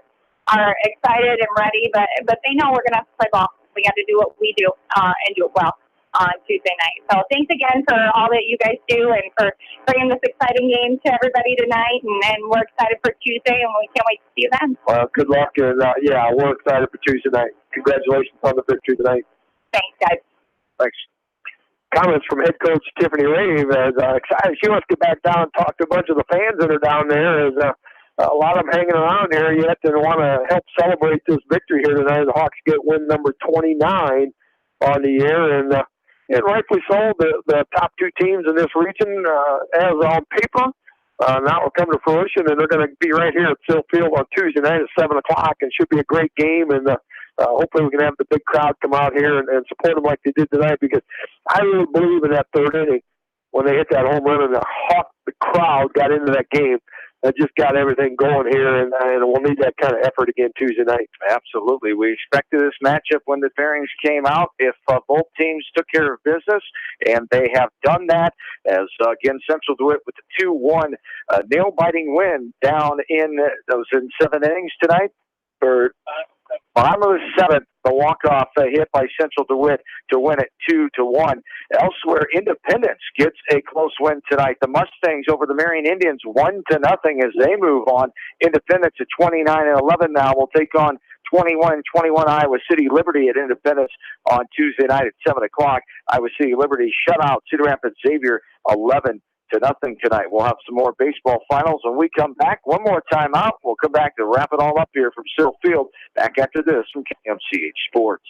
excited and ready, but they know we're going to have to play ball. We got to do what we do and do it well on Tuesday night. So thanks again for all that you guys do and for bringing this exciting game to everybody tonight. And we're excited for Tuesday, and we can't wait to see you then. Well, good luck, and we're excited for Tuesday night. Congratulations on the victory tonight. Thanks, guys. Thanks. Comments from head coach Tiffany Rave as excited. She wants to get back down and talk to a bunch of the fans that are down there. As a lot of them hanging around here yet and want to help celebrate this victory here tonight. The Hawks get win number 29 on the year, and rightfully so. The top 2 teams in this region, as on paper, now will come to fruition, and they're going to be right here at Sill Field on Tuesday night at 7 o'clock, and should be a great game. And hopefully we can have the big crowd come out here and support them like they did tonight, because I really believe in that third inning when they hit that home run and the crowd got into that game. That just got everything going here, and we'll need that kind of effort again Tuesday night. Absolutely. We expected this matchup when the pairings came out if both teams took care of business, and they have done that as, again, Central DeWitt with the 2-1 nail-biting win down in 7 innings tonight. For bottom of the 7th, the walk-off hit by Central DeWitt to win it 2-1. Elsewhere, Independence gets a close win tonight. The Mustangs over the Marion Indians 1-0 as they move on. Independence at 29-11 now will take on 21-21 Iowa City Liberty at Independence on Tuesday night at 7 o'clock. Iowa City Liberty shut out Cedar Rapids Xavier 11-6. tonight. We'll have some more baseball finals when we come back. One more time out. We'll come back to wrap it all up here from Cyril Field. Back after this from KMCH Sports.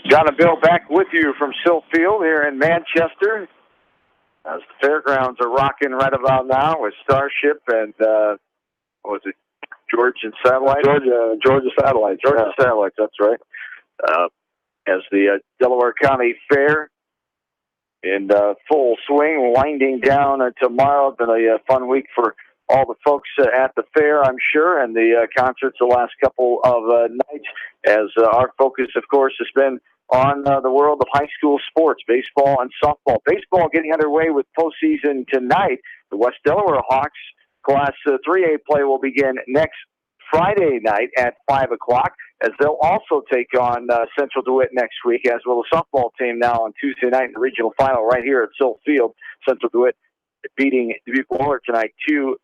John and Bill back with you from Sill Field here in Manchester. As the fairgrounds are rocking right about now with Starship and, what was it, Georgia Satellites? Georgia Satellites. Georgia Satellites, that's right. As the Delaware County Fair in full swing, winding down tomorrow. Been a fun week for all the folks at the fair, I'm sure, and the concerts the last couple of nights, as our focus, of course, has been on the world of high school sports, baseball and softball. Baseball getting underway with postseason tonight. The West Delaware Hawks Class 3A play will begin next Friday night at 5 o'clock, as they'll also take on Central DeWitt next week, as will the softball team now on Tuesday night in the regional final right here at Sill Field. Central DeWitt beating Dubuque tonight 2-1.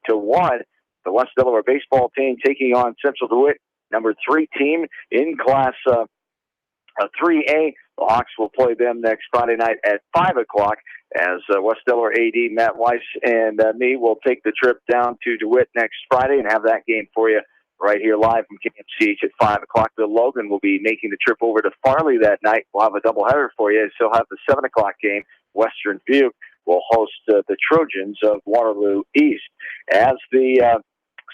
The West Delaware baseball team taking on Central DeWitt, number 3 team in Class 3A. The Hawks will play them next Friday night at 5 o'clock, as West Delaware AD Matt Weiss and me will take the trip down to DeWitt next Friday and have that game for you right here live from KMCH at 5 o'clock. Bill Logan will be making the trip over to Farley that night. We'll have a doubleheader for you. So have the 7 o'clock game. Western Dubuque will host the Trojans of Waterloo East. As the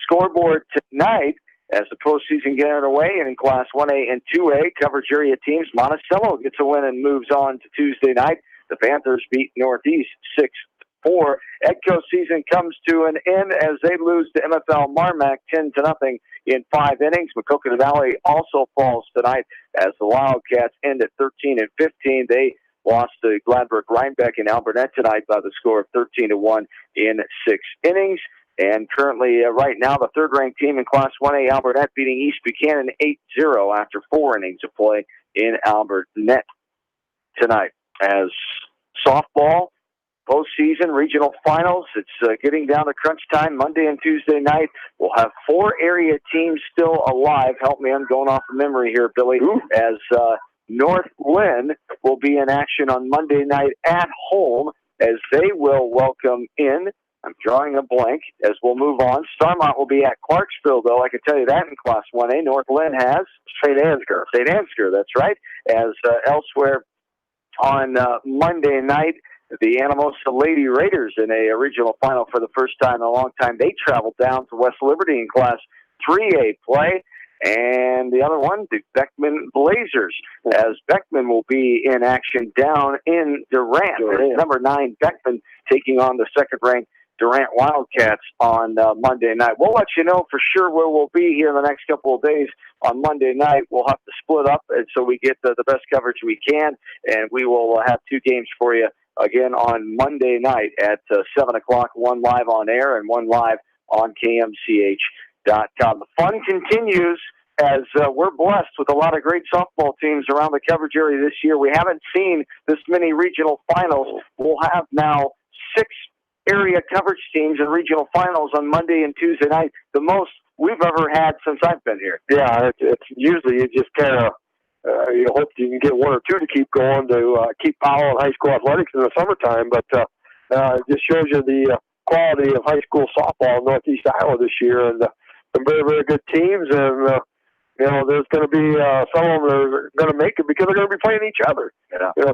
scoreboard tonight, as the postseason gets underway, and in Class 1A and 2A coverage area teams, Monticello gets a win and moves on to Tuesday night. The Panthers beat Northeast 6-4. EDCO season comes to an end as they lose to MFL Marmac 10-0 in 5 innings. Maquoketa Valley also falls tonight as the Wildcats end at 13-15. They lost to Gladbrook Rhinebeck and Alburnett tonight by the score of 13-1 in 6 innings. And currently, right now, the third-ranked team in Class 1A, Alburnett, beating East Buchanan 8-0 after 4 innings of play in Alburnett tonight. As softball, postseason, regional finals, it's getting down to crunch time. Monday and Tuesday night, we'll have 4 area teams still alive. Help me, I'm going off of memory here, Billy. As North Lynn will be in action on Monday night at home, as they will welcome in, I'm drawing a blank as we'll move on. Starmont will be at Clarksville, though. I can tell you that in Class 1A. North Lynn has St. Ansgar. St. Ansgar, that's right. As elsewhere on Monday night, the Anamosa Lady Raiders in a regional final for the first time in a long time. They traveled down to West Liberty in Class 3A play. And the other one, the Beckman Blazers, as Beckman will be in action down in Durant. Number 9, Beckman, taking on the second-ranked Durant Wildcats on Monday night. We'll let you know for sure where we'll be here in the next couple of days. On Monday night, we'll have to split up, and so we get the best coverage we can, and we will have 2 games for you again on Monday night at 7 o'clock, one live on air and one live on KMCH.com. The fun continues as we're blessed with a lot of great softball teams around the coverage area this year. We haven't seen this many regional finals. We'll have now 6 area coverage teams in regional finals on Monday and Tuesday night, the most we've ever had since I've been here. Yeah, it's usually you just kind of you hope you can get 1 or 2 to keep going to keep following high school athletics in the summertime, but it just shows you the quality of high school softball in Northeast Iowa this year, and some very, very good teams, and there's going to be some of them that are going to make it because they're going to be playing each other,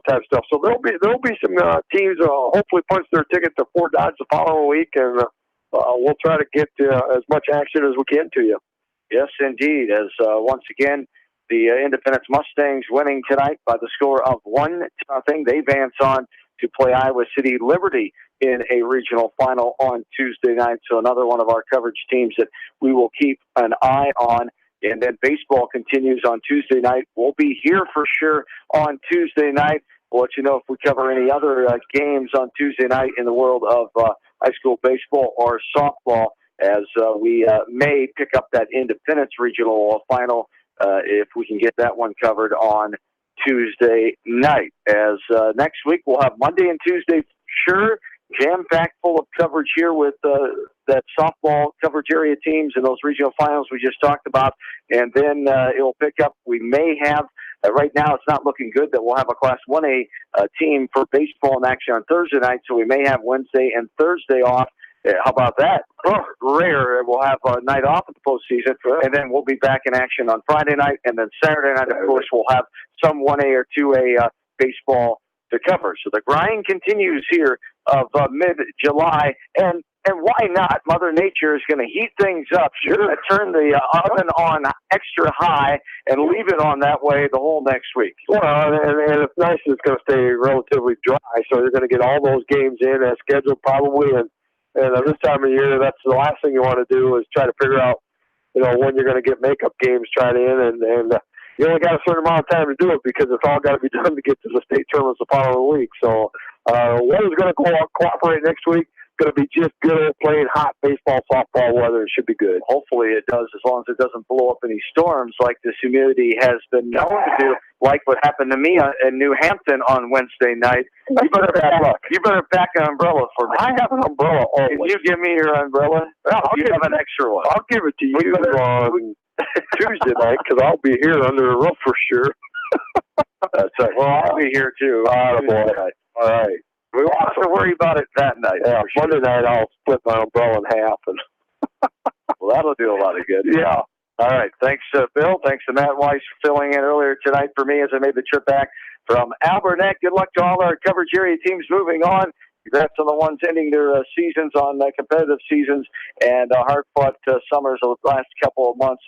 type stuff. So there'll be some teams hopefully punch their ticket to Fort Dodge the following week, and we'll try to get as much action as we can to you. Yes, indeed. As once again, the Independence Mustangs winning tonight by the score of 1-0. They advance on to play Iowa City Liberty in a regional final on Tuesday night. So another one of our coverage teams that we will keep an eye on. And then baseball continues on Tuesday night. We'll be here for sure on Tuesday night. We'll let you know if we cover any other games on Tuesday night in the world of high school baseball or softball, as we may pick up that Independence regional final if we can get that one covered on Tuesday night. As next week we'll have Monday and Tuesday, sure, jam-packed full of coverage here with that softball coverage area teams and those regional finals we just talked about. And then it'll pick up. We may have, right now it's not looking good that we'll have a Class 1A team for baseball in action on Thursday night, so we may have Wednesday and Thursday off. How about that? Oh, rare. We'll have a night off at the postseason, and then we'll be back in action on Friday night, and then Saturday night, of course, we'll have some 1A or 2A baseball to cover. So the grind continues here of mid-July, and why not? Mother Nature is going to heat things up, turn the oven on extra high, and leave it on that way the whole next week. Well, and it's nice it's going to stay relatively dry, so you're going to get all those games in as scheduled probably, and this time of year, that's the last thing you want to do is try to figure out, when you're going to get makeup games tried in, and you only got a certain amount of time to do it because it's all got to be done to get to the state tournaments the following week. So, weather's going to cooperate next week. Going to be just good plain hot baseball, softball weather. It should be good. Hopefully it does, as long as it doesn't blow up any storms like this humidity has been known to do, like what happened to me in New Hampton on Wednesday night. You better pack an umbrella for me. I have an umbrella always. Can you give me your umbrella? Yeah, you have an extra one. I'll give it to you on Tuesday night because I'll be here under a roof for sure. That's right. Well, I'll be here too. Boy. All right. We won't have to worry about it that night. Yeah, Monday night I'll split my umbrella in half. Well, that'll do a lot of good. Yeah. All right. Thanks, Bill. Thanks to Matt Weiss for filling in earlier tonight for me as I made the trip back from Albernet. Good luck to all our coverage area teams moving on. Congrats on the ones ending their seasons on competitive seasons and hard-fought summers of the last couple of months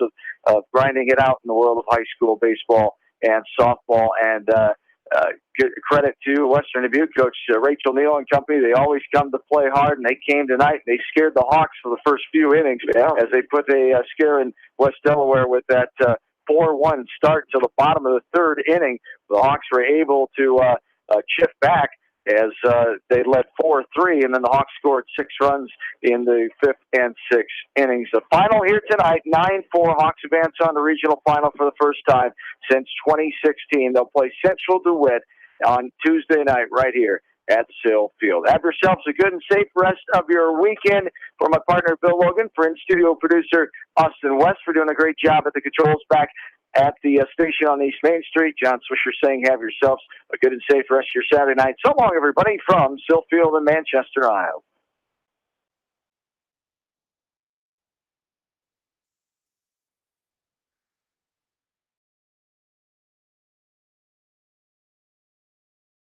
of grinding it out in the world of high school baseball and softball. And good credit to Western Dubuque coach Rachel Neal and company. They always come to play hard, and they came tonight. And they scared the Hawks for the first few innings as they put a scare in West Delaware with that 4-1 start to the bottom of the third inning. The Hawks were able to chip back as they led 4-3, and then the Hawks scored 6 runs in the 5th and 6th innings. The final here tonight, 9-4. Hawks advance on the regional final for the first time since 2016. They'll play Central DeWitt on Tuesday night right here at Sill Field. Have yourselves a good and safe rest of your weekend. For my partner, Bill Logan, for in-studio producer Austin West, for doing a great job at the controls back at the station on East Main Street. John Swisher saying have yourselves a good and safe rest of your Saturday night. So long, everybody, from Sill Field in Manchester, Iowa.